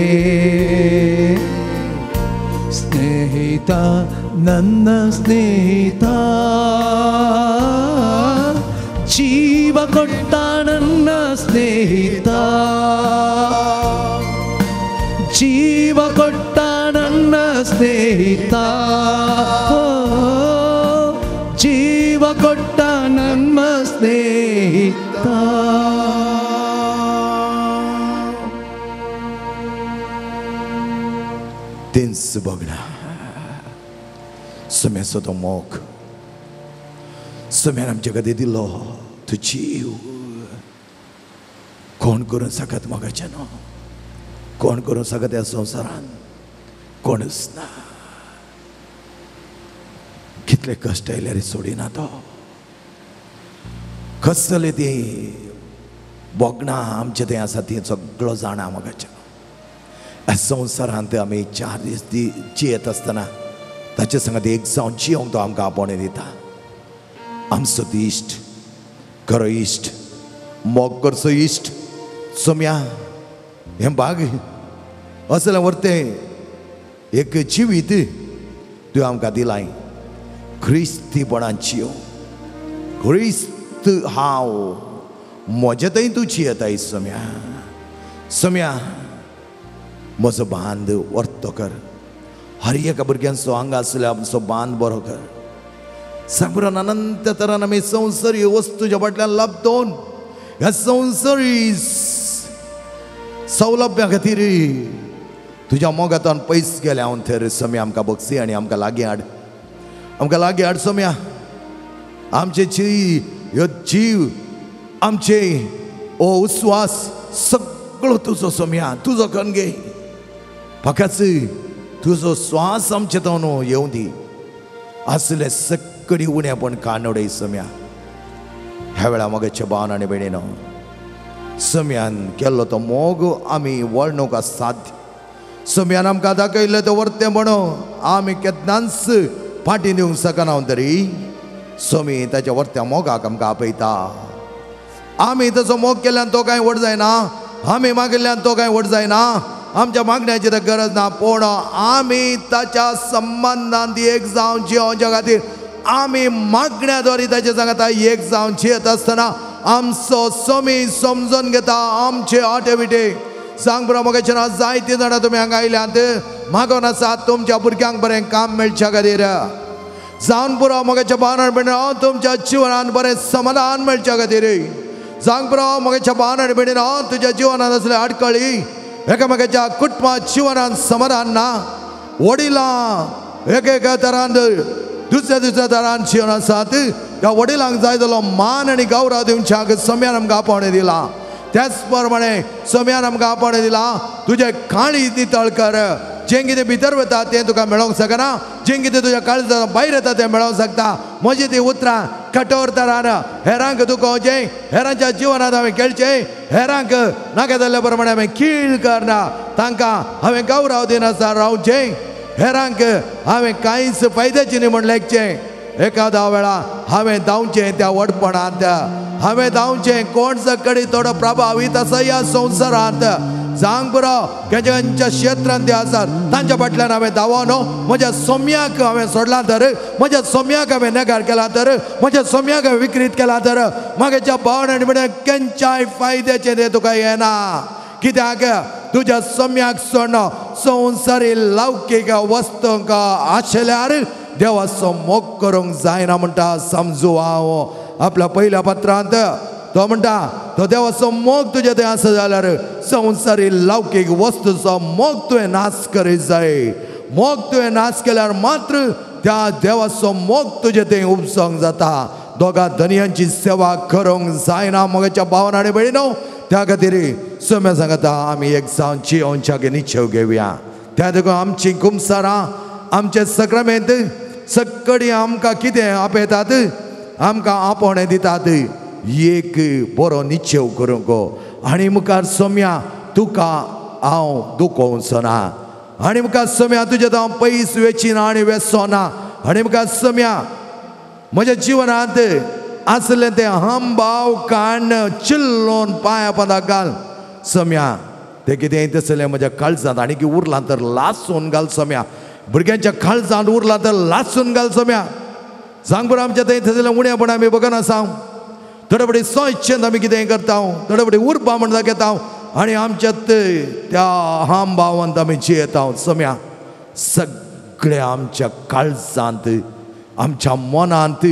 ಸ್ನೇಹಿತ ನನ್ನ ಸ್ನೇಹಿತ ಜೀವ ಕೊಟ್ಟ ನನ್ನ ಸ್ನೇಹಿತ ಜೀವ ಕೊಟ್ಟ ನನ್ನ ಸ್ನೇಹಿತ ಜೀವ ಕೊಟ್ಟ ನಮ್ಮ ಸ್ನೇಹಿತ तेंच बघना सम्याचो तो मोग सम्यान आमचे कधी दिलो तू जीव कोण करून सकत मोगाचे न्हू कोण करून सकत ह्या संवसारान कोणच ना कितले कश्ट आयल्यार सोडिना तो कसले ती बोगणां आमचे तें आसा ती सगळो जाणा मोगाचे ह्या संवसारांत आमी 4 दीस जियेत आसतना ताचे सांगात एक जावन जियोंक तो आमकां आपणे दिता आमचो ती इश्ट खरो इश्ट मोग करचो इश्ट सम्या हें बाग असलें व्हरतें एक जिवीत तुवें आमकां दिलाय ख्रिस्तीपणान जियो ख्रिस्त हांव म्हजे थंय तूं जियेताय सम्या सम्या म्हजो बांद वर्तो कर हर एका भुरग्यांचो हांगा आसल्या आमचो बांद बरो कर सांबरान अनंत तरान आमी संवसारी वस्तूच्या फाटल्यान लाभतोन ह्या संवसारी सौलभ्या खातीर तुज्या मोगातान पयस गेले हांव थंय सम्या आमकां बक्षी आनी आमकां लागीं हाड सम्या आमचे ह्यो जीव आमचे ओ उस्वास सगळो तुजो सम्या तुजो करून घे फकत तुजो स्वास आमचे तो न्हू येवं दी असले सक्कडी उणेपण कानोडय सम्या ह्या वेळा मोगाच्या भावान आनी भयणीनो सम्यान केल्लो तो मोग आमी वळणूक साध्य सम्यान आमकां दाखयल्लें तो वर्तें म्हणून आमी केन्नाच फाटी दिवंक शकना तरी स्वामी ताच्या वर्त्या मोगाक आमकां आपयता. आमी तसो मोग केल्यान तो कांय व्हड जायना, आमी मागिल्ल्यान तो कांय व्हड जायना, आमच्या मागण्याची तर गरज ना, पूण आमी ताच्या संबंधांत एक जावन जियोवच्या खातीर आमी मागण्याद्वारे ताच्या सांगाता एक जावन जियेत आसतना आमचो स्वामी समजून घेता आमचे आटेविटे. सांग बरो मोगेचना जायतीं जाणां तुमी हांगा आयल्यात मागोन आसात तुमच्या भुरग्यांक बरें काम मेळच्या खातीर. जावन पुरो मोगेच्या भावनां भयणीनो तुमच्या जिवनांत बरें समाधान मेळच्या खातीर. सांग पुरो मोगेच्या भावनां भयणीनो तुज्या जिवनांत असले आडकळी एकामेकाच्या कुटुंबात जिवनांत समाधान ना, वडिलां एकेका तरान दुसऱ्या तरान जिवन आसात. त्या वडिलांक जाय जालो मान आनी गौरव दिवच्याक स्वाम्यान आमकां आपोवणें दिलां. त्याच प्रमाणे स्वाम्यान आमकां आपोवणें दिलां तुजें काळीज नितळ कर. जें कितें भितर वता तें तुका मेळोंक शकना, जें कितें तुज्या काळजांत भायर येता तें मेळोंक शकता. म्हजी ती उतरां कठोर तरान हेरांक दुखोवचें, हेरांच्या जिवनांत हांवें खेळचें, हेरांक नाका जाल्ल्या प्रमाणे हांवें कीळ करना, तांकां हांवें गौरव दिनासतना रावचें, हेरांक हांवें कांयच फायद्याचें न्ही म्हण लेखचें. एखादा वेळा हांवें धांवचें त्या वडपणांत, हांवें धांवचें कोण सकडी थोडो प्रभावीत आसा ह्या संवसारांत. सांग बरो खंयच्या क्षेत्रांत ते आसात तांच्या फाटल्यान हांवें धांवोन म्हज्या सोम्याक हांवें सोडलां तर, म्हज्या सोम्याक हांवें नगार केला तर, म्हज्या सोम्याक हांवें विकृत केला तर मागीरच्या भावनांनी म्हळ्यार खंयच्याय फायद्याचें तें तुका येना. कित्याक तुज्या सोम्याक सोडून संवसारी लौकीक वस्तूंक आशिल्ल्यार देवाचो मोग करूंक जायना म्हणटा समजू हांव आपल्या पयल्या पत्रांत. तो म्हणटा तो देवाचो मोग तुजे थंय आसा जाल्यार संवसारी लौकीक वस्तूचो मोग तुवें नाश करीत जाय. मोग तुवें नाश केल्यार मात्र त्या देवाचो मोग तुजे थंय उपसोंक जाता. दोगा धनयांची सेवा करूंक जायना मोगाच्या भावना आनी भयणीनो. त्या खातीर सोम्या सांगता आमी एक जावन जियोवच्या निश्चय घेवया. त्या देखून आमची गुमसारां आमचे सक्रामेंत सक्कडी आमकां कितें आपयतात, आमकां आपोवणें दितात एक बरो निश्चय करूंक. आनी मुखार सोम्या तुका हांव दुखोवचो ना, आनी मुखार सोम्या तुजे हांव पयस वेचिना आनी वेचो ना, आनी मुखार सोम्या म्हज्या जिवनांत आसलें तें हांबाव काण चिल्लोन पांया पदाक घाल. सोम्या तें कितें तसलें म्हज्या काळजांत आनी उरलां तर लासून घाल. सोम्या भुरग्यांच्या काळजांत उरलां तर लासून घाल. सोम्या सांग बरो आमच्या थंय थंयसलें उणेपण आमी बघन आसा, थोडे सोयच्छेंत आमी कितें करता, थोडे उरपा म्हण दाखयता आनी आमच्यात त्या हांबावांत आमी जियेता. सोम्या सगळें आमच्या काळजांत आमच्या मनांत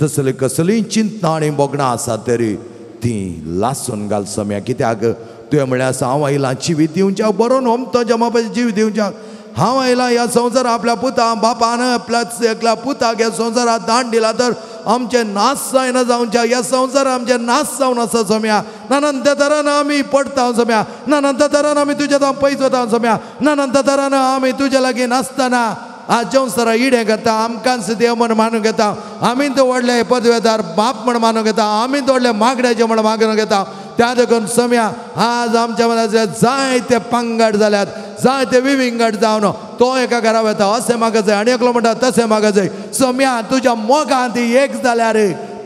तसली कसलीय चिंतना आनी बोगणां आसा तरी ती लासून घाल. सोम्या कित्याक तुवें म्हळ्यार आसा हांव आयलां जिवीत दिवच्याक, बरो होमतो जमापाचें जिवीत दिवच्याक. हांव आयलां ह्या संवसारांत आपल्या पुता बापान आपल्या एकल्या पुताक ह्या संवसारांत दान दिला तर आमचे नाश जायना जावच्या. ह्या संवसारांत आमचे नाश जावन आसा. सोम्या नानंत तरान आमी पडटा. सोम्या नानंत तरान आमी तुजे हांव पयस वता. सोम्या नानंत तरान आमी तुजे लागीं नासतना आज संवसारा इडें करता, आमकांच देव म्हण मानून घेता, आमीच व्हडले पदवेदार बाप म्हण मानून घेता, आमीच व्हडले मागण्याचे म्हण मागून घेता. त्या देखून सोम्या आज आमच्या मनांतले जायते पंगड जाल्यात, जायते विविंगड जावन तो एका घरा वता अशें म्हाका जाय आनी एकलो म्हणटा तशें म्हाका जाय. सोम्या तुज्या मोगांत एक जाल्यार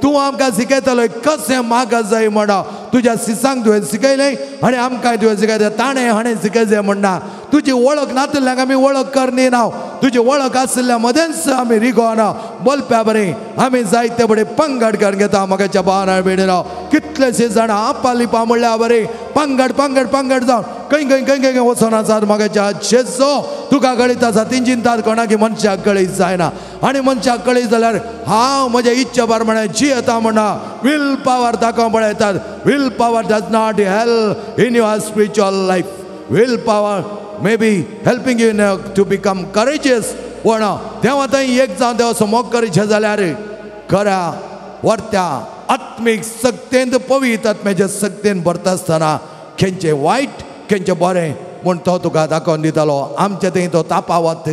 तूं आमकां शिकयतलो कशें म्हाका जाय म्हणा. तुज्या सिसांक तुवें शिकयलें आनी आमकांय तुवें शिकयलें, ताणें हाणें शिकयचें म्हणना. तुजी वळख नातल्यांक आमी वळख करनी ना, तुजी वळख आसल्या मदेंच आमी रिगोना बोलप्या बरें आमी जायते बरें पंगड कर घेता. मोगाच्या भावना भयणीनो कितलेशे जाणां आपालिपा म्हणल्यार बरें पंगड पंगड पंगड जावन खंय खंय खंय वचून आसात. मोगाच्या जेजो तुका कळीत आसा ती चिंतात कोणाकी मनशाक कळीत जायना, आनी मनशाक कळीत जाल्यार हांव म्हज्या इच्छे प्रमाणे जियेता म्हणा. वील पावर दाखोवन पळयतात. Will power does not help in your spiritual life. Will power may be helping you to become courageous. पण देवा थंय एक जावन देवाचो मोग करचें जाल्यार खऱ्या वर्त्या आत्मीक सक्तेंत पवित्र आत्म्याच्या सक्तेन भरता आसतना खंयचें वायट खंयचें बरें म्हूण तो तुका दाखोवन दितालो. आमचे थंय तो तापावत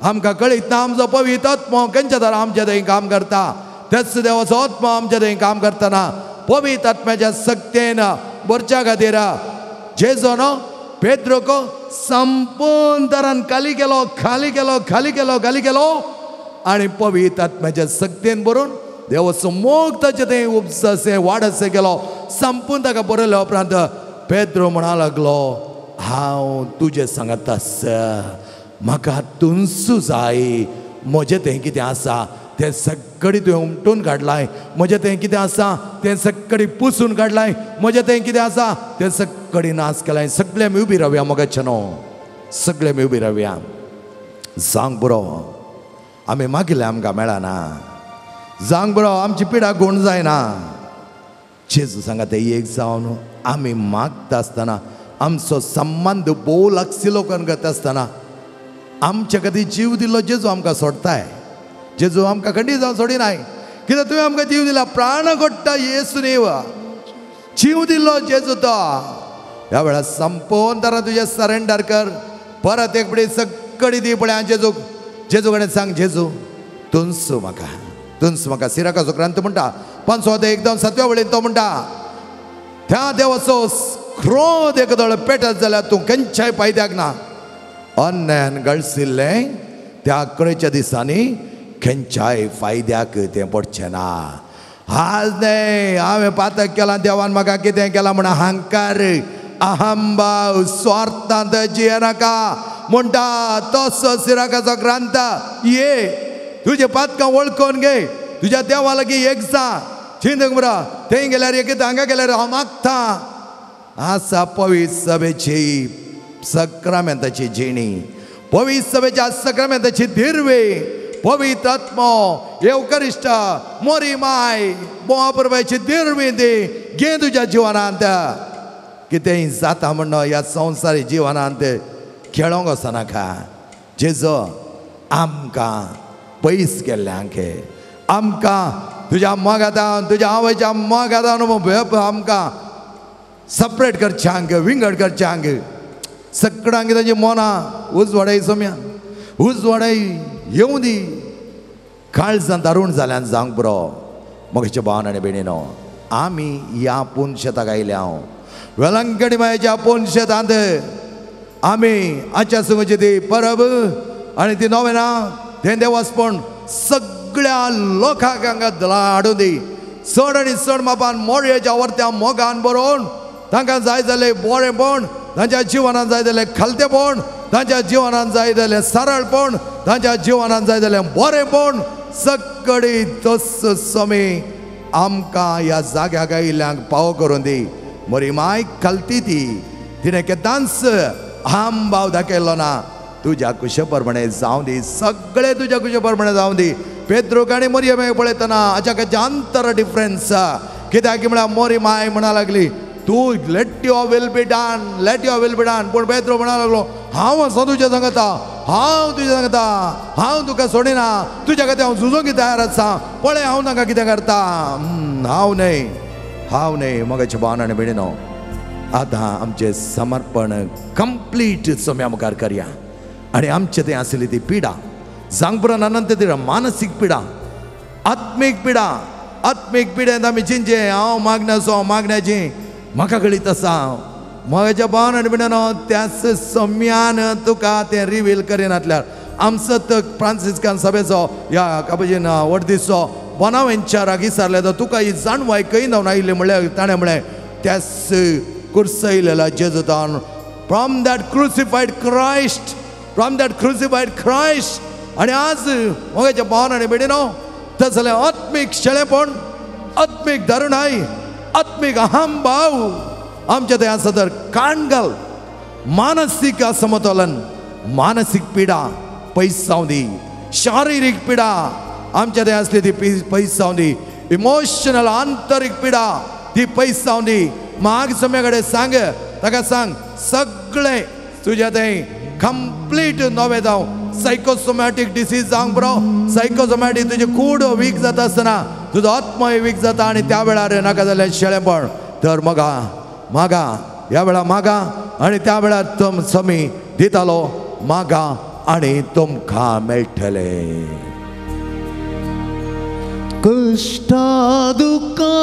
आमकां कळीत ना आमचो पवित्र आत्मो खंयच्या तरा आमचे थंय काम करता. तेच देवाचो आत्मो आमचे थंय काम करतना पवित्र आत्म्याच्या सक्तेन भरच्या खातीर जेजो न्हू पेद्रोक संपूर्ण तरान खाली केलो खाली केलो खाली केलो खाली केलो आनी पवित्र आत्म्याच्या सक्तेन भरून देवाचो मोग ताचे थंय उपससे वाडसे गेलो संपून ताका बरयल्या उपरांत पेद्रो म्हणा लागलो हांव तुजे सांगत आसा म्हाका तुनसू जाय म्हजें थंय कितें आसा तें सगळें तुवें उमटून काडलाय म्हजें थंय कितें आसा तें सगळें पुसून काडलाय म्हजें थंय कितें आसा तें सगळें नाश केलाय सगळे आमी उबी रावया मोगाचे न्हू सगळे आमी उबी रावया सांग बरो आमी मागिल्लें आमकां मेळना सांग बरो आमची पिडा गुण जायना जेजू सांगात एक जावन आमी मागता आसतना आमचो संबंद भोव लागसिलो करून करता आसतना आमचे खातीर जीव दिल्लो जेजू आमकां सोडताय जेजू आमकां खंडी जावन सोडिनाय कित्याक तुवें आमकां जीव दिला प्राण कोट्टा येसून जीव दिल्लो जेजू तो ह्या वेळार संपूर्ण तरां तुजें सरेंडर कर परत एक फुडें सगळी दी पळय जेजू जेजू कडेन सांग जेजू तुनसू म्हाका सिराका सुक्रांत म्हणटा 5:1-7 वळेन तो म्हणटा त्या देवाचो क्रोध एकदळ पेटत जाल्यार तूं खंयच्याय फायद्याक ना अन्यान गळसिल्लें त्या कडेच्या दिसांनी खंयच्याय फायद्याक तें पडचें ना आज न्हय हांवें पातक केलां देवान म्हाका कितें केलां म्हण अहंकार अहंभाव स्वार्थांत जियेनाका म्हणटा तसो सिराकाचो ग्रंथ ये तुजे पातकां वळखून घे तुज्या देवा लागीं एक सांग चिंतक बरो थंय गेल्यार एक हांगा गेल्यार हांव मागता आसा पवित्र सभेची सक्रामेंताची जिणी पवित्र सभेच्या सक्रामेंताची दिरवे पवित्र आत्मो एवकरिस्ट मोरी माय महाप्रभूची दिरवी दी घे तुज्या जिवनांत कितेंय जाता म्हणून ह्या संवसारी जिवनांत खेळोंक वचनाका जेजो आमकां पयस गेल्ल्यांक आमकां तुज्या मोगादान तुज्या आवयच्या मोगादान आमकां सेपरेट करच्यांक विंगड करच्यांक सगळ्यांक ताची मनां उजवाडाय सोम्या उजवाडाय येवं दी काळजां दारूण जाल्यान जावंक बरो मोगाच्या भावान आनी भयणीनो आमी ह्या पूर्ण शेताक आयल्या वेलंकडी मायेच्या पूर्ण शेतांत आमी आजच्या सुंगची ती परब आनी ती नोवेना तें देवास्पण सगळ्या लोकांक हांगा हाडून दी चड आनी चड मापान मोडयेच्या वर्त्या मोगान बरोवन तांकां जाय जालें बरेंपण तांच्या जिवनांत जाय जालें खालतेपण तांच्या जिवनांत जाय जालें सरळपण तांच्या जिवनांत जाय जालें बरेंपण सगळी तस समी आमकां ह्या जाग्याक आयिल्ल्यांक पावो करून दी मोरी माय खालती ती तिणें केदांच आम भाव दाखयल्लो ना तुज्या कुशे प्रमाणे जावं दी सगळे तुज्या कुशे प्रमाणे जावं दी पेद्रूक आनी मोरयेमेक पळयतना हाच्या अंतर डिफरन्स कित्याक म्हळ्यार मोरी माय म्हणा लागली तूं late your will be done पूण पेद्रो म्हणा लागलो हांव असो तुज्या सांगता हांव तुज्या सांगता हांव तुका सोडिना तुज्या खातीर हांव झुजोंक तयार आसा पळय हांव तांकां कितें करता हांव न्हय मोगाच्या भावान आनी भयणीनो आतां आमचें समर्पण कंप्लीट सोम्या मुखार करया आनी आमचे थंय आसली ती पिडा जांगपुरान अनंत ती मानसीक पिडा आत्मीक पिडेंत आमी चिंचे हांव मागण्याचो मागण्याची म्हाका कळीत आसा मोगाच्या भावान आनी भयणीनो त्याच सोम्यान तुका तें रिवील करिनातल्यार आमचो फ्रांसिस्कान सभेचो ह्या काबजीन वडदिसो बोनावेंचाराक विचारले तो तुका ही जाणवाय खंय जावन आयिल्ली म्हळ्यार ताणें म्हळें त्याच कुर्सयलेला जेजूतान फ्रॉम दॅट क्रुसिफायड क्रायस्ट आनी आज मोगाच्या भावान आनी भयणीनो तें जालें आत्मीक शेळेपण आत्मीक धरुणाय आत्मीक अहंभाव आमच्या थंय आसा तर काणगल मानसीक असमतोलन मानसीक पिडा पयस जावं दी शारिरीक पिडा आमच्या थंय आसली ती पयस जावं दी इमोशनल आंतरीक पिडा ती पयस जावं दी माग सम्या कडेन सांग ताका सांग सगळें तुज्या थंय कंप्लीट नवें जावं सायकोसोमॅटीक डिसीज जावंक बरो सायकोसोमॅटीक तुजें कूड वीक जाता आसतना तुजो आत्मय वीक जाता आनी त्या वेळार नाका जाल्यार शेळेपण तर मागा ह्या वेळार मागा आनी त्या वेळार तुम समी दितालो मागा आनी तुमकां मेळटलें कष्टा दुःखा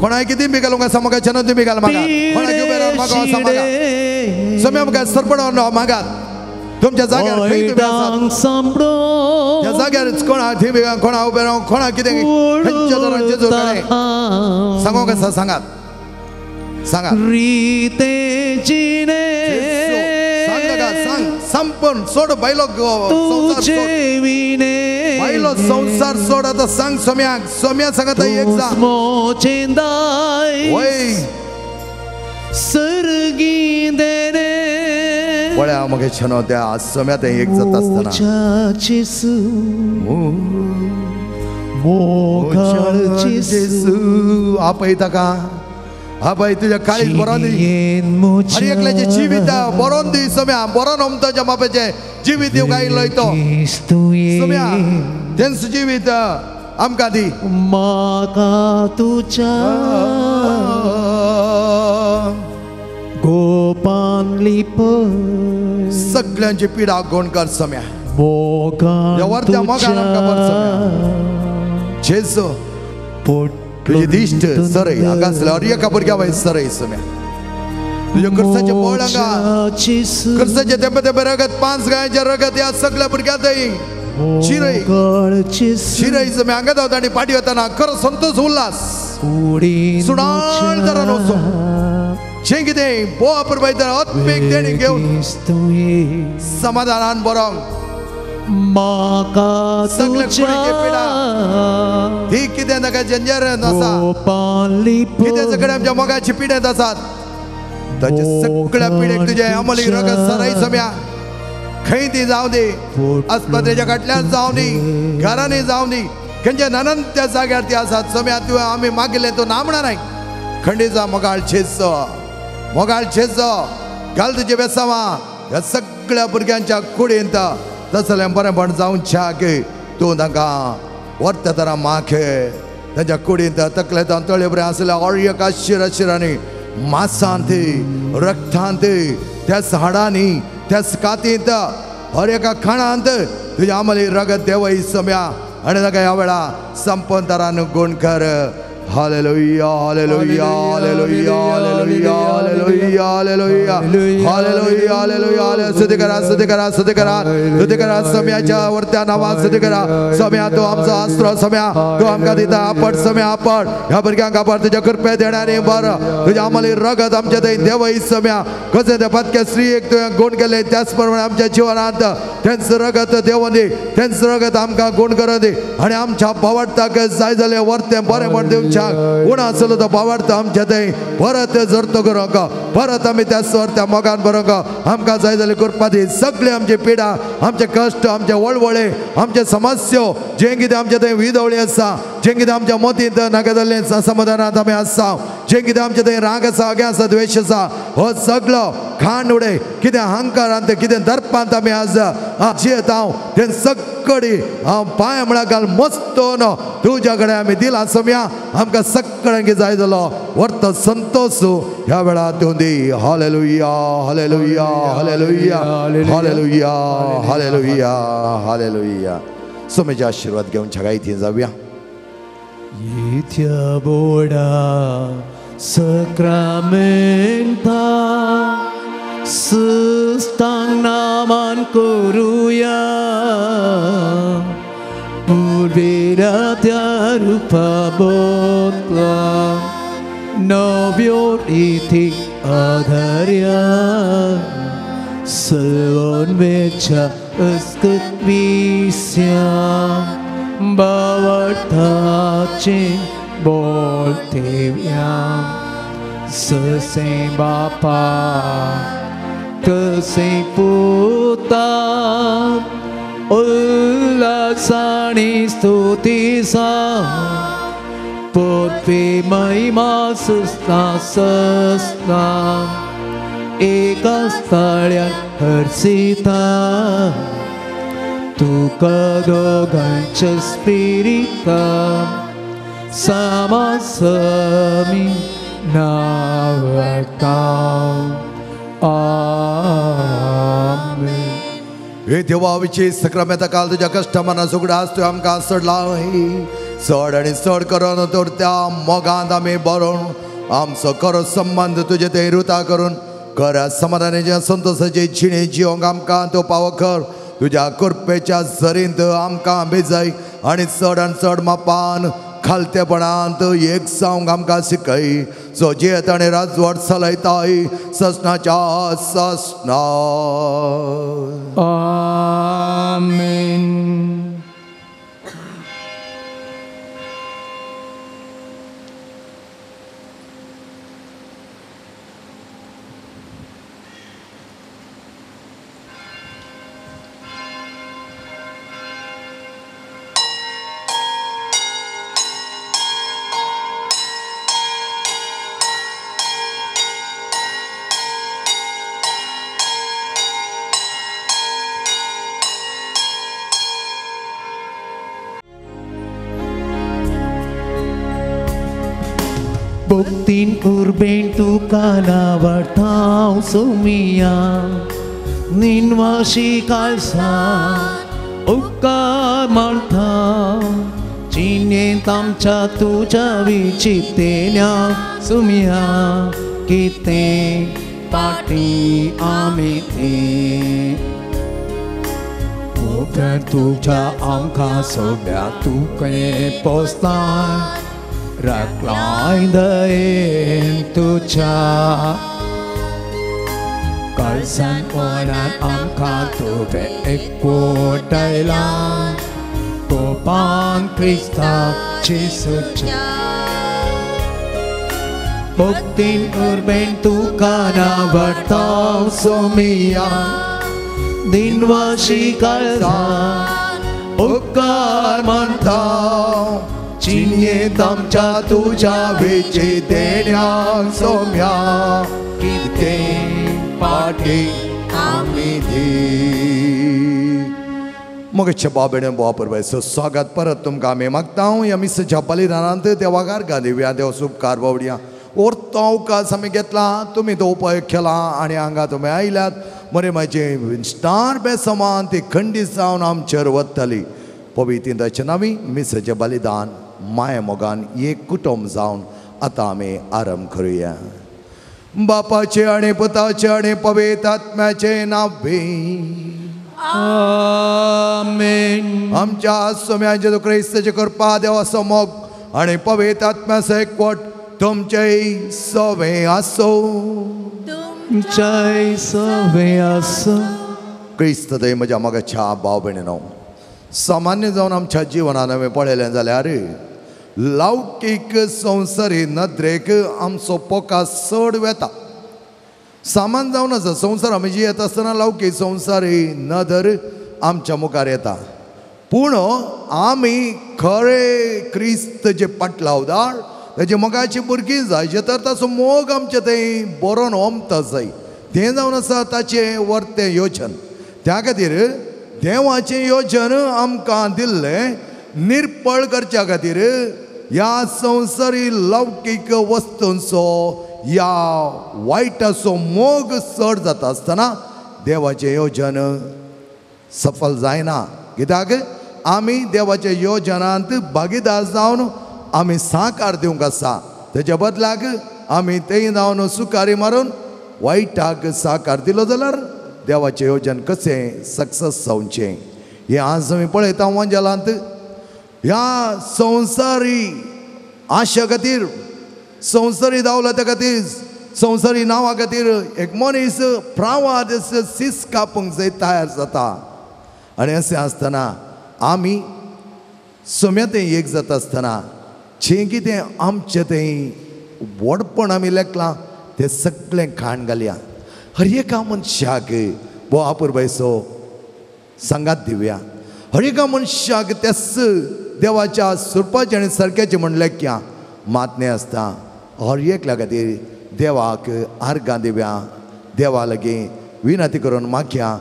कोणाय कितें बी घालूंक आसा म्हाका चेनो तुमी घाल मागा कोणाक उबे रावन मागो आसा मागा समी आमकां सरपण मागात तुमच्या जाग्यार खंय तुमी आसात त्या जाग्यार कोणा थी कोणा उबे राव कोणा कितें खंयच्या तरांचे जोर कडेन सांगो कसा सांगात सांगा रितेजीने सांग नका सांग संपूर्ण सोड बायलो बायलो संसार सोड आता सांग सोम्याक सोम्या सांगता एक जा वय सर्गींदेने पळ्या मगे छनो त्या सोम्या ते एक जात असताना जेसू आपयता का आपय तुझ्या काळीज बरोन दी हर एकल्याचे जीवित बरोन दी सोम्या बरोन ओमताच्या बापाचे जीवित दिव काय लयतो सोम्या तेंच जीवित आमकां दी म्हाका तुज्या गोपान लिपय सगळ्यांची पिडा गोण कर सोम्या मोगान देवरत्या मोगान आमकां बर सोम्या जेसू तुझे दिश्ट सरय आकाशला हर एका भुरग्या वय सरय सोम्या तुझ्या कर्साचे बोळ हांगा कर्साचे तेंपे तेंपे रगत 5 गायचे रगत या सगळ्या भुरग्यात शिरय शिरय सोम्या हांगा धांवता आनी पाटी वतना खरो संतोष उल्हास सुडाळ तरान वचो जें कितें बोवा पुरबायता आत्मेक देणी घेवन समाधानान बरोंक म्हाका सगळे कुडीचे पिडा ती कितें नाका जंजर आसा कितें सगळे आमच्या मोगाची पिडेत आसात ताचे सगळ्या पिडेक तुजे अमली रगत सराई सोम्या खंय ती जावं दी आस्पत्रेच्या फाटल्यान जावं दी घरांनी जावं दी खंयच्या अनंत जाग्यार ती आसात सोम्या तुवें आमी मागिल्लें तूं ना म्हणा नाय खंडीचा मोगाळ छेजचो घाल तुजे बेसांवां ह्या सगळ्या भुरग्यांच्या कुडींत तसलें बरेंपण जावं छाक तूं तांकां व्हरता तरा माखे तांच्या कुडींत तकले तळे बरें आसले ऑळयेका शिरांनी मांसांत रक्तांत त्याच हाडांनी त्याच कातींत हर एका खाणांत तुज्या आमली रगत देवय सोम्या आनी ताका ह्या वेळा संपन तरान गुण कर Hallelujah, hallelujah, hallelujah, hallelujah, hallelujah, hallelujah, hallelujah, hallelujah. Sudikara. Samyaच्या वरत्या नावात सदिकरा. सम्या तो आमचा अस्त्र सम्या. तो आमका दिता आपट सम्या आपट. ह्या भुरग्यांक आपट तुझ्या कृपे देणारे बर. तुझ्या आमली रगत आमच्या थंय देवय सम्या. कसे त्या पत्के स्त्रीक तुवें गुण केले त्याच प्रमाणे आमच्या जीवनांत तेंच रगत देवून दी. तेंच रगत आमकां गुण करून दी. आनी आमच्या भावार्थाक जाय जाल्यार वर्तें बरेंपण दिवचें उणा आसलो तो भावार्थ आमच्या थंय परत जरतो करूंक परत आमी त्या त्या मोगान बरोंक आमकां जाय जाल्यार करपा दी. सगळे आमचे पिडा आमचे कश्ट आमचे वळवळे आमचे समस्यो जें कितें आमच्या थंय विदवळी आसा जें कितें आमच्या मतींत नाका जाल्लें समाधानांत आमी आसा जें कितें आमच्या थंय राग आसा अगे आसा द्वेश आसा हो सगळो खाण उडय कितें अहंकारांत कितें दर्पांत आमी आज जियेत हांव तें सगळी हांव पांय म्हळ्यार घाल मस्तोन तुज्या कडेन आमी दिला सोम्या आमकां सगळ्यांक जाय जालो व्हरत संतोष ह्या वेळार तूं दी. Hallelujah hallelujah hallelujah hallelujah hallelujah hallelujah. सोमेचे आशीर्वाद घेवन छगायती जावया. येत्या बोडा सक्रामेंता सुस्तांग नामान करूया पूर्वेला त्या रूपा बोतला नव्यो इथे आधार्या सर्वोन्मेच्या अस्तित्विस्या बावटाचे बोलतेव्या ससे बापा तसे पुता उल्हासाने स्तुतीसा पोते महिमा सस्ता एका स्थळ्यात हर्षिता तुका दोघांच्या स्पिरिता समासमी नावता. आमेन. हे देवा विशेष सक्रामेंता काल तुझ्या कश्टमाना सुगडा तूं आमकां चडला चड आनी चड करून तर त्या मोगांत आमी बरोवन आमचो खरो संबंध तुजे थंय रुता करून खऱ्या समाधानाच्या संतोशाचे जिणे जिवंक आमकां तो पावो कर. तुझ्या कृपेच्या झरींत आमकां भिजय आनी चड आनी चड मापान खालतेपणांत एक जावंक आमकां शिकय जो जेत आनी राजवट चलयताय ससनाच्या ससना आमेन. Buktin urben tu kana wartau sumia nin washi kalsa ukka manta chine tamcha tuja vichitenya sumia kite pati amite Open tuja amka sobya tu kene postan Rakhlai dahin tuja Kalsan onan amka tuve ekpo dailang Kopang Krista Jesucha Buktin urben tu kana vartau somia Dinwashi kalsan ukar mantau Cinye tamcha tuja vici denyang somya Kite pati amidhi मोगेच्या बाबेने वापरवायचं स्वागत परत तुमकां आमी मागता ह्या मिसेच्या बलिदानांत देवाकार घालिव्या देव उपकार बावड्या और तो अवकाश आमी घेतला तुमी तो उपाय केला आनी हांगा तुमी आयल्यात मरे म्हाजे स्टार बेसमान ती खंडीत जावन आमचेर वतली पवित्राच्या नांवी मिसेचें बलिदान माय मोगान एक कुटुंब जावन आतां आमी आरंभ करुया बापाचे आनी पुताचे आनी पवित्र आत्म्याचे नांवे आमेन. आमच्या सोम्या जेजू क्रिस्ताची कृपा देवाचो मोग आनी पवित्र आत्म्याचो एकवट तुमचेय सवे आसो जय सवे आसो. क्रिस्त थंय म्हज्या मोगाच्या भाव भयणीनो सामान्य जावन आमच्या जिवनान हांवें पळयलें जाल्यार लौकीक संवसारी नदरेक आमचो पोका चड वेता सामान जावन आसा संवसार आमी जियेत आसतना लौकीक संवसारी नदर आमच्या मुखार येता पूण आमी खरे क्रिस्त जे पाटलावदार तेजे मोगाची भुरगीं जाय जे तर ताचो मोग आमचे थंय बरोवन ओमता जाय तें जावन आसा ताचें वर्तें योजन त्या खातीर देवाचें योजन आमकां दिल्लें निर्पळ करच्या खातीर ह्या संवसारी लौकीक वस्तूंचो ह्या वायटाचो मोग चड जाता आसतना देवाचें योजन सफल जायना कित्याक आमी देवाच्या योजनांत भागीदार जावन आमी साकार दिवंक आसा तेच्या बदलाक आमी थंय जावन सुकारी मारून वायटाक साकार दिलो जाल्यार देवाचें योजन कशें सक्सेस जावचें हें आज आमी पळयता वंजलांत ह्या संवसारी आशा खातीर संवसारी दावलत्या खातीर संवसारी नांवा खातीर एक मनीस प्रावाद सीस कापूंक जाय तयार जाता आनी अशें आसतना आमी सोम्या तें एक जाता आसतना जें कितें आमचें तें व्हडपण आमी लेखलां तें सगळें खाण घालया हर एका मनशाक वो आपुरबायचो सांगात दिवया हर एका मनशाक तेच देवाच्या सुरपाचें आनी सारक्याचें म्हणलें क्या मातनें आसता हर एकल्या खातीर देवाक आर्गां दिवया देवा लागीं विनंती करून मागया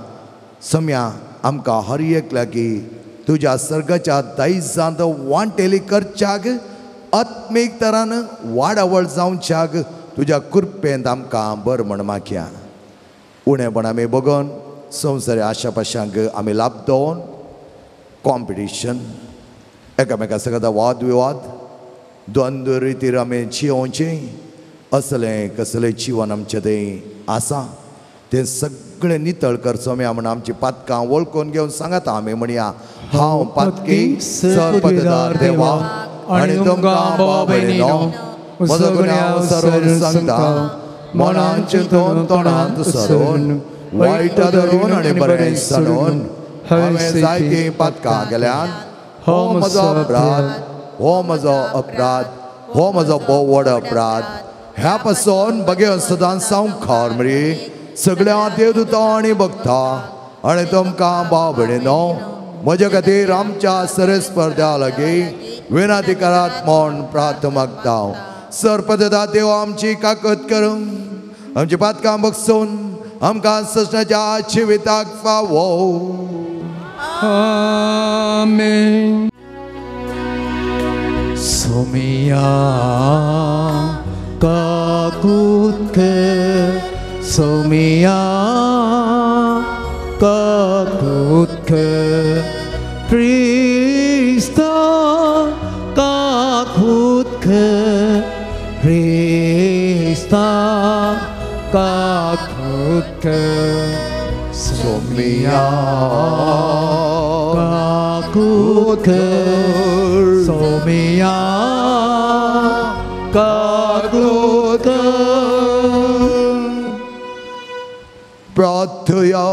सम्या आमकां हर एक लागीं तुज्या सर्गाच्या दायजांत वांटेली करच्याक आत्मीक तरान वाडावळ जावच्याक तुज्या कृपेंत आमकां बर म्हण मागया उणेपण आमी बगोवन संवसारी आशा पाशांक आमी लाभ दवरून कॉम्पिटिशन एकामेका सगळ्या वाद विवाद द्वंद्व रितीर आमी जियोवचें असलें कसलें जिवन आमचें थंय आसा ते सगळे नितळ कर सोम्या म्हणून आमची पातकां वळखून घेवन सांगात आमी म्हणया हांव पातकी सरपददार देवा आनी तुमकां भाव भयणीनो म्हजो गुन्यांव सरून सांगता मनान चिंतून तोंडांत सरून वायट धरून आनी बरें सरून हांवें जायतीं पातकां केल्यान हो म्हजो अपराध हो म्हजो अपराध हो म्हजो भोव व्हड अपराध ह्या पासून बगेन सदांच सांखार मरी सगळ्या देवदूतां आनी भक्तां आनी तुमकां भाव भयणीनो म्हजे खातीर आमच्या सरस्पर्ध्या लागीं विनंती करात म्हूण प्रार्थना मागता सरपददा देव आमची काकत करून आमची पातकां बगसून आमकां सजनाच्या जिविताक फावो आमेन. सोमिया काकुतक सोमिया काकुतक Krista काकुतक Krista काकुतक सोमिया काकुतक सोमिया काकुतक प्रार्थया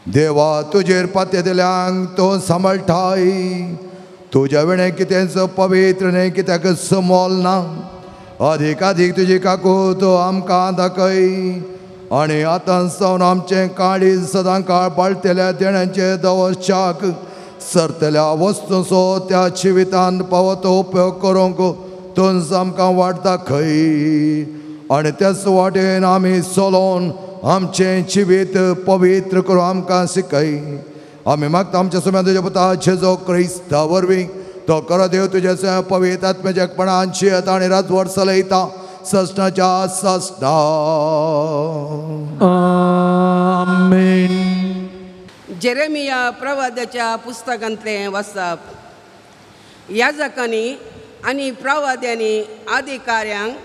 देवा तुजेर पाते दिल्यांक तो सांबाळटाय तुज्या वेळें कितेंच पवित्र न्ही कित्याक समोल ना अधिकाधिक तुजी काकूत आमकां दाखय आनी आतां सावन आमचें काळीज सदां काळ बाळतेल्या देण्याचे दवशाक सरतल्या वस्तूंचो त्या जिवितांत पावतो उपयोग करूंक तुज आमकां वाट दाखय आनी त्याच वाटेन आमी चलोवन आमचें जिवीत पवित्र करूं आमकां शिकय आमी मागता आमच्या सुम्या तुज्या पुता जेजो क्रिस्ता वरवीं तो कर देव तुज्या पवित्र आत्म्याच्यापणान जियेता आनी राजवट चलयता सस्नाच्या सस्ना आमेन. जेरेमिया प्रवाद्याच्या पुस्तकांतलें वाचप याजकांनी आनी प्रवाद्यांनी अधिकाऱ्यांक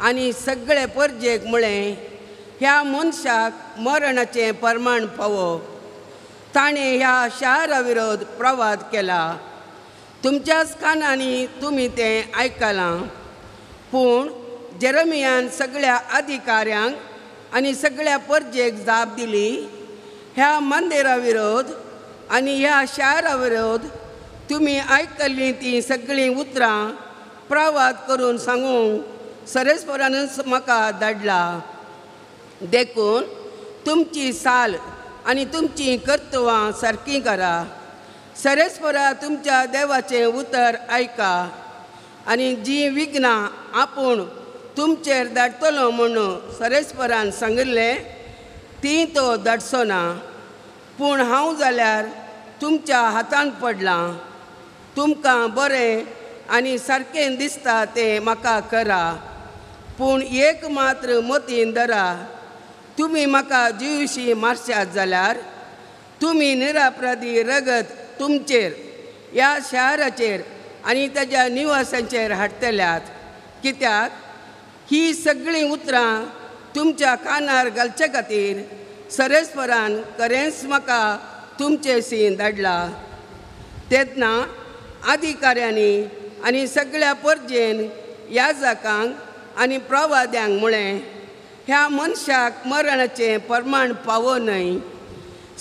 आनी सगळे परजेक म्हळें ह्या मनशाक मरणाचें परमाण फावो ताणें ह्या शारा विरोध प्रवाद केला तुमच्याच कानांनी तुमी तें आयकलां पूण जेरेमियान सगळ्या अधिकाऱ्यांक आनी सगळ्या परजेक जाप दिली ह्या मंदिरा विरोध आनी ह्या शारा विरोध तुमी आयकल्लीं तीं सगळीं उतरां प्रवाद करून सांगूंक सरस्वरानूच म्हाका धाडला देखून तुमची साल आनी तुमची कर्तवां सारकीं करा सरस्वरा तुमच्या देवाचें उतर आयका आनी जीं विघ्नां आपूण तुमचेर धाडटलो म्हणून सरस्वरान सांगिल्लें तीं तो धाडचो ना पूण हांव जाल्यार तुमच्या हातांत पडलां तुमकां बरें आनी सारकें दिसता तें म्हाका करा पूण एक मात्र मतीन धरा तुमी म्हाका जिवीशी मारशात जाल्यार तुमी निरापराधी रगत तुमचेर ह्या शाराचेर आनी ताच्या निवासांचेर हाडटल्यात कित्याक ही सगळीं उतरां तुमच्या कानार घालचे खातीर सरस्वरान खरेंच म्हाका तुमचे सीन धाडला तेन्ना अधिकाऱ्यांनी आनी सगळ्या परजेन याजकांक आनी प्रवाद्यांक म्हळें ह्या मनशाक मरणाचें परमाण फावो न्हय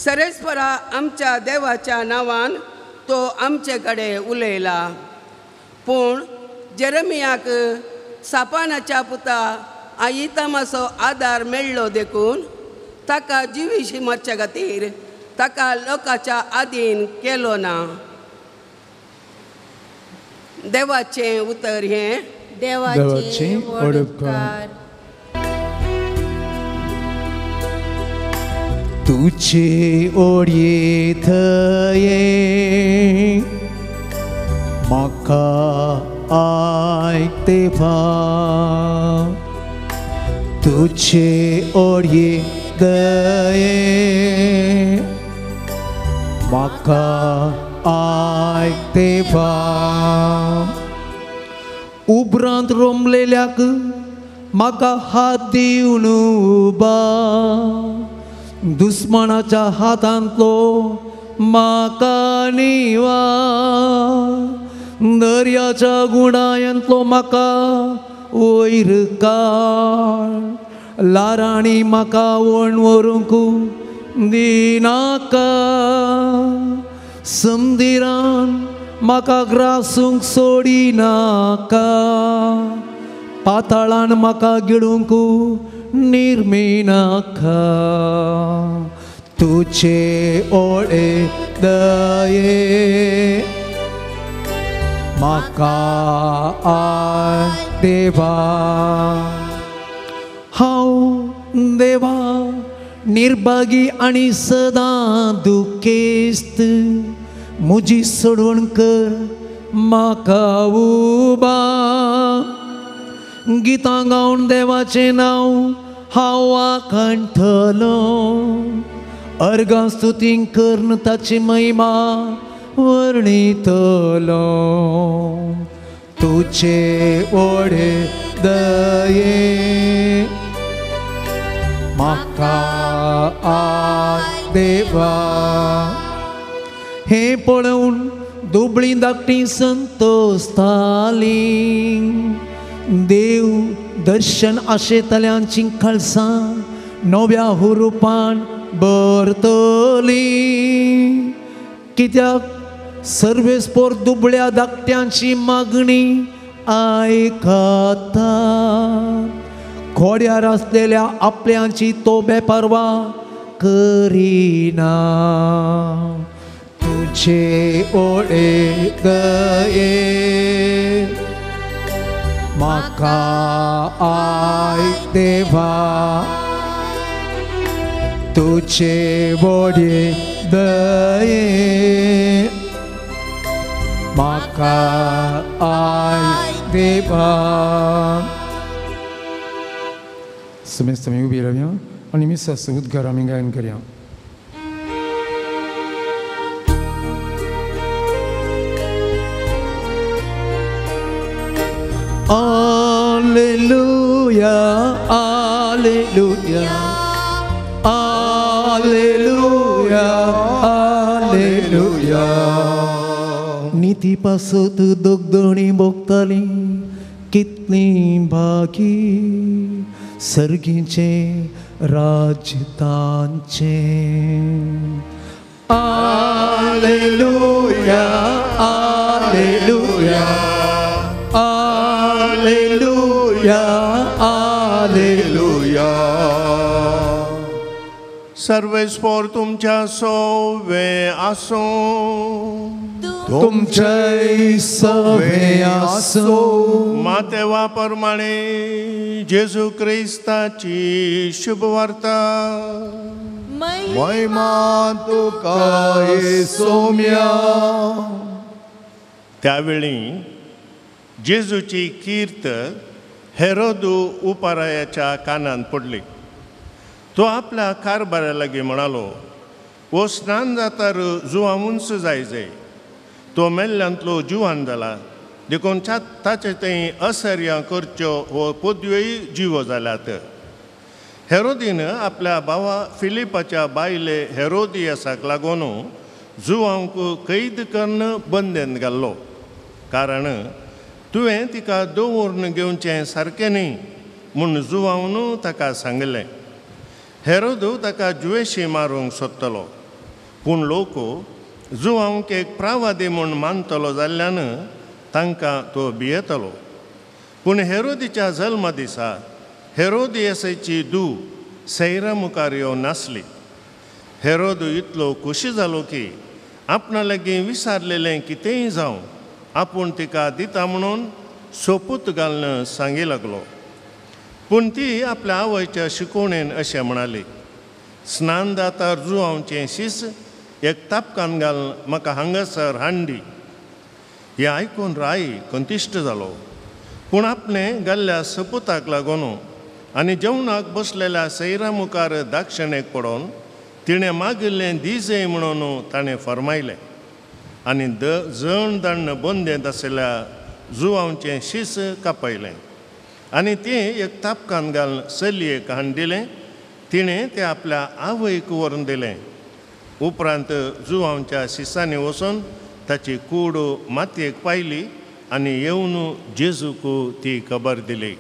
सरस्वरा आमच्या देवाच्या नांवान तो आमचे कडेन उलयला पूण जेरेमियाक सापानाच्या पुता आयितामाचो आदार मेळ्ळो देखून ताका जिवीशी मारचे खातीर ताका लोकांच्या आदीन केलो ना देवाचें उतर हें देवाचें वडपकार. तुझे ओडये थये म्हाका आयकते भाव तुझे ओडये दये म्हाका आयकते भाव उपरांत रोमलेल्याक म्हाका हात दिवन उबा दुस्मनाच्या हातांतलो म्हाका निवा दर्याच्या गुणायांतलो म्हाका वयर काड लारांनी म्हाका वण व्हरूंक दिनाका समदिरान म्हाका ग्रासूंक सोडिनाका पाताळान म्हाका गिळूंक निर्मिनाका तुचे ओळे दये म्हाका आय देवा हांव देवा निर्भागी आनी सदां दुखेस्त म्हजी सोडवण कर म्हाका उबा गितां गावन देवाचें नांव हांव वाखाणटलो अर्गां स्तुतीं करून ताची महिमा वर्णितलो तुचे ओडे दये म्हाका आय देवा हे पळोवन दुबळी धाकटी संतोस्ताली देव दर्शन आशेतल्यांची खालसां नव्या हुरुपान भरतली कित्याक सर्वेस्पोर दुबळ्या धाकट्यांची मागणी आयकता खोड्यार आसलेल्या आपल्यांची तो बेपरवा करिना तुझे ओळे दये म्हाका आय देवा तुझे ओळे दये म्हाका आय देवा Semesta mi ubi raviam, ani misa se udgara mi gain kariam. Alleluia, alleluia, alleluia, alleluia. नीति पासत दोगदणी भोगताली कितली भागी सर्गीचे राज्य तांचे Alleluia, alleluia, alleluia, alleluia. सर्वेस्पोर तुमच्या सोवे आसो तुमचे सवे आसो मातेवा प्रमाणे जेजू क्रिस्ताची शुभ वार्ता महिमा तुका येसोम्या. त्यावेळी जेजूची कीर्त हेरोदू उपारायाच्या कानान पडली. तो आपल्या कारभारा लागीं म्हणालो, वो स्नान जातार जुवां उंच जाय. तो मेल्ल्यांतलो जुवान जाला देखून ताचे थंय असर्यां करच्यो वो पदव्योय जिवो जाल्यात. हेरोदीन आपल्या भावा फिलिपाच्या बायले हेरोदियासाक लागून जुवांक कैद करून बंदेन घाल्लो. कारण तुवें तिका दवरून घेवचें सारकें न्ही म्हूण जुवांन ताका सांगलें. हेरोदू ताका जुवेशी मारूंक सोदतलो पूण लोक जुवांक एक प्रावादी म्हूण मानतलो जाल्ल्यान तांकां तो भियेतलो. पूण हेरोदीच्या जल्मा दिसा हेरोदियसाची धूव सैरा मुखार येवन नासली. हेरोद इतलो खुशी जालो की आपणा लागीं विसारलेलें कितेंय जावं आपूण तिका दिता म्हणून सोपूत घालून सांगी लागलो. पूण ती आपल्या आवयच्या शिकोवणेन अशें म्हणाली, स्नान जाता जुवांचें शीस एक तापकान घालून म्हाका हांगासर हांडी. हें आयकून राई कंतिश्ट जालो. पूण आपणें घाल्ल्या सपुताक लागून आनी जेवणाक बसलेल्या सैरा मुखार दाक्षिणेक पडोवन तिणें मागिल्लें दिजय म्हणून ताणें फरमायलें आनी जण दाण्ण बंदेंत आसलेल्या जुवांचें शीस कापयलें. आनी तें एक तापकान घालून चलयेक हाडून दिलें. तिणें तें आपल्या आवयक व्हरून दिलें. उपरांत जुवांच्या शिसांनी वचून ताची कूड मातयेक पायली आनी येवन जेजूक ती खबर दिली.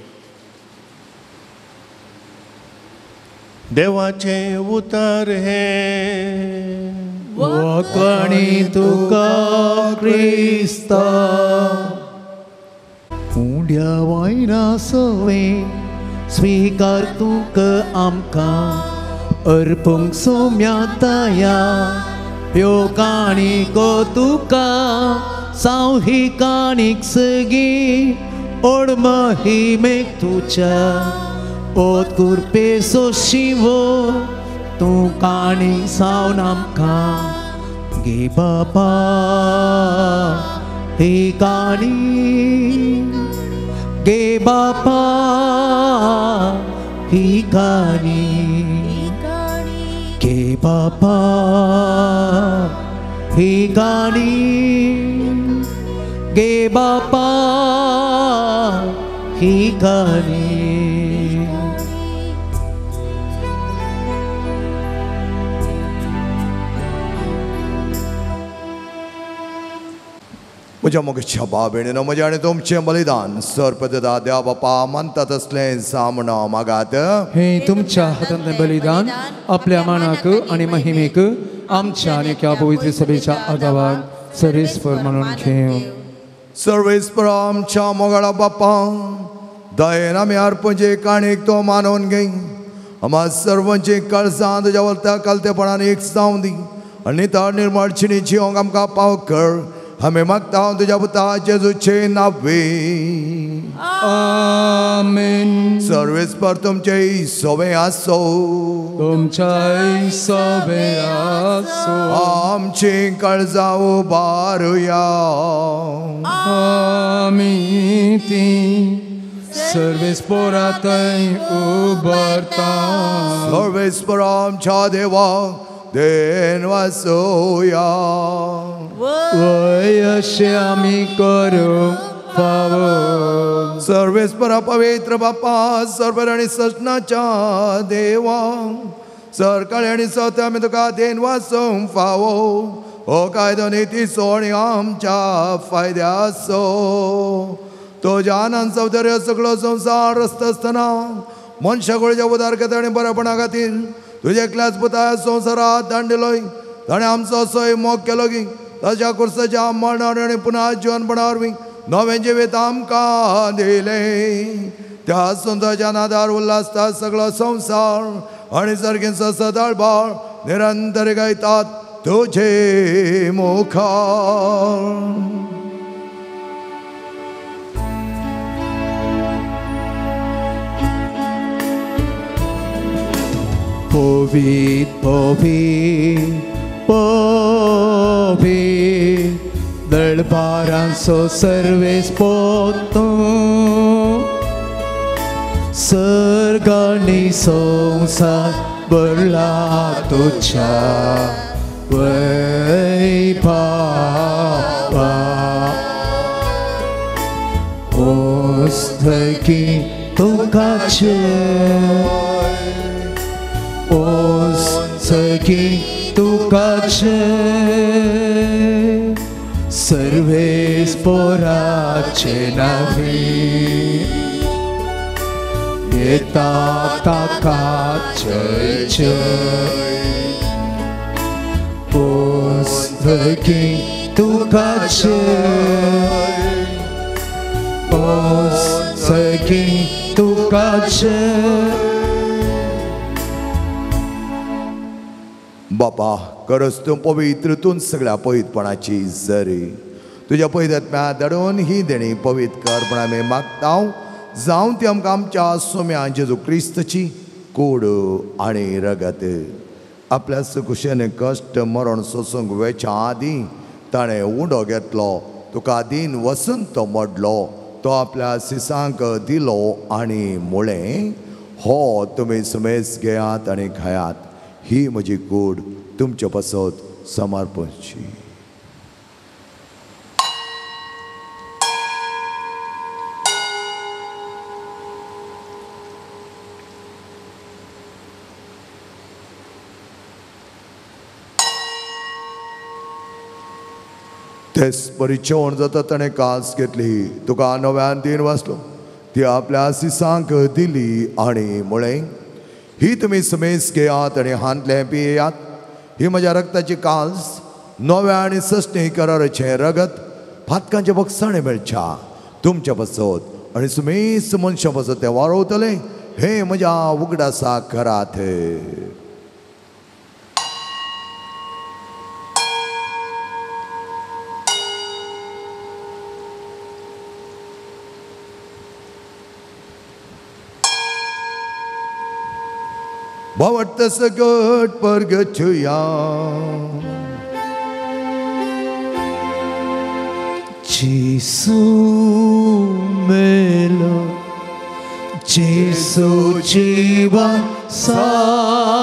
देवाचें उतर हें वखणी तुका क्रिस्ता उंड्या वायना सवे स्वीकार तुका आमकां अर्पूंक सोम्याताया ह्यो काणिको तुका सावही काणीक सगी ओड महिमेक तुच्या ओत कुरपेसो शिवो तूं काणी सावन आमकां गे बाबा ही काणी गे बाबा ही काणी गे बाबा ही काणी गे बाबा ही काणी. म्हज्या मोगेच्या भाव भयणीनो, म्हजें आनी तुमचें बलिदान सर्पददा देवा बापा मानतात असलें सामण मागात. हे तुमच्या हातांतलें बलिदान आपल्या मानाक आनी महिमेक आमच्या आनी त्या पवित्र सभेच्या आगावाक सरीसफळ म्हणून घेव. सर्वेस्पर आमच्या मोगाळा बापा दयेन आमी अर्पणचे काणीक तो मानून घे. आम्हा सर्वांची काळजां तुज्या वरता कालतेपणान एक जावं दी आनी नितळ निर्मळचिणी जिवंक आमकां पाव कर. आमी मागता तुज्या पुता जेजूचे नांवे. आमेन. सर्वेस्पर तुमचे सवे आसो. तुमच्या सवे आसो. आमची काळजां उबारुया. आमी ती सर्वेस्परांतय उबारता. सर्वेस्पर आमच्या देवा देन वासोया. वय अशें आमी करूंक फावो. सर्वेस्परा पवित्र बापा सर्वर आनी सजनाच्या देवा सरकाळी आनी सत्य आमी तुका देन वाचोवंक फावो. हो कायदो नितीचो आनी आमच्या फायद्याचो. तुज्या आनंद सौंदर्य सगळो संवसार रस्त आसतना मनशाकुळच्या उदारकथा आनी बरेपणा खातीर तुजे एकल्याच पुता संवसारांत धाडलोय. ताणें आमचो सोय मोग केलो की ताच्या कुर्साच्या मरणावर आनी पुन्हा जिवनपणा वरवीं नवें जिवीत आमकां दिलें. त्या सुंदरच्या नादार उल्हासता सगळो संवसार आनी सर्गेचो सदाळबाळ निरंतर गायतात तुजे मुखार. पवित पवित पवित दळबारांचो सर्वेस्पर तूं. सर्ग आनी संवसार भरला तुज्या वैभवा. ओस्तकी तुकाचे ओस्तकी तुकाचे सर्वेस्पराचे नावे येता ताका जय जय. ओस्तकी तुकाचे ओस्तकी तुकाचे. बापा करस तूं पवित्रतून सगळ्या पवित्रपणाची जरी तुज्या पवित्रात्म्या धाडून ही देणी पवित्र कर. पण आमी मागता जावं ती आमकां आमच्या सोम्या जेजू क्रिस्तची कूड आनी रगत. आपल्या सुकुशेन कश्ट मरण सोसूंक वेच्या आदीं ताणें उडो घेतलो. तुका दिन वसून तो मोडलो. तो आपल्या सिसांक दिलो आनी मुळें हो तुमी सुमेस घेयात आनी खायात. ही म्हजी कूड तुमचे पासत समर्पणची. तेच बरी जेवण जाता ताणें कास घेतली, तुका नव्यान दीन वाचलो, ती आपल्या सिसांक दिली आनी म्हळें, ही तुमी समेस घेयात आनी हांतले पियेयात, ही म्हज्या रक्ताची कास, नव्या आनी सस्तें कराराचें रगत, फातकांचे बगसाणे मेळच्या तुमच्या बसत आनी समेस मनशां बसत ते वारोवतले, हे म्हज्या उगडासा करात. Bawat tersegut pergecuya Jesu melo Jesu jiwa sala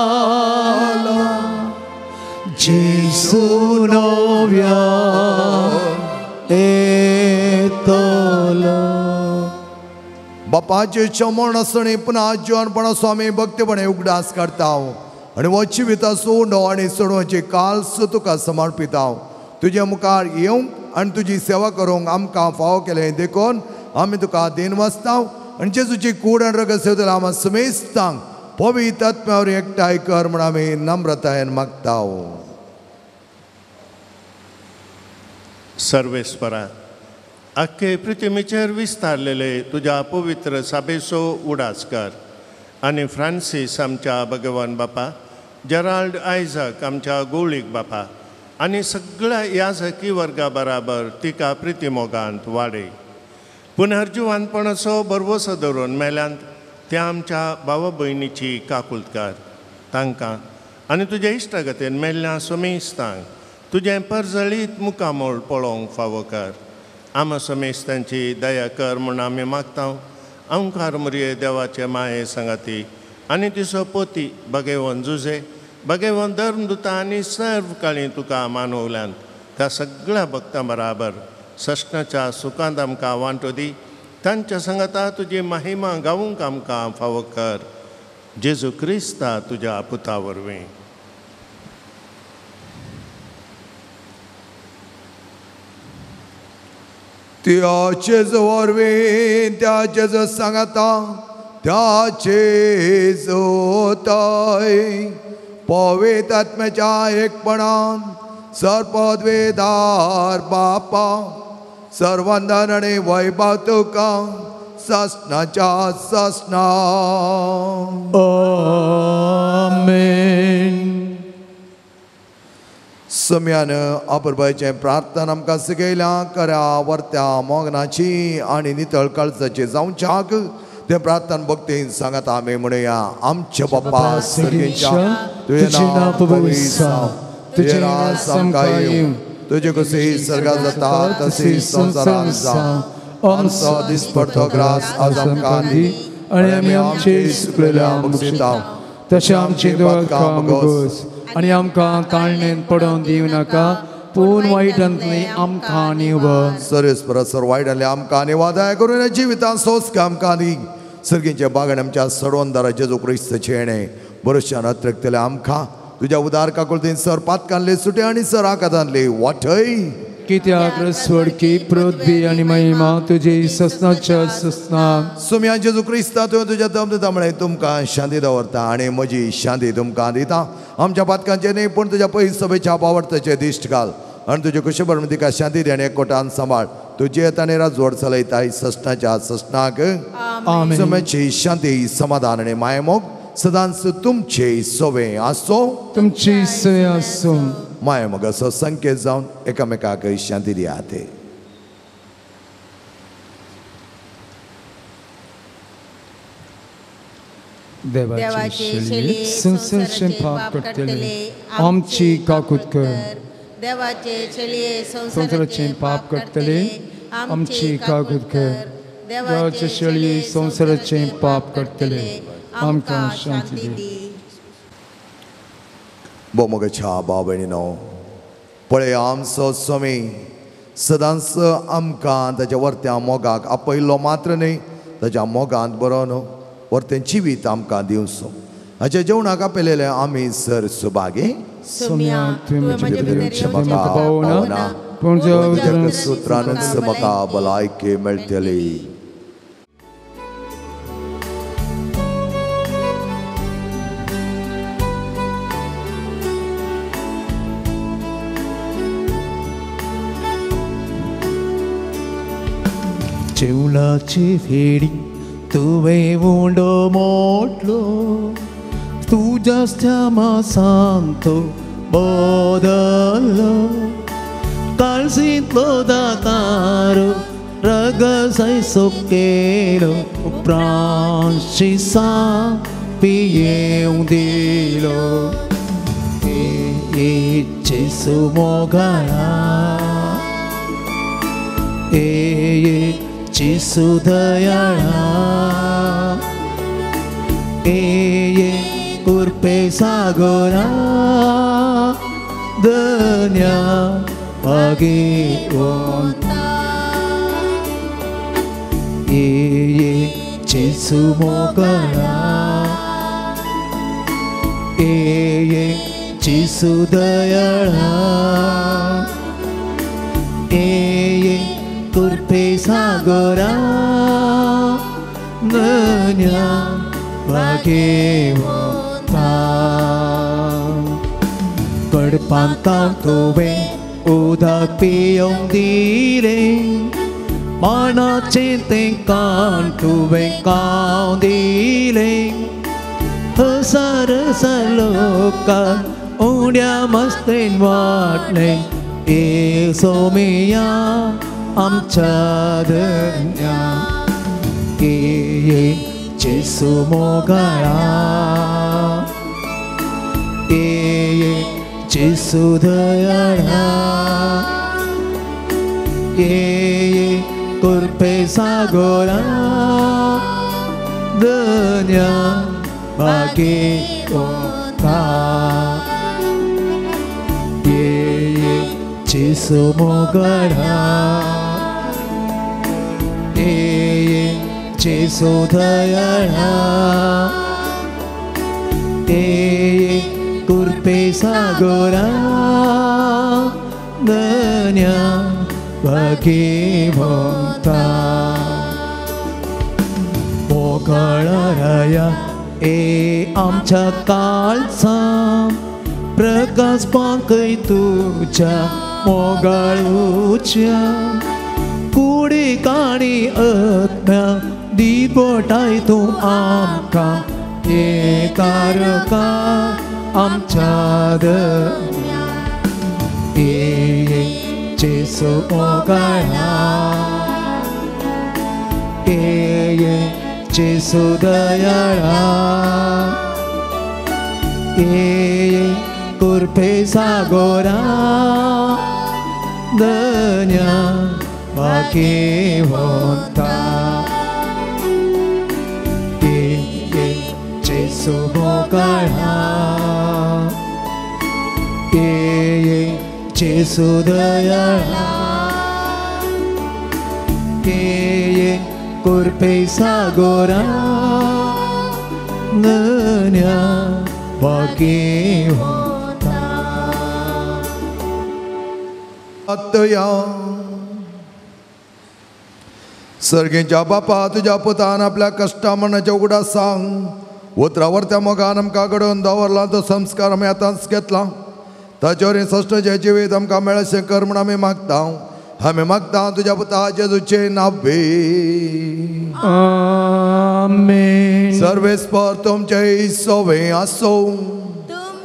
Jesu novya etola बापाचे चमण असणे पुन्हा जीवनपणा स्वामी भक्तीपणे उगडास करता आणि वची विता सोडो आणि सोडोवचे काल्स तुका समर्पित तुझे मुखार येवंक आणि तुझी सेवा करूंक आमकां फाव केलें देखून आमी तुका देन वाचता आणि जेजूची कूड आनी रगत सेवतले आमी समेस्तांक पवित्र आत्म्यावर एकठांय कर म्हण आमी नम्रतायेन मागता. सर्वेस्परा अख्खे पृथ्वीचेर विस्तारलेले तुझ्या पवित्र सभेचो उडास कर आनी फ्रांसीस आमच्या भगवान बापा, जेराल्ड आयझक आमच्या गोळीक बापा आनी सगळ्या याजकी वर्गा बराबर तिका प्रितीमोगांत वाडय. पुनर्जिवानपणाचो बरवसो धरून मेल्यांत त्या आमच्या भावा भयणीची काकुळट कर. तांकां आनी तुज्या इश्टागतीन मेल्ल्या समेस्तांक तुजें परजळीत मुखामोळ पळोवंक फावो कर. आम समेस्तांची दया कर म्हूण आमी मागता. अंकार मरिये देवाचे माये संगाती आनी तिचो पोती भगेवन जुजे भगेवन धर्मदुता आनी सर्व काळी तुका मानवल्यान त्या सगळ्या भक्तां बराबर सश्णाच्या सुखांत आमकां वांटो दी. तांच्या संगता तुजी महिमा गावूंक आमकां फावो कर. जेजू क्रिस्ता तुज्या पुता वरवीं. त्याचेच वरवीं त्याचेच सांगता त्याचेच होताय पवित्र आत्म्याच्या एकपणान सर्पद्वेदार बापा सर्वंदन आणि वैभव तुका ससनाच्या ससना. आमेन. सम्यान अपुरबायचे प्रार्थना आमकां सिकयल्या करा वर्त्या मोगनाची आनी नितळ काळजाची जावच्याक ते प्रार्थना भक्तीन सांगात आमी म्हणया. आमचे बाप्पा सर्गेच्या तुझे नांव पवित्र जावं, तुझे राज आमकां येवं, तुजे कशी सर्गात जाता तशी संवसारांत जावं. आमचो दिसपडटो ग्रास आज आमकां दी आनी आमी आमचे सुकलेल्या मुक्षिता तशें आमची दुआकां मागोस आनी आमकां ताळणेन पडोवन दिवं नाका पूण वायटांतली आमकां निवळ. सर्वेस्परासर वायटांतली आमकां निवादाय करून जिवितांत सोंसका आमकां दी. सर्गींचे बागण आमच्या सडवंदारा जेजू क्रिस्ताचे येणे बरोशान अत्रक्तले आमकां तुज्या उदार काकुळतीन सर पातकांतले सुटे आनी सर आकांतांतले वाटय. कित्याक स्वर्गी पृथ्वी आनी महिमा तुजी ससनाच्या ससना. सुम्या जेजू क्रिस्ता तुवें तुज्या दमदतामुळे तुमकां शांती दवरता आनी म्हजी शांती तुमकां दिता. आमच्या पातकांचे न्ही पूण तुज्या पयस सभेच्या पावडताचे दिश्ट घाल आनी तुजे कशे बरें तिका शांती दी आनी एकवटान सांबाळ. तुजे येतानी राजवड चलयताय ससनाच्या ससनाक. समेची शांती समाधान आनी मायमोग सदांच तुमचे सोवे आसो. तुमची सोय आसूं. मायमोग असो संकेत जावन एकामेकाक शांती दियात. देवाचे शेळी संसारचे पाप करतले आमची काकूट कर. देवाचे शेळी संसाराचे पाप करतले आमची काकूट कर. देवाचे शेळी संसाराचे पाप करतले आमकां शांती दी. बोमोगच्या भाव भयणीनो पळय आमचो स्वामी सदांच आमकां ताच्या वर्त्या मोगाक आपयल्लो मात्र न्ही ताच्या मोगांत बरो न्हू वर्तें जिवीत आमकां दिवचो. हाचे जेवणाक आपयलेले आमी सर सुभागे. सोम्या तुवें म्हजे भितर म्हाका पावना पूजक सूत्रानंद समका भलायके मेळटली. जेवणाची फेडी तुवें उंडो मोटलो तुज्या मासांतो बदल्लो काळजींतलो दातारो रगसाय सोकेलो उपरांतची सांग पियेवंक दिलो. जेसू मोगाळा जेसू दयाळा कुर्पे सागोरा दन्या भाग्यवंता. जेसू मोगाळा जेसू दयाळा कुर्पे सागोरा दन्या भाग्यवंता. कडपांतां तुवें उदक पियोवंक दिलें मानाचें तें कान तुवें खावंक दिलें. हसार लोकांक उंड्या मस्तेन वाटलें सोमिया आमच्या धन्या. जेसू मोगाळा जेसू दयाळा कुर्पे सागोरा दन्या भाग्यवंता. जेसू मोगाळा जेसू दयाळा कुर्पे सागोरा दन्या भाग्यवंता. मोगाळाराया आमच्या काळजा प्रकाश पाकय तुझ्या मोगाळूच्या कुडी काणी अत्म्या दिपटाय तूं आमकां तारका आमच्या धन्या. जेसू मोगाळा जेसू दयाळा कुर्पे सागोरा दन्या भाग्यवंता. जेसू मोगाळा जेसू दयाळा कुर्पे सागोरा दन्या भाग्यवंता. आत्तया सर्गेच्या बापा तुझ्या पुतान आपल्या कष्टा मनाच्या उगडा सांग उतरावर त्या मोगान आमकां घडोवन दवरला तो संस्कार आमी आतांच घेतला ताचेवर सश्ट जे जिवीत आमकां मेळशें कर म्हूण आमी मागता तुझ्या पुता जेजूचे नावे. आमेन. सर्वेस्पर तुमचे सवे आसो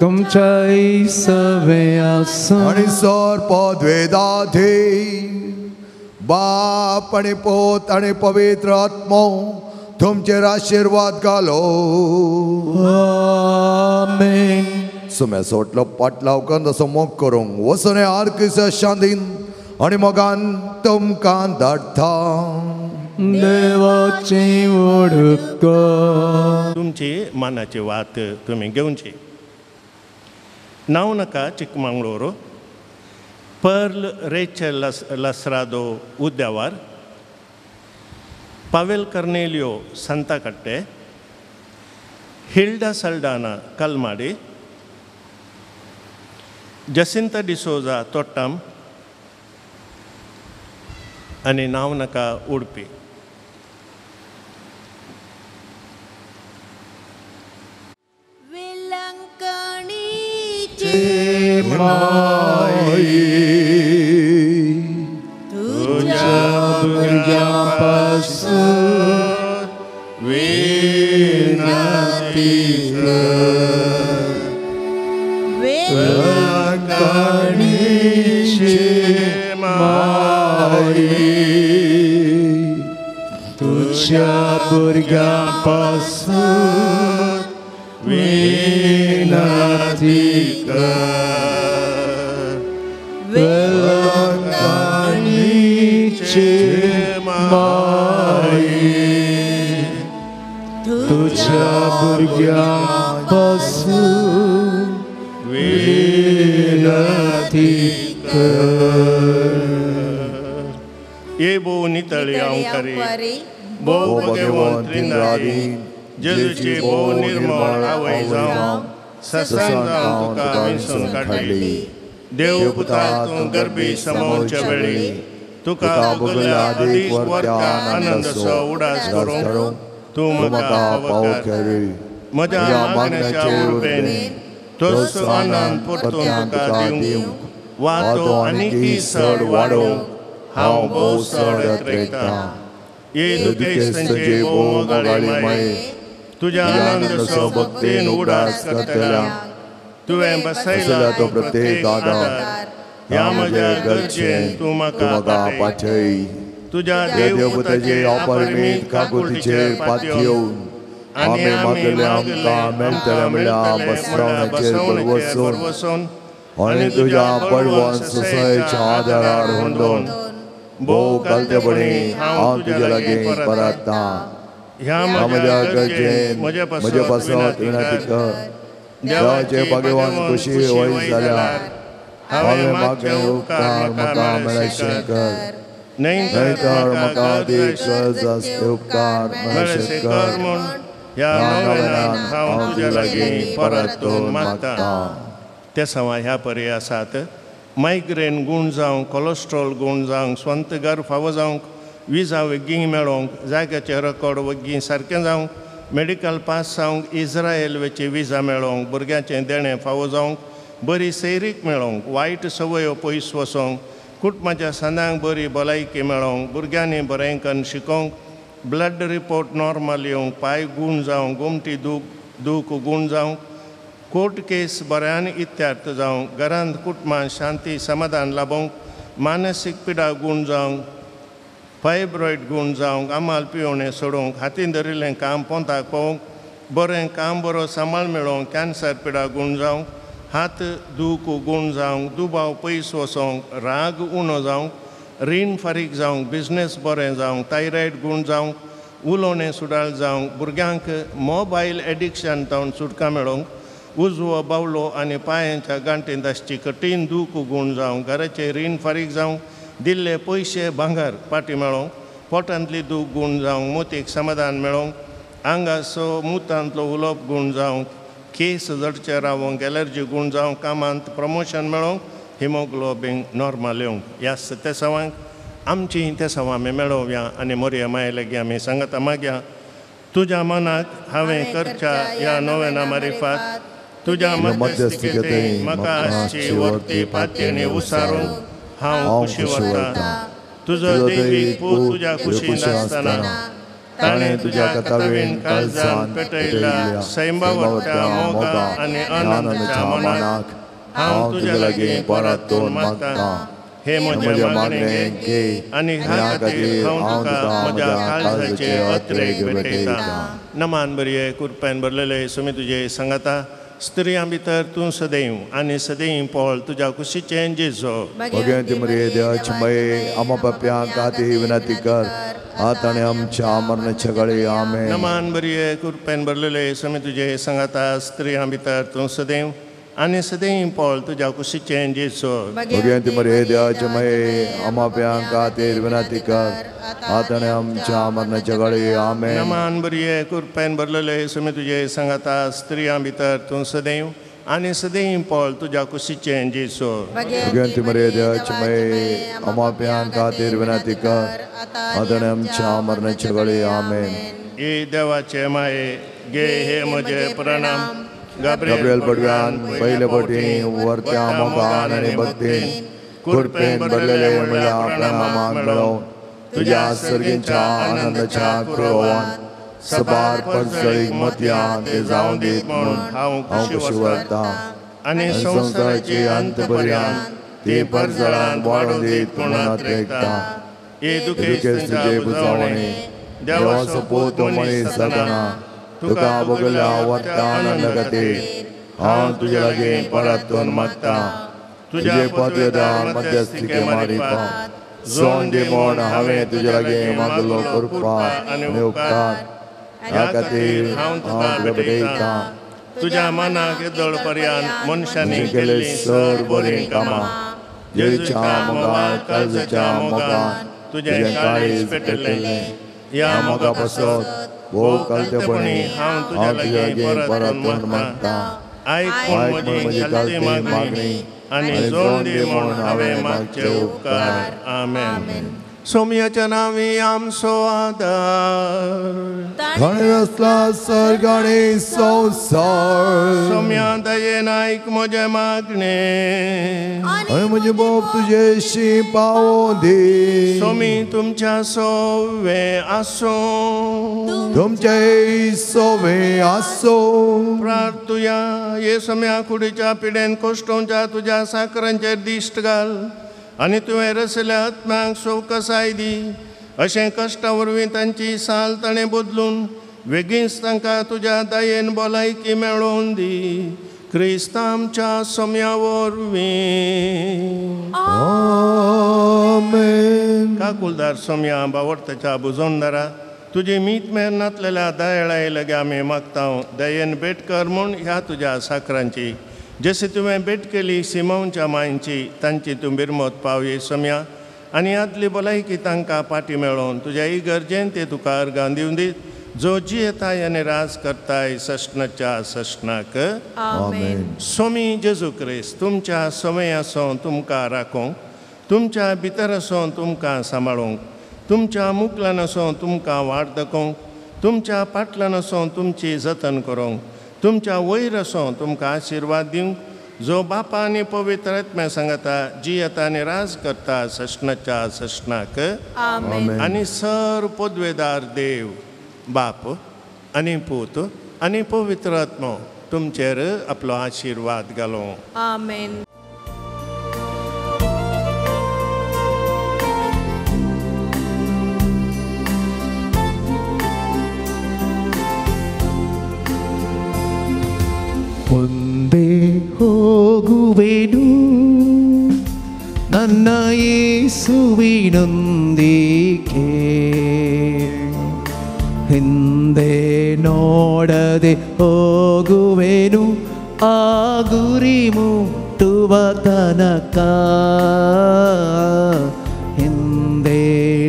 तुमचे सवे आसो आणि सर पदवेदाधे बाप आणि पोत आणि पवित्र आत्मो तुमचेर आशीर्वाद घालो. आमेन. सुम्या सोटलो पाटलाव जसो मोग करूंक वचून आर्किस शांतीन आणि मोगान तुमकां धाडटा. देवाची वडक तुमची मानाची वात तुम्ही घेवची. नाव नाका चिकमंगळूर पर्ल रेचल लसरादो उद्यावार पावेल कर्नेलियो संताकट्टे हिल्डा सल्डाना कलमाडी जसिंता डिसोजा तोट्टम आनी नांव नाका उडपी. तुझ्या भुरग्यांपासून विनंती वेळकाणीचे माई, तुझ्या भुरग्यांपासून विनंती वेळकाणीचे माई, तुझ्या भुरग्यांपासून विनंती ये बो नितळी अंकारी बो भगवंत त्रिनारी जेजूची बो निर्मळ आवय जावं ससान जावं तुका विंसून काडली. देव पुतातून गर्भी समोरच्या वेळी तुका बगला अधिक वर्ता आनंदसो उडास करूं तूं म्हाका पावो करी. म्हज्या मागण्याच्या उर्बेन तोच आनंद परतून तुका दिवंक वा तो आनीकय चड वाडोवंक हांव भोव चड येत्रेकतां. ये दुखेस्तांचे भोव मोगाळी माये तुज्या आनंदसो भक्तीन उडास करतल्या. तुवें बसयला तो प्रत्येक आदार ह्या म्हज्या गरजेन तूं म्हाका पाठय. तुज्या देवपुताचे अपरिमीत काकुटीचेर पातयेवन आमी मागले आमकां मेळटलें म्हणल्यार बसरावण्याचेर बसवून आनी तुज्या पडवण सुसयेच्या आदारार हुंडोवन भोव कालतेपणी हांव तुजे लागीं परततां. ह्या म्हज्या गरजेन म्हजे पासत विनंती कर. देवाचे भगवान खुशी होय जाल्यार हांवें मागले उपकार म्हाका मेळशे कर. नाहीतर म्हाका अदीक गरज आसले उपकार मेळशे कर म्हूण ह्या नव्यान हांव तुजे लागीं परतून मागतां. ते सवा ह्या परी आसात. मायग्रेन गूण जावंक, कोलेस्ट्रॉल गूण जावंक, स्वंत घर फावो जावंक, विजा वेगीं मेळोवंक, जाग्याचे रेकॉर्ड वेगीं सारकें जावंक, मेडिकल पास जावंक, इस्रायल वेची विजा मेळोवंक, भुरग्याचें देणें फावो जावंक, बरी सैरीक मेळोवंक, वायट संवयो पयस वचोंक, कुटुंबाच्या सणांक बरी भलायकी मेळोवंक, भुरग्यांनी बरें करून शिकोवंक, ब्लड रिपोर्ट नॉर्मल येवंक, पांय गूण जावंक, गुमटी दूख गूण जावंक, कोर्ट केस बऱ्यान इत्यार्थ जावंक, घरांत कुटुंबांत शांती समाधान लाभोवंक, मानसीक पिडा गूण जावंक, फायब्रॉयड गूण जावंक, आमाल पिवणें सोडोवंक, हातीन धरिल्लें काम पोंताक पावोवंक, बरें काम बरो सांबाळ मेळोवंक, कॅन्सर पिडा गूण जावंक, हात दूख गूण जावंक, दुबाव पयस वचोवंक, राग उणो जावंक, रीण फारीक जावंक, बिझनेस बरें जावंक, थायरॉयड गूण जावंक, उलोवणें सुडाळ जावंक, भुरग्यांक मोबायल एडिक्शन जावन सुटका मेळोवंक, उजवो बावलो आनी पांयांच्या गांठींत आसची कठीण दूख गूण जावंक, घराचें रीण फारीक जावंक, दिल्ले पयशे भांगर पाटी मेळोवंक, पोटांतली दूख गूण जावंक, मोतीक समाधान मेळोवंक, आंगाचो मुतांतलो उलोवप गूण जावंक, केस जडचे रावंक, एलर्जी गूण जावंक, कामांत प्रमोशन मेळोवंक, हिमोग्लोबीन नॉर्मल येवंक. ह्या ते सवांक आमची ते सवां आमी मेळोवया आनी मोरया माये लागीं आमी सांगता मागया. तुज्या मनाक हांवें करच्या ह्या नोवेना मारिफात तुज्या मध्यस्थीकेन म्हाका आसची वर्ती पातयेनी उसारूंक हांव खुशी वता. तुजो दैवीक पूत तुज्या कुशींत आसतना ताणें तुज्या कथावेन काळजांत पेटयल्या सैमावट्या मोगा आनी आनंदाच्या मनाक हांव तुज्या लागीं परतून मागतां. हे म्हजे मागणे घे आनी ह्या खातीर हांव तुका म्हज्या काळजाचे अत्रेक भेटयतां. नमान बरये कृपेन भरलेले सुमी तुजे सांगाता. स्त्रियां भितर तूं सदैव आनी सदैव पोळ तुज्या कुशीचें जेजो. भगवंती मरिये देवाची माये आमा पाप्यां खातीर विनंती कर आतां आनी आमच्या मरणाच्या घडी आमेन. नमान बरये कृपेन भरलेले सुमी तुजे सांगाता. स्त्रियां भितर तूं सदैव आनी सदैव पोळ तुज्या कुशीचें जेजो. भगवंती मरिये देवाची माये आमा पाप्यां खातीर विनंती कर आतां आनी आमच्या मरणाच्या घडी आमेन. नमान बरये कृपेन भरलेले सुमी तुजे सांगाता. स्त्रियां भितर तूं सदैव आणि सदैव पॉल तुझ्या कुशीचे जेसो भगवंती मर्यादाचमय अमाप्यान खातीर विनंती कर आदरण आमच्या मरणाच्या वेळी आमेन. ये देवाचे माये गे हे म्हजे प्रणाम गब्रियल पडव्यान पहिले पटी वरत्या मोगान आणि भक्तीन कृपेन भरलेले मला प्रणामाक मेळो. तुझ्या सर्गींच्या आनंदाच्या कृपावान सबार परसळीक मोतया ते जाऊन दीत म्हणून हांव खुशी वरता आणि संसाराची अंत पर्यंत ते परसळान वाडून दीत कोणात रेखता. ये दुखेस तुझे बुजावणे देवाचो पोत मनीस जाताना तुका बगल्या वरता आनंद खातीर हांव तुजे लागीं परतून मागता. तुजे पदवेदान मध्यस्थीके मारिपात जोन दे म्हूण हांवें तुजे लागीं मागलो कृपा आनी उपकार. ह्या खातीर हांव तुका भेटयता. तुझ्या मनाक येदोळ पर्यंत मनशांनी केली सर बरीं कामां जेच्या मोगान काळजाच्या मोगान तुझे काळीज पेटयलें. ह्या मोगा पासत भोव कालतेपणी हांव तुजे लागीं परतून मागता. आयक म्हजी कालती मागणी आनी जोड दी म्हूण हांवें मागचे उपकार. आमेन. सोम्याच्या नांवी आमचो आदार घणे रचला सर्ग आनी संवसार. सोम्या दयेन आयक म्हजे मागणे आनी म्हजे बोब तुजेशी पावो दी. सोमी तुमच्या सोवे आसो तुमचे सोवे आसो. प्रार्थुया ये सोम्या कुडीच्या पिडेन कोश्टोंच्या तुझ्या साकरांचेर दिश्ट घाल आनी तुवें रचल्या आत्म्यांक सोवकसाय दी. अशें कश्टा वरवीं तांची साल ताणें बदलून वेगींच तांकां तुज्या दयेन भलायकी मेळोवन दी. क्रिस्त आमच्या सोम्या वरवीं. आमेन. काकुलदार सोम्या बावडताच्या बुजोंदारा तुजी मीत मेहनतलेल्या दयाळाय लगे आमी मागता. दयेन भेट कर म्हूण ह्या तुज्या साकरांची जशी तुवें भेट केली सिमोनच्या मांयची तांची तूं बिरमत पावये सोम्या आनी आदली भलायकी तांकां पाटी मेळोवन तुज्या इगर्जेन ते तुका अर्गां दिवन दीत. जो जियेताय आनी राज करताय सशनाच्या सशनाक. आमेन. सोमी जेजू क्रिस्त तुमच्या समय आसूं तुमकां राखोंक, तुमच्या भितर आसूं तुमकां सांबाळूंक, तुमच्या मुखल्यान आसूं तुमकां वाट दाखोवंक, तुमच्या फाटल्यान आसूं तुमची जतन करूंक, तुमच्या वयर आसूं तुमकां आशिर्वाद दिवंक. जो बापा आनी पवित्र आत्म्या सांगता जियेता आनी राज करता सशनाच्या सशनाक. आमेन. आनी सर पदवेदार देव बाप आनी पूत आनी पवित्र आत्मो तुमचेर आपलो आशिर्वाद घालो. आमेन. ಮುಂದೆ ಹೋಗುವೆನು ನನ್ನ ಯೇಸುವಿನೊಂದಿಗೆ, ಹಿಂದೆ ನೋಡದೆ ಹೋಗುವೆನು ಆ ಗುರಿ ಮುಟ್ಟುವ ತನಕ. ಹಿಂದೆ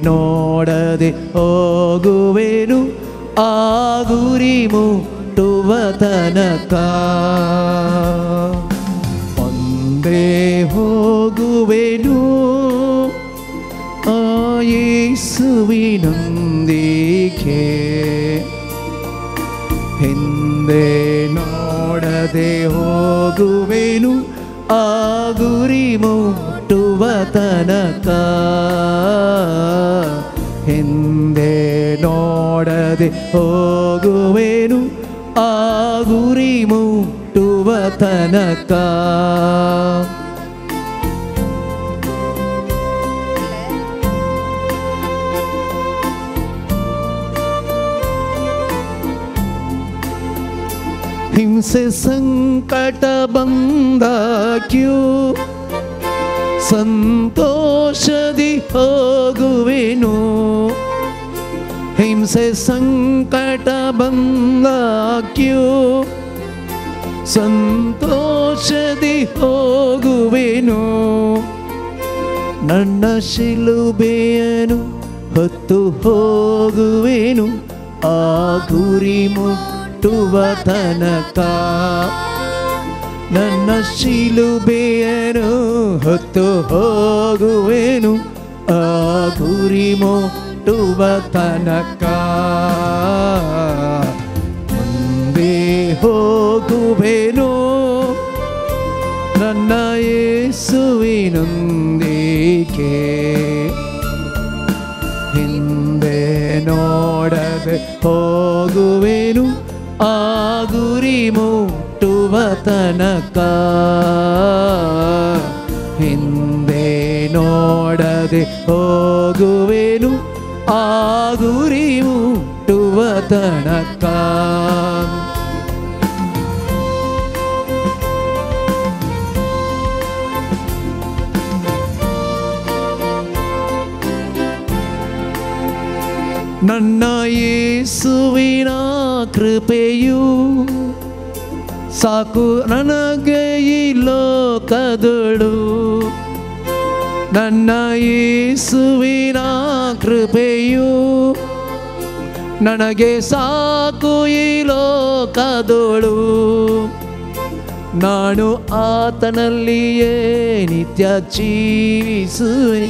ನೋಡದೆ ಹೋಗುವೆನು ಆ ಗುರಿ ಮುಟ್ಟುವ ತನಕ. ಒಂದೇ ಹೋಗುವೆನು ಆ ಯೇಸುವಿನೊಂದಿಗೆ, ಹಿಂದೆ ನೋಡದೆ ಹೋಗುವೆನು ಆ ಗುರಿ ಮುಟ್ಟುವ ತನಕ. ಹಿಂದೆ ನೋಡದೆ ಹೋಗುವೆನು ಆ ಗುರಿ ಮುಟ್ಟುವ ತನಕ. ಹಿಂಸೆ ಸಂಕಟ ಬಂದಾಗ್ಯೂ ಸಂತೋಷದಿ ಹೋಗುವೆನು. ಹಿಂಸೆ ಸಂಕಟ ಬಂದಾಗ್ಯೂ ಸಂತೋಷದಿ ಹೋಗುವೆನು. ನನ್ನ ಶಿಲುಬೆಯನ್ನು ಹೊತ್ತು ಹೋಗುವೆನು ಆ ಗುರಿ ಮುಟ್ಟುವ ತನಕ. ನನ್ನ ಶಿಲುಬೆಯನ್ನು ಹೊತ್ತು ಹೋಗುವೆನು ಆ ಗುರಿ ಮುಟ್ಟುವ ತನಕ ಮುಂದೆ ಹೋಗುವೆನು ನನ್ನ ಯೇಸುವಿನೊಂದಿಗೆ ಹಿಂದೆ ನೋಡದೆ ಹೋಗುವೆನು ಆ ಗುರಿ ಮುಟ್ಟುವ ತನಕ ಹಿಂದೆ ನೋಡದೆ ಹೋಗುವೆನು ಆ ಗುರಿ ಮುಟ್ಟುವ ತನಕ ನನ್ನ ಯೇಸುವಿನ ಕೃಪೆಯು ಸಾಕು ನನಗೆ ಈ ಲೋಕದಳು ನನ್ನ ಯೇಸುವಿನ ಕೃಪೆಯು ನನಗೆ ಸಾಕು ಈ ಲೋಕದಳು ನಾನು ಆತನಲ್ಲಿಯೇ ನಿತ್ಯ ಜೀವಿಸುವೆ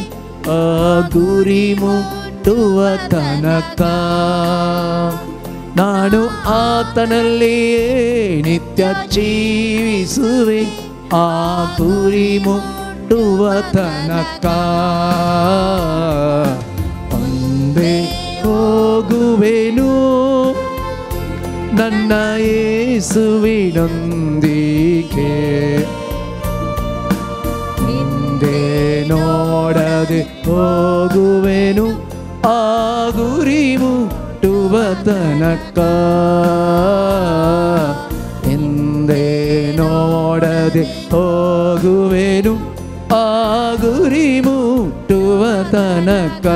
ಆ ಗುರಿ ಮುಟ್ಟುವ ತನಕ ನಾನು ಆತನಲ್ಲಿಯೇ ನಿತ್ಯ ಜೀವಿಸುವೆ ಆ ಗುರಿ ಮುಟ್ಟುವ ತನಕ ಒಂದೇ ಹೋಗುವೆನು ನನ್ನ ಯೇಸುವಿನೊಂದಿಗೆ ಹಿಂದೆ ನೋಡದೆ ಹೋಗುವೆನು ಆ ಗುರಿ ಮುಟ್ಟುವ ತನಕ ಹಿಂದೆ ನೋಡದೆ ಹೋಗುವೆನು ಆ ಗುರಿ ಮುಟ್ಟುವ ತನಕ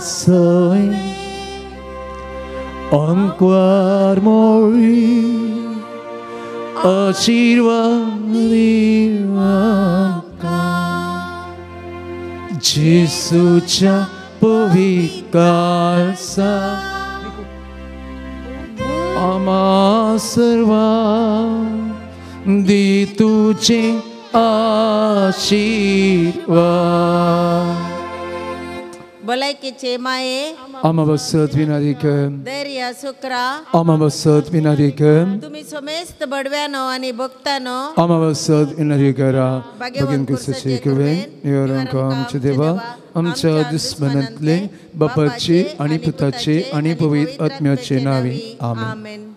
Soy Angkar mori Ashirwadiwaka Jesucha povikarsa Ama sarva di tuche आशीर्वाद बोलायचे माये आमावसत विनारिकम धैर्य शुक्रा आमावसत विनारिकम तुम्ही सोमेस्त बडव्यानो आणि भक्तानो आमावसत विनारिकरा बगीन कुसचे कृपेन निवरंक आमचे देवा आमच्या दुश्मनातले बापाचे आणि पुताचे आणि पवित्र आत्म्याचे नावे आमेन.